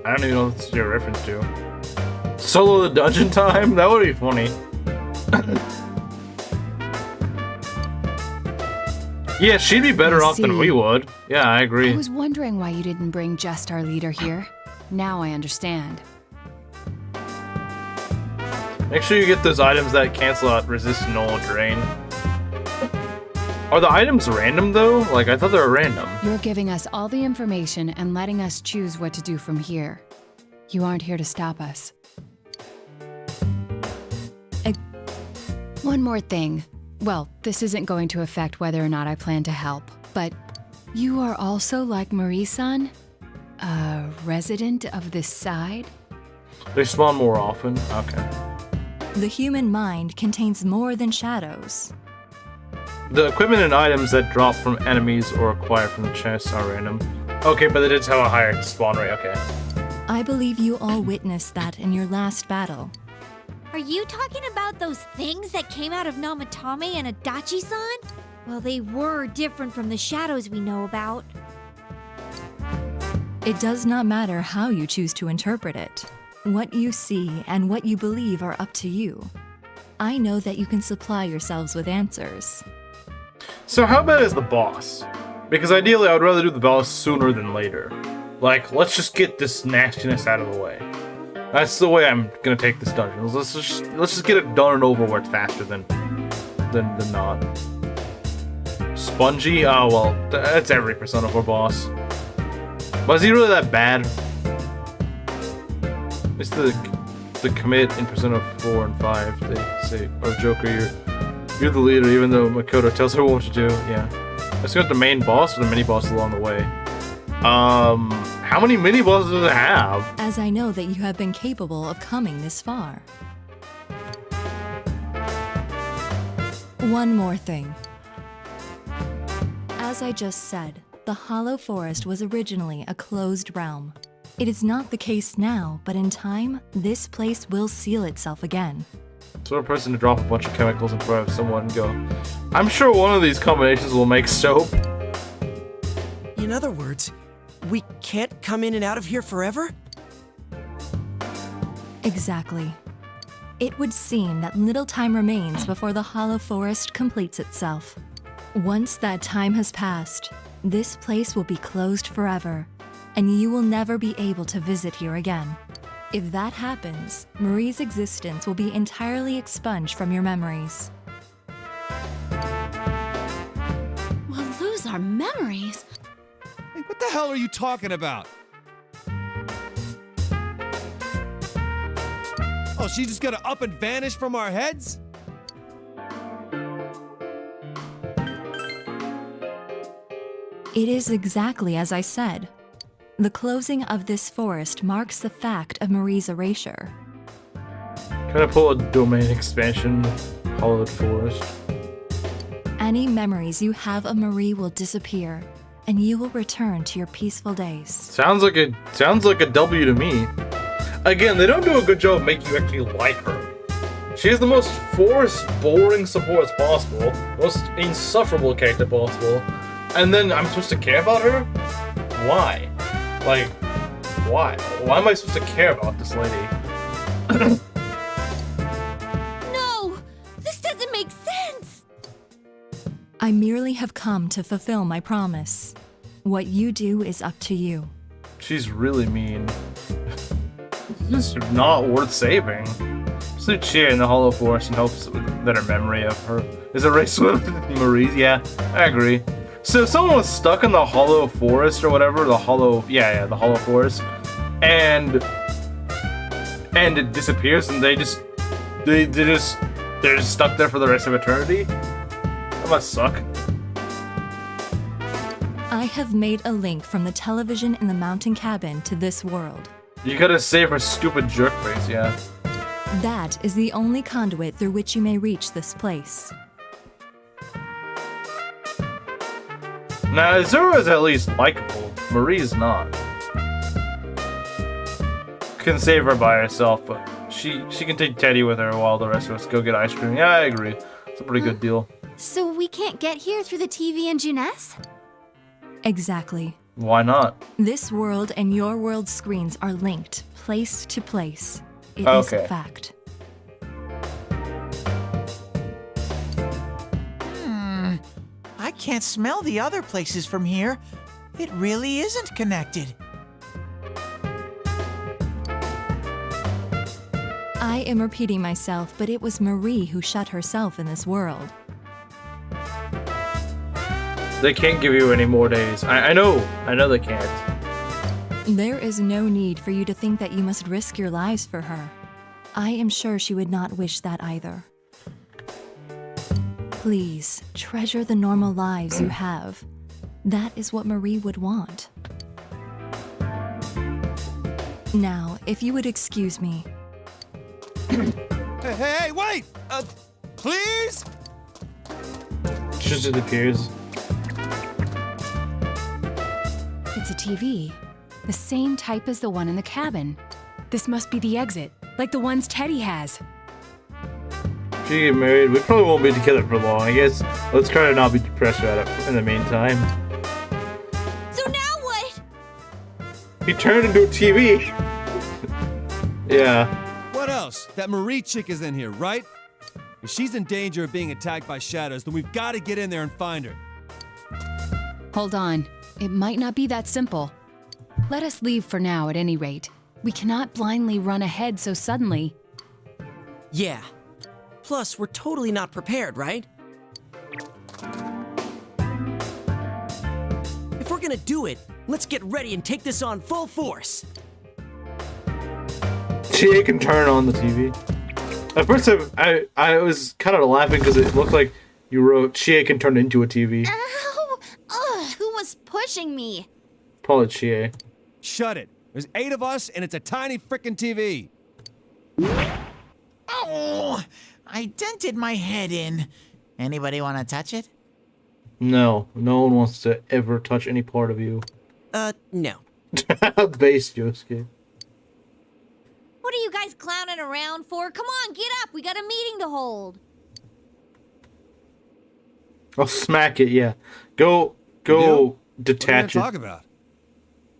I don't even know what this is a reference to. Solo the dungeon time? That would be funny. Yeah, she'd be better off than we would. Yeah, I agree. I was wondering why you didn't bring just our leader here. Now I understand. Make sure you get those items that cancel out resist null drain. Are the items random though? Like, I thought they were random. You're giving us all the information and letting us choose what to do from here. You aren't here to stop us. One more thing. Well, this isn't going to affect whether or not I plan to help, but you are also like Marie-san? A resident of this side? They spawn more often? Okay. The human mind contains more than shadows. The equipment and items that drop from enemies or acquired from the chests are random. Okay, but they did have a higher spawn rate, okay. I believe you all witnessed that in your last battle. Are you talking about those things that came out of Namatame and Adachi-san? Well, they were different from the shadows we know about. It does not matter how you choose to interpret it. What you see and what you believe are up to you. I know that you can supply yourselves with answers. So how bad is the boss? Because ideally I would rather do the boss sooner than later. Like, let's just get this nastiness out of the way. That's the way I'm gonna take this dungeon. Let's just get it done and over with faster than not. Spongy? Oh well, that's every Persona 4 boss. But is he really that bad? It's the commit in Persona 4 and 5. They say, "Oh Joker, you're the leader," even though Makoto tells her what to do. Yeah. Let's go with the main boss or the mini boss along the way. How many mini bosses does it have? As I know that you have been capable of coming this far. One more thing. As I just said, the Hollow Forest was originally a closed realm. It is not the case now, but in time, this place will seal itself again. Sort of person to drop a bunch of chemicals in front of someone and go, I'm sure one of these combinations will make soap. In other words, we can't come in and out of here forever? Exactly. It would seem that little time remains before the Hollow Forest completes itself. Once that time has passed, this place will be closed forever, and you will never be able to visit here again. If that happens, Marie's existence will be entirely expunged from your memories. We'll lose our memories. Hey, what the hell are you talking about? Oh, she's just gonna up and vanish from our heads? It is exactly as I said. The closing of this forest marks the fact of Marie's erasure. Can I pull a domain expansion, Hollowed Forest? Any memories you have of Marie will disappear, and you will return to your peaceful days. Sounds like a W to me. Again, they don't do a good job of making you actually like her. She is the most forced, boring support as possible, most insufferable character possible, and then I'm supposed to care about her? Why? Like, why? Why am I supposed to care about this lady? No! This doesn't make sense! I merely have come to fulfill my promise. What you do is up to you. She's really mean. This is not worth saving. Just leave Chia in the Hollow Forest in hopes that her memory of her is erased with Marie's. Yeah, I agree. So if someone was stuck in the Hollow Forest or whatever, the Hollow Forest, and it disappears, and they're just stuck there for the rest of eternity. That must suck. I have made a link from the television in the mountain cabin to this world. You gotta save her stupid jerk face, yeah. That is the only conduit through which you may reach this place. Now, Zero is at least likable. Marie's not. Can save her by herself, but she can take Teddy with her while the rest of us go get ice cream. Yeah, I agree. It's a pretty good deal. So we can't get here through the TV and Juness? Exactly. Why not? This world and your world's screens are linked, place to place. It is a fact. I can't smell the other places from here. It really isn't connected. I am repeating myself, but it was Marie who shut herself in this world. They can't give you any more days. I know they can't. There is no need for you to think that you must risk your lives for her. I am sure she would not wish that either. Please, treasure the normal lives you have. That is what Marie would want. Now, if you would excuse me. Hey, wait! Please? She just disappears. It's a TV. The same type as the one in the cabin. This must be the exit, like the ones Teddy has. If you get married, we probably won't be together for long. I guess let's try to not be depressed about it in the meantime. So now what? He turned into a TV. Yeah. What else? That Marie chick is in here, right? If she's in danger of being attacked by shadows, then we've got to get in there and find her. Hold on. It might not be that simple. Let us leave for now, at any rate. We cannot blindly run ahead so suddenly. Yeah. Plus, we're totally not prepared, right? If we're gonna do it, let's get ready and take this on full force. She can turn on the TV. At first, I was kind of laughing because it looked like you wrote Chie can turn into a TV. Ow! Ugh, who was pushing me? Probably Chie. Shut it. There's 8 of us, and it's a tiny frickin' TV. Oh, I dented my head in. Anybody want to touch it? No one wants to ever touch any part of you. No. Base Yosuke. What are you guys clowning around for? Come on, get up. We got a meeting to hold. I'll smack it, yeah. Go What are you detach gonna it. talk about?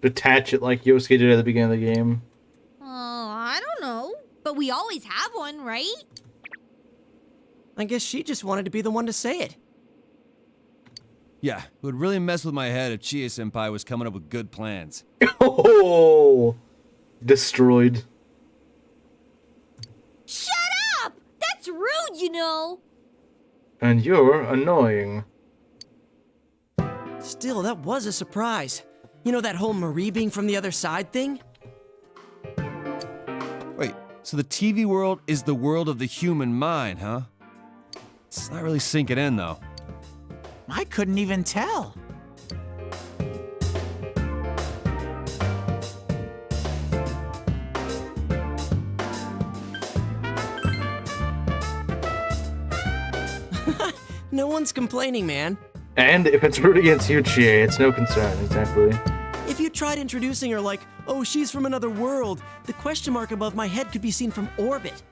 Detach it like Yosuke did at the beginning of the game. Oh, I don't know. But we always have one, right? I guess she just wanted to be the one to say it. Yeah, it would really mess with my head if Chie-senpai was coming up with good plans. Oh, destroyed. Shut up! That's rude, you know. And you're annoying. Still, that was a surprise. You know that whole Marie being from the other side thing? Wait, so the TV world is the world of the human mind, huh? It's not really sinking in, though. I couldn't even tell. No one's complaining, man. And if it's rooted against you, Chie, it's no concern, exactly. If you tried introducing her like, oh, she's from another world, the question mark above my head could be seen from orbit.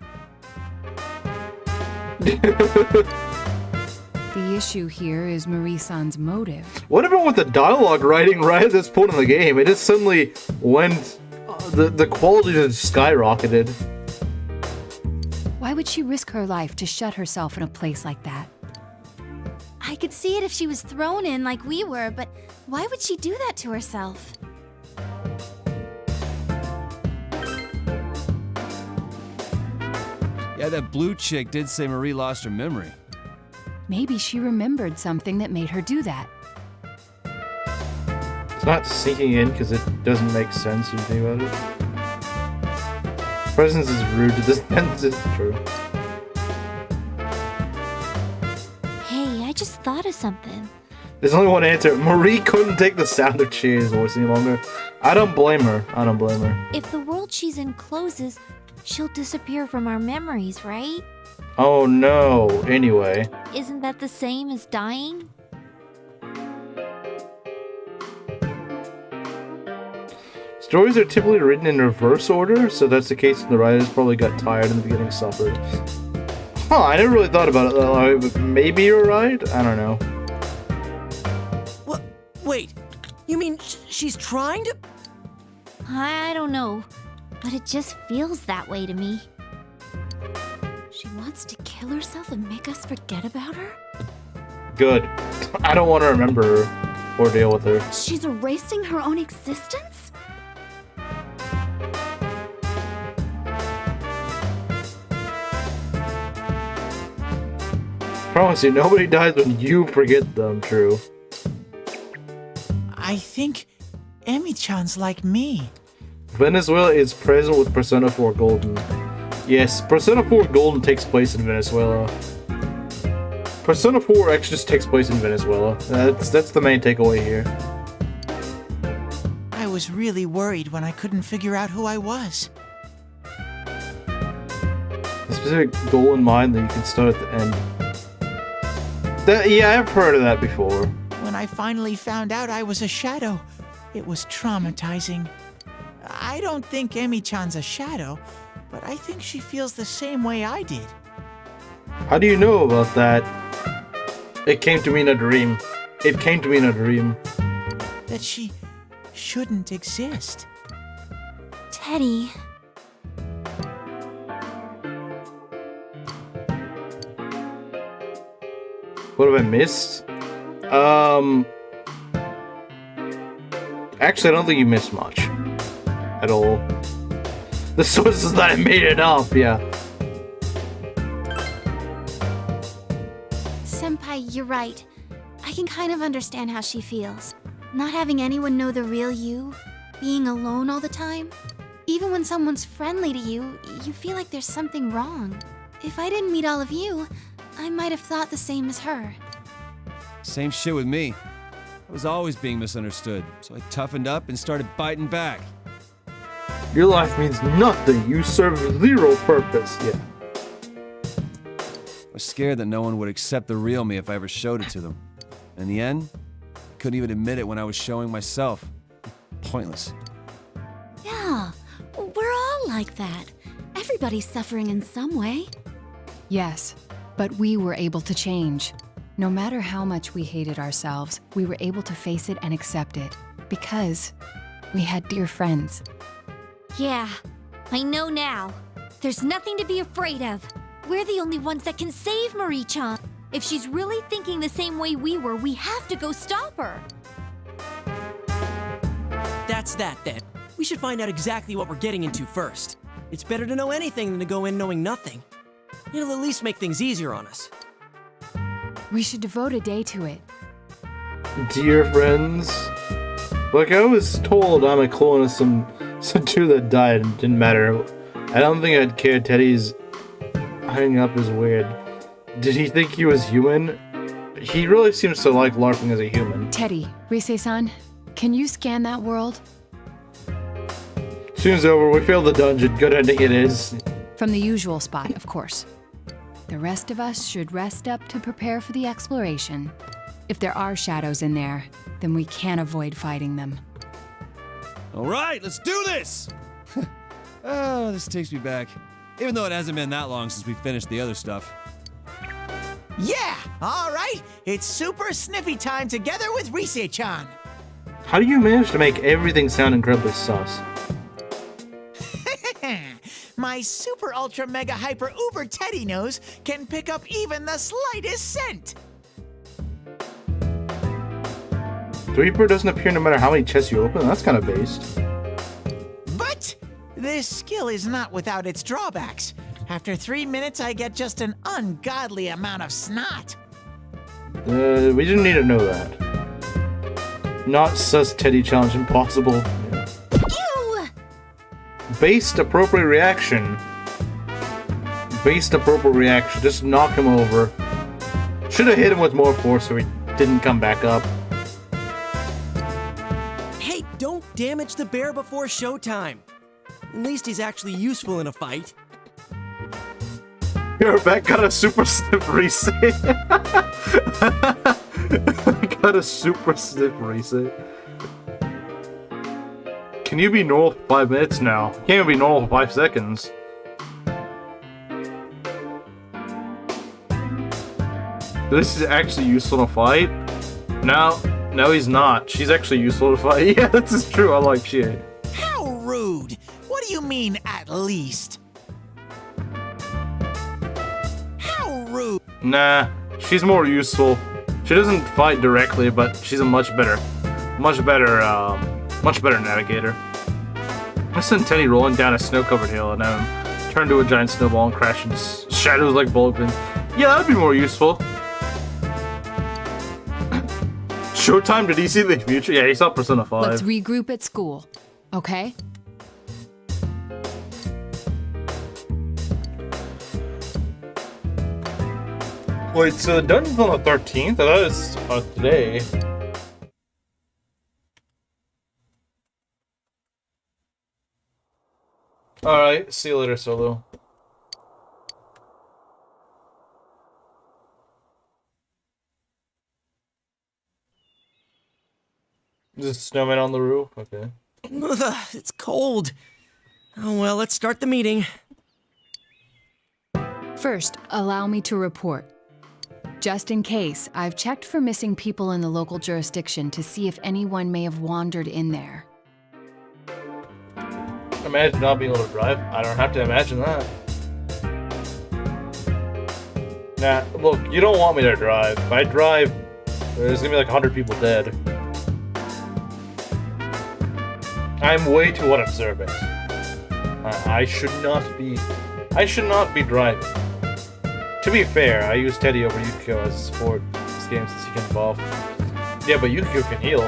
The issue here is Marie-san's motive. What about with the dialogue writing right at this point in the game? It just suddenly went... the quality just skyrocketed. Why would she risk her life to shut herself in a place like that? I could see it if she was thrown in like we were, but why would she do that to herself? Yeah, that blue chick did say Marie lost her memory. Maybe she remembered something that made her do that. It's not sinking in because it doesn't make sense if you think about it. Presence is rude to this sentence, it's true. Hey, I just thought of something. There's only one answer. Marie couldn't take the sound of Chie's voice any longer. I don't blame her. I don't blame her. If the world she's in closes, she'll disappear from our memories, right? Oh no. Anyway. Isn't that the same as dying? Stories are typically written in reverse order, so that's the case when the writers probably got tired in the beginning and suffered. Huh, I never really thought about it that way, but maybe you're right? I don't know. What? Wait, you mean she's trying to... I don't know, but it just feels that way to me. She wants to kill herself and make us forget about her? Good. I don't want to remember her or deal with her. She's erasing her own existence? Promise you, nobody dies when you forget them, true. I think Emi-chan's like me. Venezuela is present with Persona 4 Golden. Yes, Persona 4 Golden takes place in Venezuela. Persona 4 X just takes place in Venezuela. That's the main takeaway here. I was really worried when I couldn't figure out who I was. A specific goal in mind that you can start at the end. Yeah, I've heard of that before. When I finally found out I was a shadow, it was traumatizing. I don't think Emi-chan's a shadow, but I think she feels the same way I did. How do you know about that? It came to me in a dream. It came to me in a dream. That she shouldn't exist. Teddy. What have I missed? Actually, I don't think you missed much. At all. The source is that I made it up, yeah. Senpai, you're right. I can kind of understand how she feels. Not having anyone know the real you, being alone all the time. Even when someone's friendly to you, you feel like there's something wrong. If I didn't meet all of you, I might have thought the same as her. Same shit with me. I was always being misunderstood, so I toughened up and started biting back. Your life means nothing. You serve zero purpose. Yeah. I was scared that no one would accept the real me if I ever showed it to them. In the end, I couldn't even admit it when I was showing myself. Pointless. Yeah, we're all like that. Everybody's suffering in some way. Yes, but we were able to change. No matter how much we hated ourselves, we were able to face it and accept it because we had dear friends. Yeah, I know now. There's nothing to be afraid of. We're the only ones that can save Marie-chan. If she's really thinking the same way we were, we have to go stop her. That's that then. We should find out exactly what we're getting into first. It's better to know anything than to go in knowing nothing. It'll at least make things easier on us. We should devote a day to it. Dear friends, like I was told I'm a clone of some two that died and didn't matter. I don't think I'd care. Teddy's hanging up is weird. Did he think he was human? He really seems to like LARPing as a human. Teddy, Rise-san, can you scan that world? Soon's over, we failed the dungeon. Good ending it is. From the usual spot, of course. The rest of us should rest up to prepare for the exploration. If there are shadows in there, then we can't avoid fighting them. All right, let's do this! Oh, this takes me back. Even though it hasn't been that long since we finished the other stuff. Yeah, all right. It's super sniffy time together with Rise-chan. How do you manage to make everything sound incredibly sus? My super ultra mega hyper uber Teddy nose can pick up even the slightest scent. The Reaper doesn't appear no matter how many chests you open? That's kind of based. But this skill is not without its drawbacks. After 3 minutes, I get just an ungodly amount of snot. We didn't need to know that. Not sus Teddy challenge impossible. Yeah. Ew! Based appropriate reaction. Based appropriate reaction. Just knock him over. Should have hit him with more force so he didn't come back up. Hey, don't damage the bear before showtime. At least he's actually useful in a fight. Your back got a super stiff reset. Got a super stiff reset. Can you be normal for 5 minutes now? You can't even be normal for 5 seconds. This is actually useful in a fight. No, he's not. She's actually useful to fight. Yeah, this is true. I like shit. How rude! What do you mean, at least? How rude! Nah, she's more useful. She doesn't fight directly, but she's a much better navigator. I sent Teddy rolling down a snow-covered hill and then turn into a giant snowball and crash into shadows like bullet pins. Yeah, that'd be more useful. Showtime, did he see the future? Yeah, he saw Persona 5. Let's regroup at school, okay? Wait, so the dungeon's on the 13th? I thought it was today. Alright, see you later, Solo. Is a snowman on the roof? Okay. It's cold. Oh well, let's start the meeting. First, allow me to report. Just in case, I've checked for missing people in the local jurisdiction to see if anyone may have wandered in there. Imagine not being able to drive. I don't have to imagine that. Nah, look, you don't want me to drive. If I drive, there's gonna be like 100 people dead. I'm way too unobservant. I should not be driving. To be fair, I use Teddy over Yukiko as a support in this game since he can evolve. Yeah, but Yukiko can heal.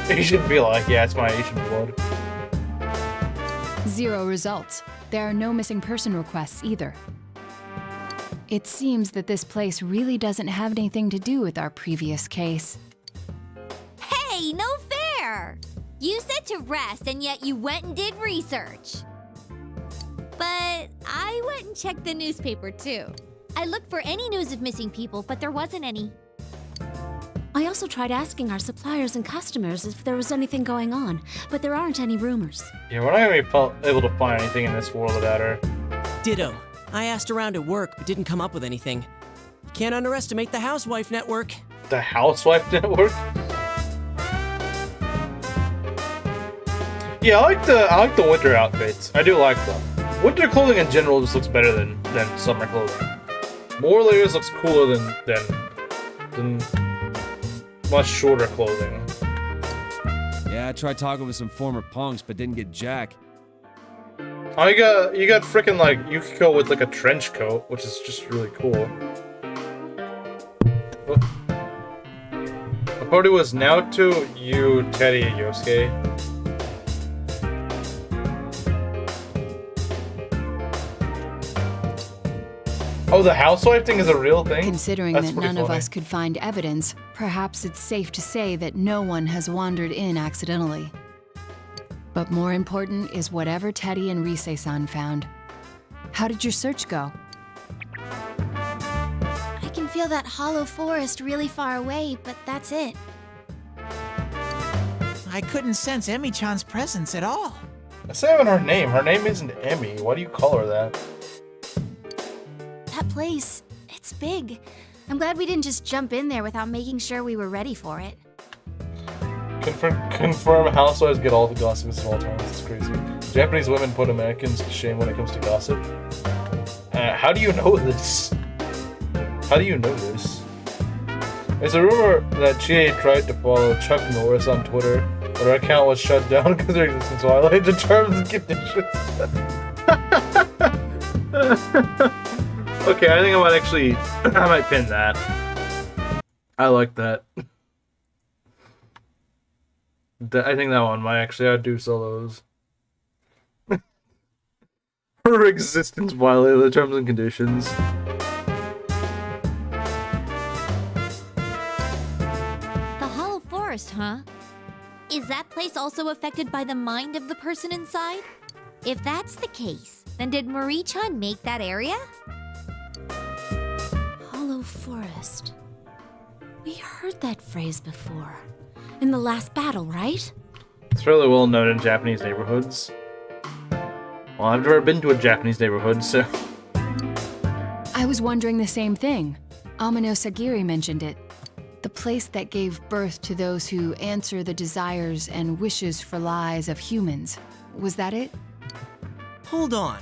He shouldn't be like, yeah, it's my Asian blood. 0 results. There are no missing person requests either. It seems that this place really doesn't have anything to do with our previous case. Hey, no fair! You said to rest, and yet you went and did research. But I went and checked the newspaper, too. I looked for any news of missing people, but there wasn't any. I also tried asking our suppliers and customers if there was anything going on, but there aren't any rumors. Yeah, we're not gonna be able to find anything in this world about her. Ditto. I asked around at work, but didn't come up with anything. You can't underestimate the housewife network. The Housewife Network? Yeah, I like the winter outfits. I do like them. Winter clothing in general just looks better than summer clothing. More layers looks cooler than much shorter clothing. Yeah, I tried talking with some former punks, but didn't get jack. Oh, you got freaking like Yukiko with like a trench coat, which is just really cool. Oh. The party was Naoto, you, Teddy, and Yosuke. Oh, the housewife thing is a real thing? Considering That's that pretty none of funny. us could find evidence, perhaps it's safe to say that no one has wandered in accidentally. But more important is whatever Teddy and Rise-san found. How did your search go? I can feel that hollow forest really far away, but that's it. I couldn't sense Emi-chan's presence at all. That's not even her name. Her name isn't Emmy. Why do you call her that? That place, it's big. I'm glad we didn't just jump in there without making sure we were ready for it. Confirm housewives get all the gossips at all times. It's crazy. Japanese women put Americans to shame when it comes to gossip. How do you know this? How do you know this? There's a rumor that Chie tried to follow Chuck Norris on Twitter, but her account was shut down because her existence violated the terms and conditions. Okay, I think I might pin that. I like that. I think that one might actually, I do sell those. Her existence violated the terms and conditions. The hollow forest, huh? Is that place also affected by the mind of the person inside? If that's the case, then did Marie-chan make that area? Hollow forest. We heard that phrase before. In the last battle, right? It's fairly well known in Japanese neighborhoods. Well, I've never been to a Japanese neighborhood, so... I was wondering the same thing. Amano Sagiri mentioned it. The place that gave birth to those who answer the desires and wishes for lies of humans. Was that it? Hold on.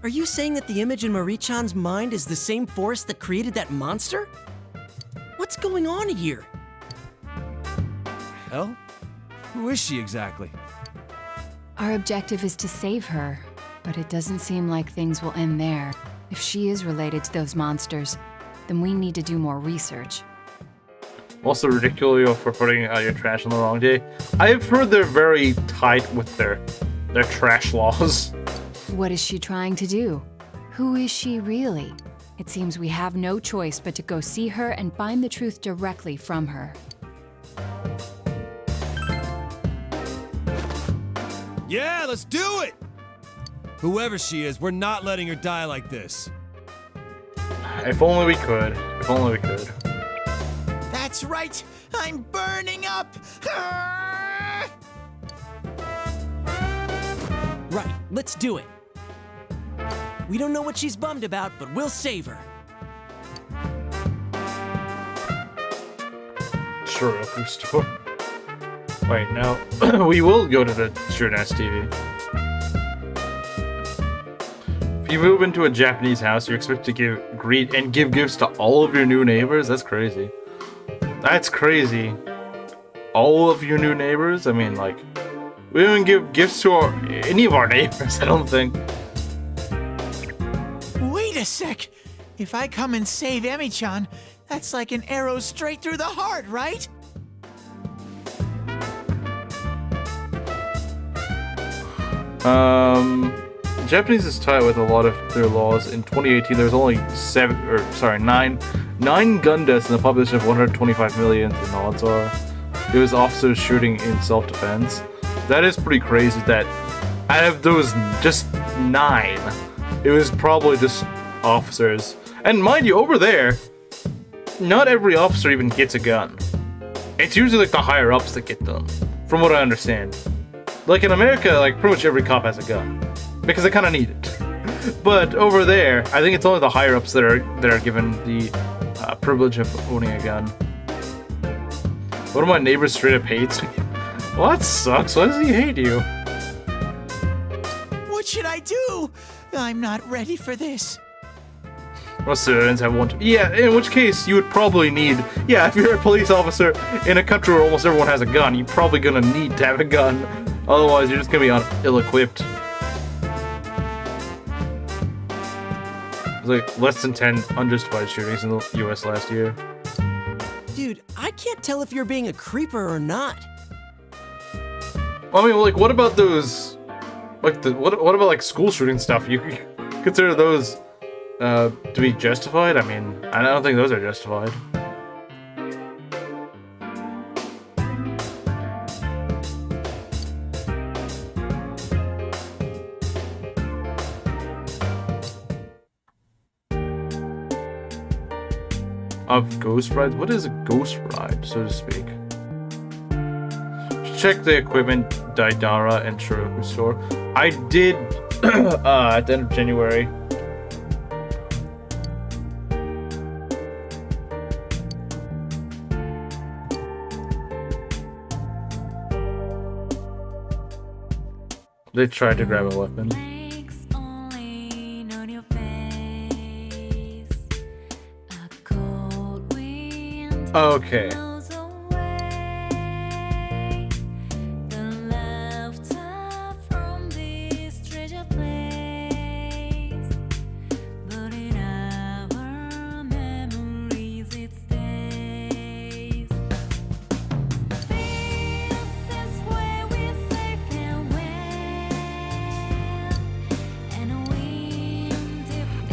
Are you saying that the image in Marie-chan's mind is the same force that created that monster? What's going on here? Hell? Who is she exactly? Our objective is to save her, but it doesn't seem like things will end there. If she is related to those monsters, then we need to do more research. Also ridiculous for putting out your trash on the wrong day. I've heard they're very tight with their trash laws. What is she trying to do? Who is she really? It seems we have no choice but to go see her and find the truth directly from her. Yeah, let's do it! Whoever she is, we're not letting her die like this. If only we could. If only we could. That's right! I'm burning up! Right, let's do it. We don't know what she's bummed about, but we'll save her. Sure, Roku store. Wait, no. We will go to the Sureness TV. If you move into a Japanese house, you're expected to give gifts to all of your new neighbors? That's crazy. That's crazy. All of your new neighbors? I mean, like, we don't even give gifts to any of our neighbors, I don't think. Wait a sec! If I come and save Emi-chan, that's like an arrow straight through the heart, right? Japanese is tight with a lot of their laws. In 2018, there was only 9 gun deaths in a population of 125 million. The odds are it was officers shooting in self-defense. That is pretty crazy. That out of those just 9, it was probably just officers. And mind you, over there, not every officer even gets a gun. it's usually like the higher ups that get them, from what I understand. Like in America, like pretty much every cop has a gun because they kind of need it. But over there, I think it's only the higher ups that are given the privilege of owning a gun. One of my neighbors straight up hates me. Well, that sucks. Why does he hate you? What should I do? I'm not ready for this. Most civilians have one. Yeah, in which case you would probably need. Yeah, if you're a police officer in a country where almost everyone has a gun, you're probably gonna need to have a gun. Otherwise, you're just gonna be ill-equipped. There's like less than 10 unjustified shootings in the U.S. last year. Dude, I can't tell if you're being a creeper or not. Well, I mean, like, what about those? Like, what about like school shooting stuff? You consider those to be justified? I mean, I don't think those are justified. Of ghost rides? What is a ghost ride, so to speak? Check the equipment Daidara and Shiroku store. I did at the end of January. They tried to grab a weapon. Okay.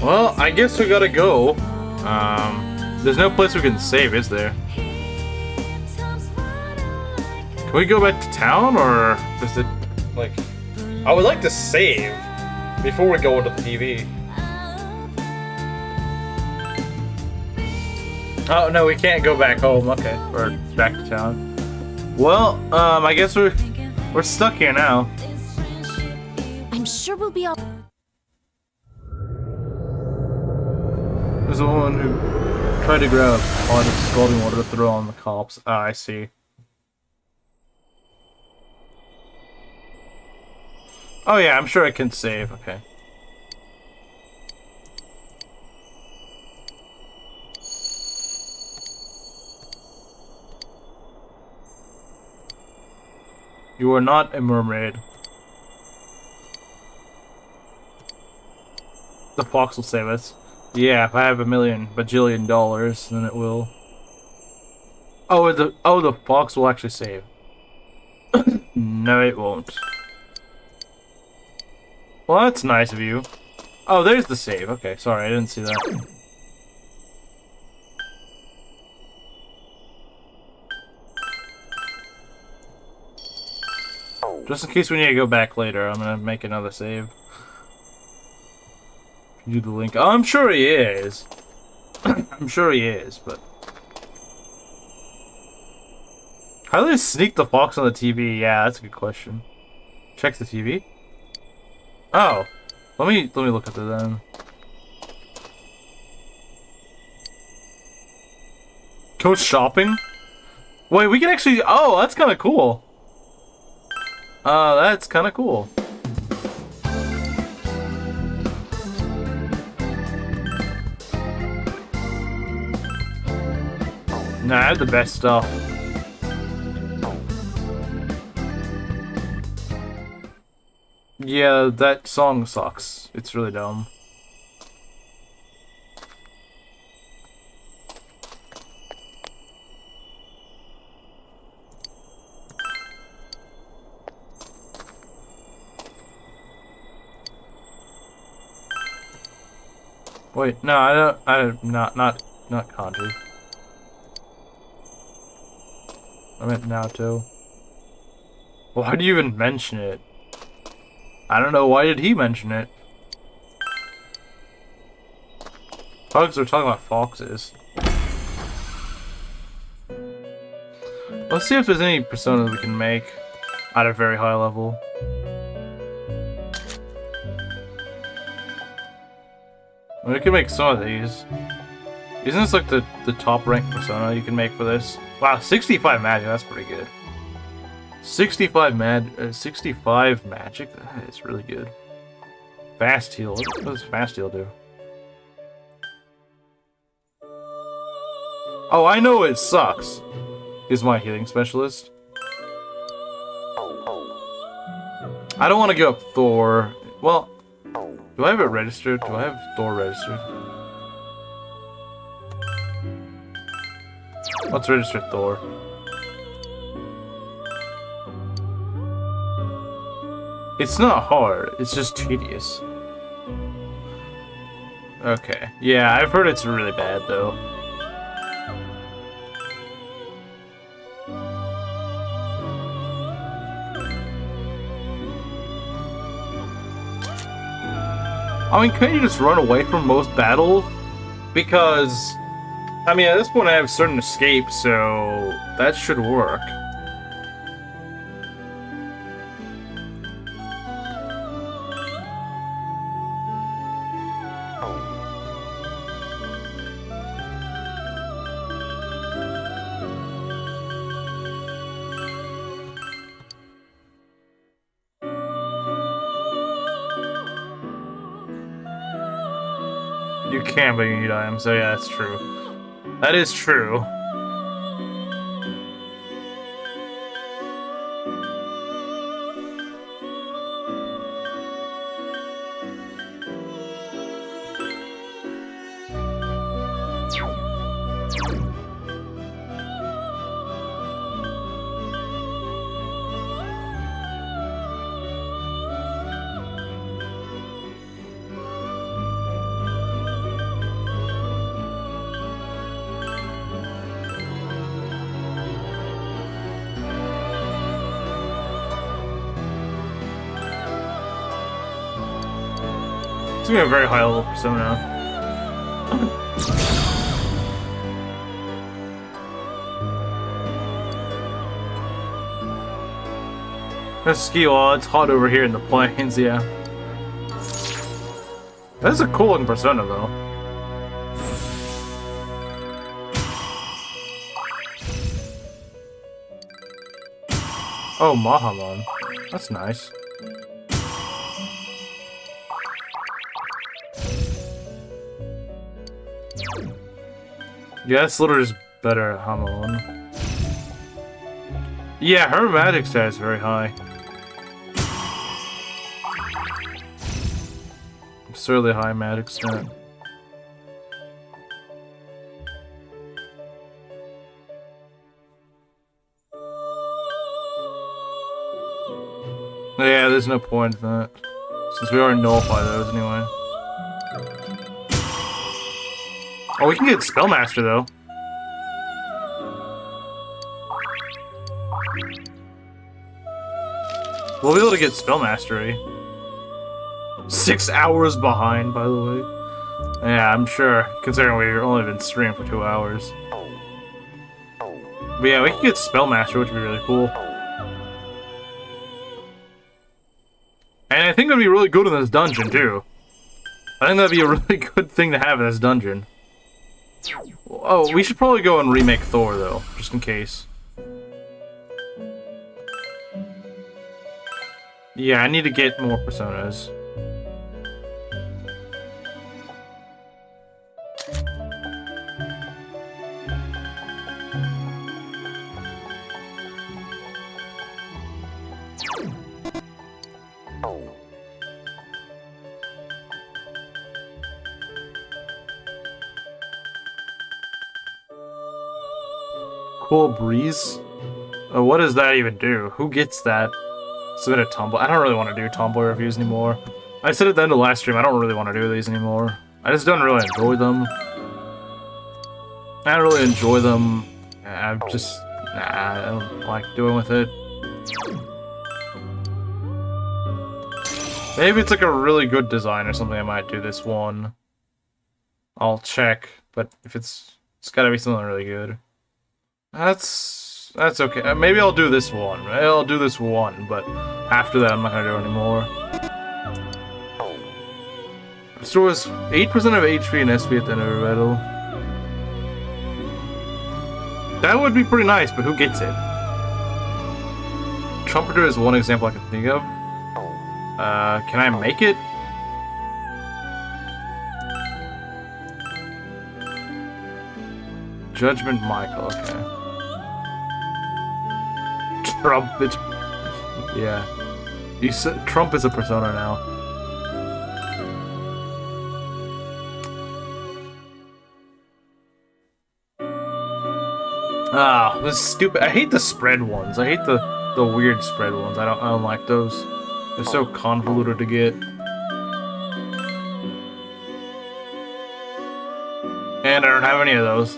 Well, I guess we gotta go. There's no place we can save, is there? Can we go back to town, or does it, like... I would like to save before we go into the TV. Oh, no, we can't go back home. Okay, or back to town. Well, I guess we're stuck here now. I'm sure we'll be all... There's the one who tried to grab a pot of scalding water to throw on the cops. Ah, I see. Oh yeah, I'm sure I can save. Okay. You are not a mermaid. The fox will save us. Yeah, if I have $1 bajillion, then it will. Oh, the fox will actually save. No, it won't. Well, that's nice of you. Oh, there's the save. Okay, sorry, I didn't see that. Just in case we need to go back later, I'm gonna make another save. Do the link. Oh, I'm sure he is. I'm sure he is, but... How do they sneak the fox on the TV? Yeah, that's a good question. Check the TV? Oh. Let me look at it then. Go shopping? Wait, we can actually... Oh, that's kind of cool. That's kind of cool. Nah, I have the best stuff. Yeah, that song sucks. It's really dumb. Wait, no, not Kanji. I meant Naoto. Why do you even mention it? I don't know, why did he mention it? Pugs are talking about foxes. Let's see if there's any personas we can make at a very high level. We can make some of these. Isn't this like the top ranked persona you can make for this? Wow, 65 magic, that's pretty good. 65 magic, that is really good. Fast heal, what does fast heal do? Oh, I know it sucks. He's my healing specialist. I don't want to give up Thor. Well, do I have it registered? Do I have Thor registered? Let's register Thor. It's not hard, it's just tedious. Okay. Yeah, I've heard it's really bad though. I mean, couldn't you just run away from most battles? Because, I mean, at this point I have certain escape, so that should work. You can, but you need items, so yeah, that's true. That is true. It's gonna be a very high level persona. Let's ski wall, it's hot over here in the plains, yeah. That's a cool looking persona though. Oh, Mahamon. That's nice. Yeah, Slitter is better at Hamon. Yeah, her magic stat is very high. Absurdly high magic stat. Yeah, there's no point in that. Since we already nullify those anyway. Oh, we can get Spellmaster, though. We'll be able to get Spellmastery. 6 hours behind, by the way. Yeah, I'm sure, considering we've only been streaming for 2 hours. But yeah, we can get Spellmaster, which would be really cool. And I think that'd be really good in this dungeon, too. I think that'd be a really good thing to have in this dungeon. Oh, we should probably go and remake Thor, though, just in case. Yeah, I need to get more personas. Cool breeze? What does that even do? Who gets that? Submit a Tumblr. I don't really want to do Tumblr reviews anymore. I said at the end of the last stream, I don't really want to do these anymore. I just don't really enjoy them. I don't really enjoy them. I'm just... Nah, I don't like doing with it. Maybe it's like a really good design or something, I might do this one. I'll check, but if it's gotta be something really good. That's That's okay. Maybe I'll do this one. I'll do this one, but after that, I'm not gonna do anymore. Restores 8% of HP and SP at the end of a battle. That would be pretty nice, but who gets it? Trumpeter is one example I can think of. Can I make it? Judgment Michael, okay. Trumpet. Yeah. You said Trump is a persona now. Ah, this is stupid. I hate the spread ones. I hate the weird spread ones. I don't like those. They're so convoluted to get. And I don't have any of those.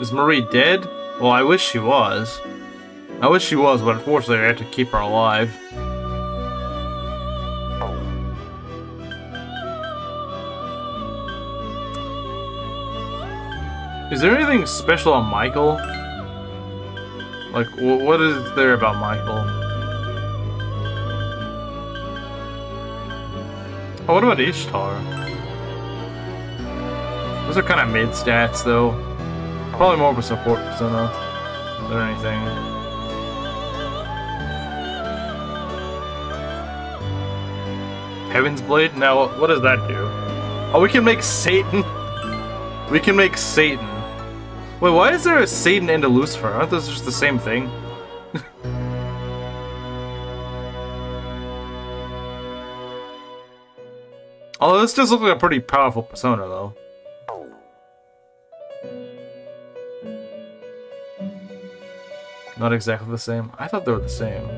Is Marie dead? Well, I wish she was. I wish she was, but unfortunately I have to keep her alive. Is there anything special on Michael? Like, what is there about Michael? Oh, what about Ishtar? Those are kind of mid stats, though. Probably more of a support persona than anything. Heaven's Blade? Now, what does that do? Oh, we can make Satan. We can make Satan. Wait, why is there a Satan and a Lucifer? Aren't those just the same thing? Although this does look like a pretty powerful persona, though. Not exactly the same. I thought they were the same.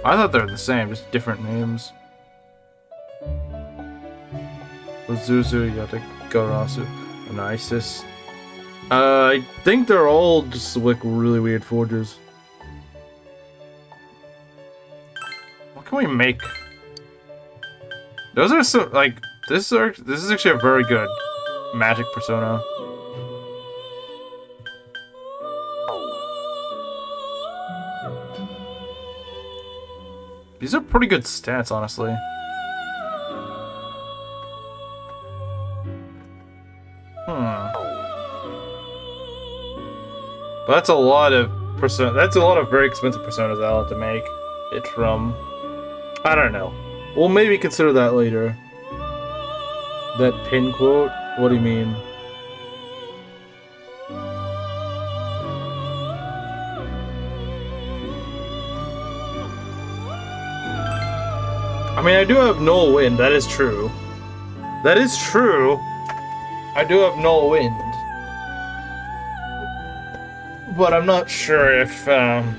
I thought they were the same, just different names. Ozuzu, Yatagarasu, and Isis. I think they're all just like really weird forges. What can we make? Those are so like this is actually a very good magic persona. These are pretty good stats, honestly. But that's a lot of very expensive personas I'll have to make it from. I don't know. We'll maybe consider that later. That pin quote? What do you mean? I mean, I do have Null Wind, that is true. That is true! I do have Null Wind. But I'm not sure if, anything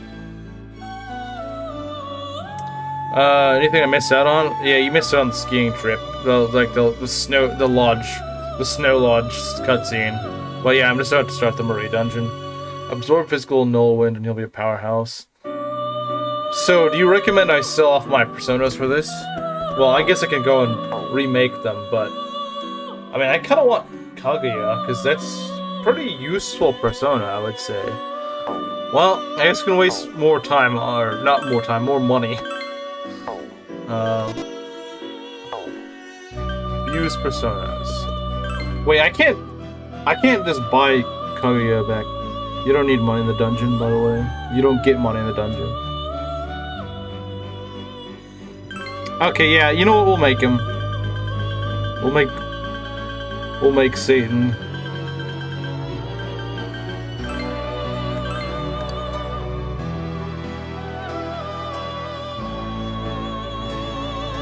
I missed out on? Yeah, you missed out on the skiing trip. The snow lodge cutscene. Well, yeah, I'm just about to start the Marie dungeon. Absorb physical Null Wind and he'll be a powerhouse. So, do you recommend I sell off my personas for this? Well, I guess I can go and remake them, but... I mean, I kind of want Kaguya, because that's pretty useful persona, I would say. Well, I guess I can waste more time, or not more time, more money. Use personas. Wait, I can't just buy Kaguya back. You don't need money in the dungeon, by the way. You don't get money in the dungeon. Okay, yeah, you know what? We'll make him. We'll make Satan.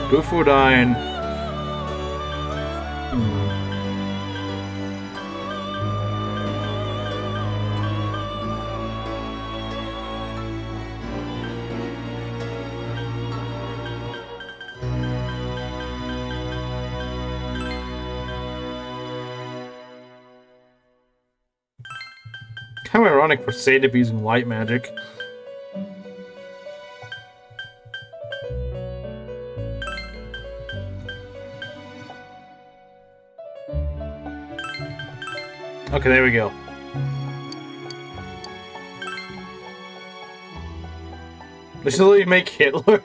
Bufudyne. How ironic for Satan to be using light magic. Okay, there we go. They should let you make Hitler.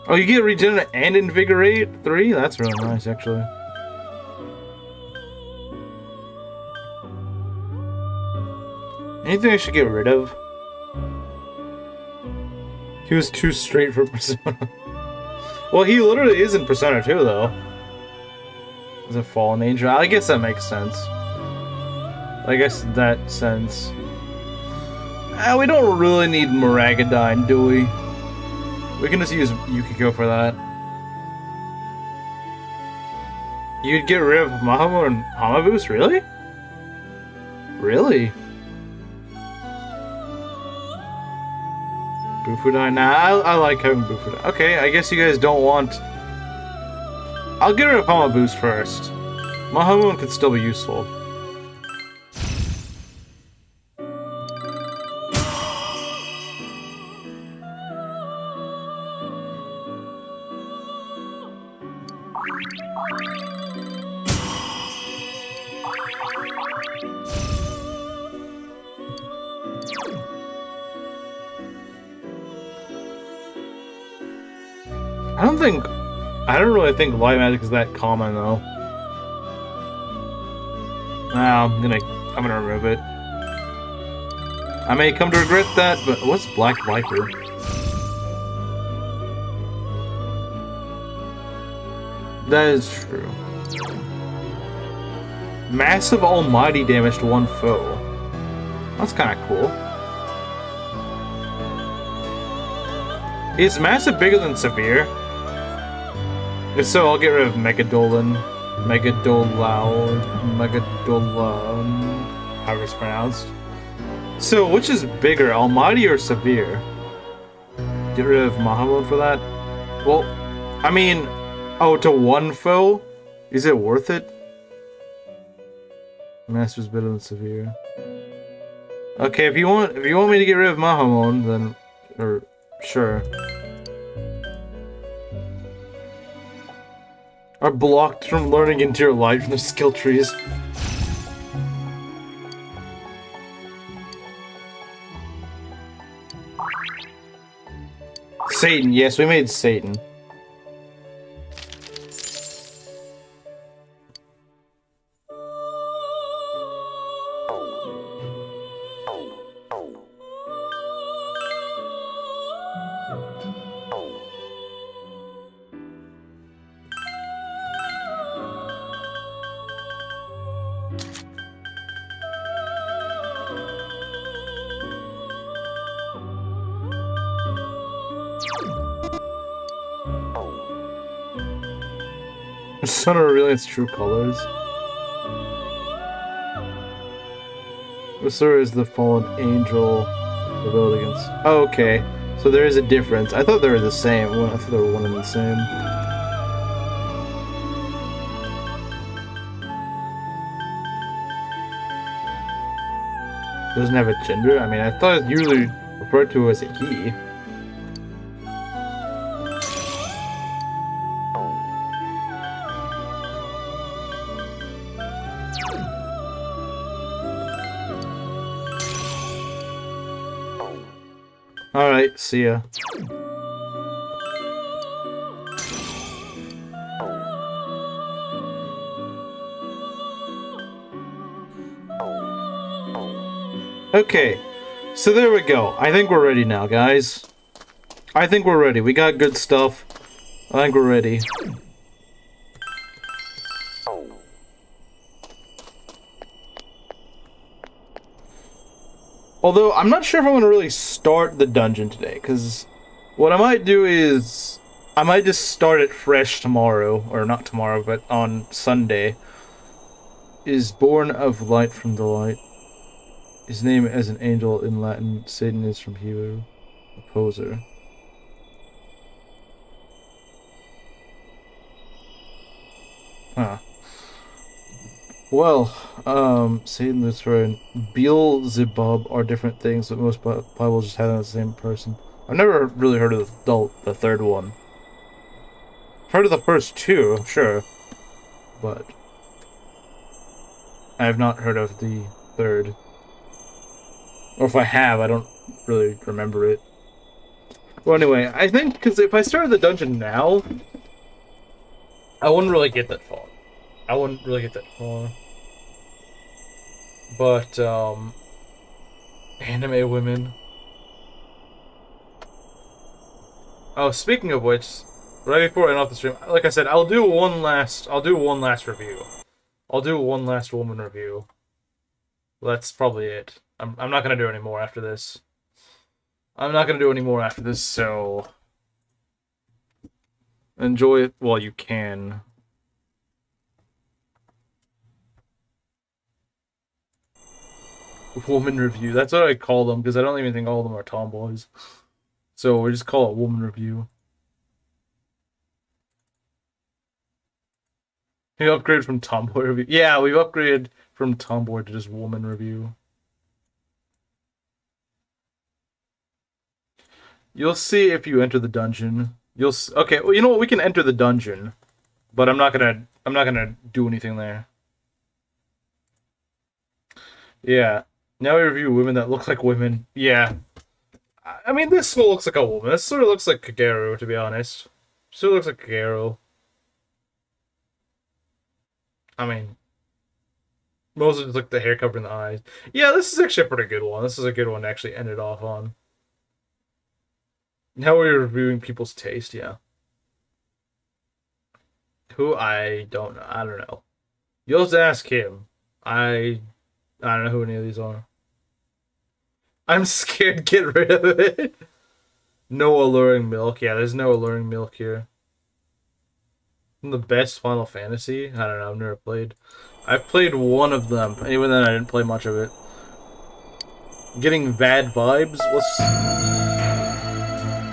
Oh, you get regenerate and invigorate 3? That's really nice, actually. Anything I should get rid of? He was too straight for Persona. Well, he literally is in Persona 2, though. As a fallen angel. I guess that makes sense. I guess in that sense. We don't really need Maragadine, do we? We can just use Yukiko for that. You'd get rid of Mahamo and Hamaboost? Really? Really? Bufudai? Nah, I like having Bufudai. Okay, I guess you guys don't want... I'll get rid of Hamaboost first. Mahamon could still be useful. I don't really think light magic is that common though. Nah, I'm gonna remove it. I may come to regret that, but what's Black Viper? That is true. Massive almighty damage to one foe. That's kinda cool. Is massive bigger than severe? If so, I'll get rid of Megadolan. Megadolan, however it's pronounced. So, which is bigger, Almighty or Severe? Get rid of Mahamon for that? Well, I mean, oh, to one foe? Is it worth it? Master's better than Severe. Okay, if you want me to get rid of Mahamon, then, or sure. Are blocked from learning into your life in the skill trees. Satan, yes, we made Satan. Sun revealing its true colors. Usura is the fallen angel rebelled against. Oh, okay, so there is a difference. I thought they were the same. I thought they were one and the same. Doesn't have a gender? I mean, I thought it's usually referred to as a he. Alright, see ya. Okay, so there we go. I think we're ready now, guys. I think we're ready. We got good stuff. I think we're ready. Although, I'm not sure if I'm going to really start the dungeon today, because what I might do is, I might just start it fresh tomorrow, or not tomorrow, but on Sunday. Is born of light from the light. His name as an angel in Latin, Satan is from Hebrew. Opposer. Huh. Well, Satan, Lucifer, and Beelzebub are different things, but most Bibles just have them as the same person. I've never really heard of the third one. I've heard of the first two, sure, but I have not heard of the third. Or if I have, I don't really remember it. Well, anyway, I think, because if I started the dungeon now, I wouldn't really get that far. But, anime women. Oh, speaking of which, right before I end off the stream, like I said, I'll do one last review. I'll do one last woman review. That's probably it. I'm not gonna do any more after this. So enjoy it while you can. Woman review. That's what I call them, because I don't even think all of them are tomboys. So we just call it woman review. We upgraded from tomboy review. Yeah, we've upgraded from tomboy to just woman review. You'll see if you enter the dungeon. Okay, well, you know what? We can enter the dungeon, but I'm not gonna do anything there. Yeah. Now we review women that look like women. Yeah. I mean, this one looks like a woman. This sort of looks like Kageru, to be honest. Sort of looks like Kageru. I mean, most of it's like the hair covering the eyes. Yeah, this is actually a pretty good one. This is a good one to actually end it off on. Now we're reviewing people's taste, yeah. Who? I don't know. You'll have to ask him. I don't know who any of these are. I'm scared. Get rid of it. No alluring milk. Yeah, there's no alluring milk here. The best Final Fantasy? I don't know. I've never played. I've played one of them. And even then, I didn't play much of it. Getting bad vibes?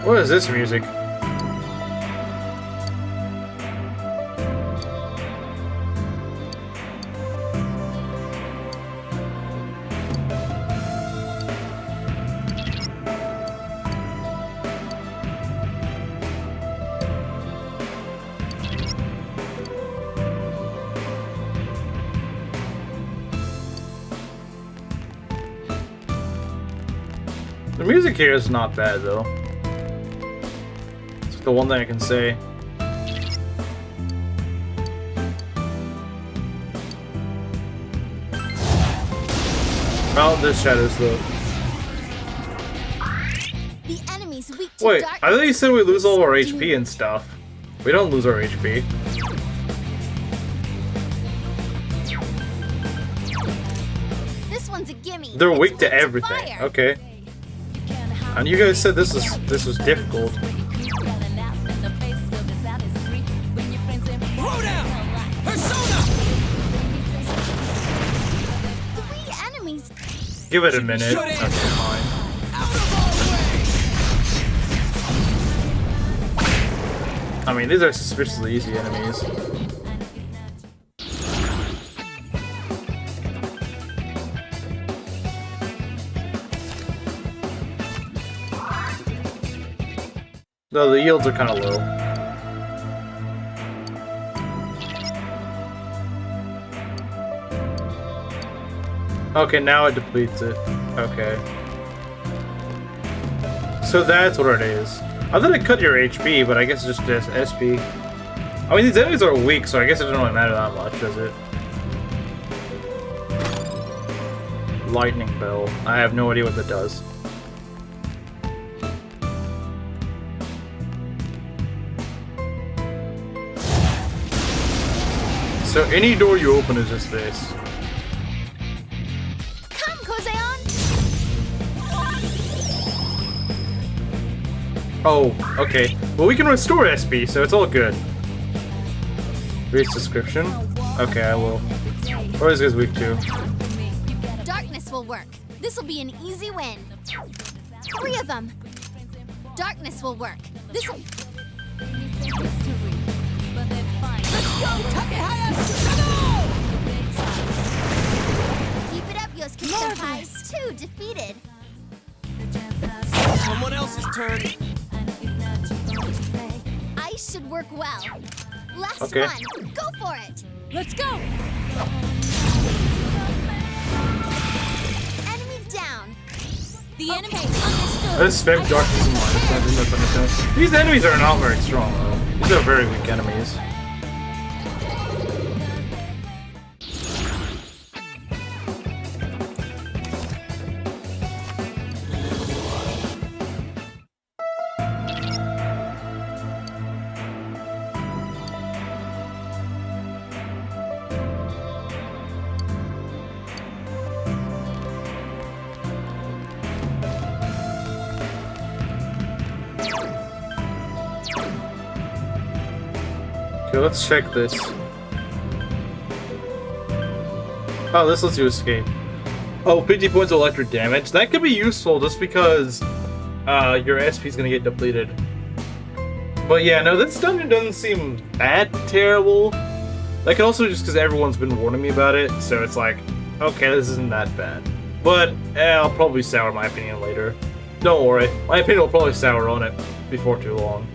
What is this music? The music here is not bad, though. It's the one thing I can say. Oh, there's shadows, though. The enemy's weak to Wait, darkness. I thought you said we lose all our HP and stuff. We don't lose our HP. This one's a gimme. They're It's weak to everything. fire. Okay. And you guys said this was difficult. Throw down! Persona! 3 enemies. Give it a minute. Should Okay, answer. fine. Out of our way! I mean, these are suspiciously easy enemies. No, the yields are kind of low. Okay, now it depletes it. Okay. So that's what it is. I thought it cut your HP, but I guess it's just SP. I mean, these enemies are weak, so I guess it doesn't really matter that much, does it? Lightning Bell. I have no idea what that does. So any door you open is just this. Come, Kozeon. Oh, okay. Well, we can restore SP, so it's all good. Read description. Okay, I will. Or is this weak too? Darkness will work. This will be an easy win. 3 of them. Darkness will work. This will... Let's go, Takehaya Shadow! Tokyo's kicked their highs too, defeated. Someone else's turn. Ice should work well. Last Okay. one. Go for it. Let's go! Enemy down. The enemy understood. I expect darkness in mine. I think that's understand. These enemies are not very strong though. These are very weak enemies. Okay, let's check this. Oh, this lets you escape. Oh, 50 points of electric damage. That could be useful just because your SP is going to get depleted. But yeah, no, this dungeon doesn't seem that terrible. That can also just because everyone's been warning me about it, so it's like, okay, this isn't that bad. But I'll probably sour my opinion later. Don't worry, my opinion will probably sour on it before too long.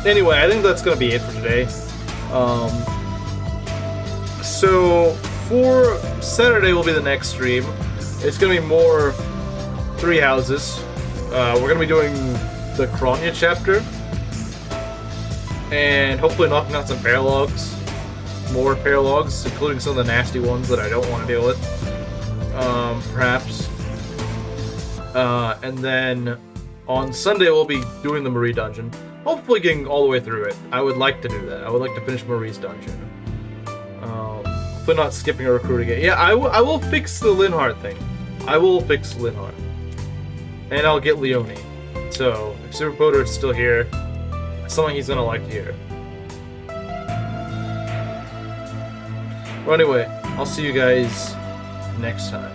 Anyway, I think that's gonna be it for today. So for Saturday will be the next stream. It's gonna be more Three Houses. We're gonna be doing the Kronya chapter, and hopefully knocking out some paralogs, more paralogs, including some of the nasty ones that I don't want to deal with. Perhaps. And then on Sunday we'll be doing the Marie dungeon. Hopefully getting all the way through it. I would like to do that. I would like to finish Marie's dungeon. But not skipping a recruiting game. Yeah, I will fix the Linhardt thing. I will fix Linhardt. And I'll get Leone. So, if Super Potter is still here, it's something he's gonna like to hear. Well, anyway, I'll see you guys next time.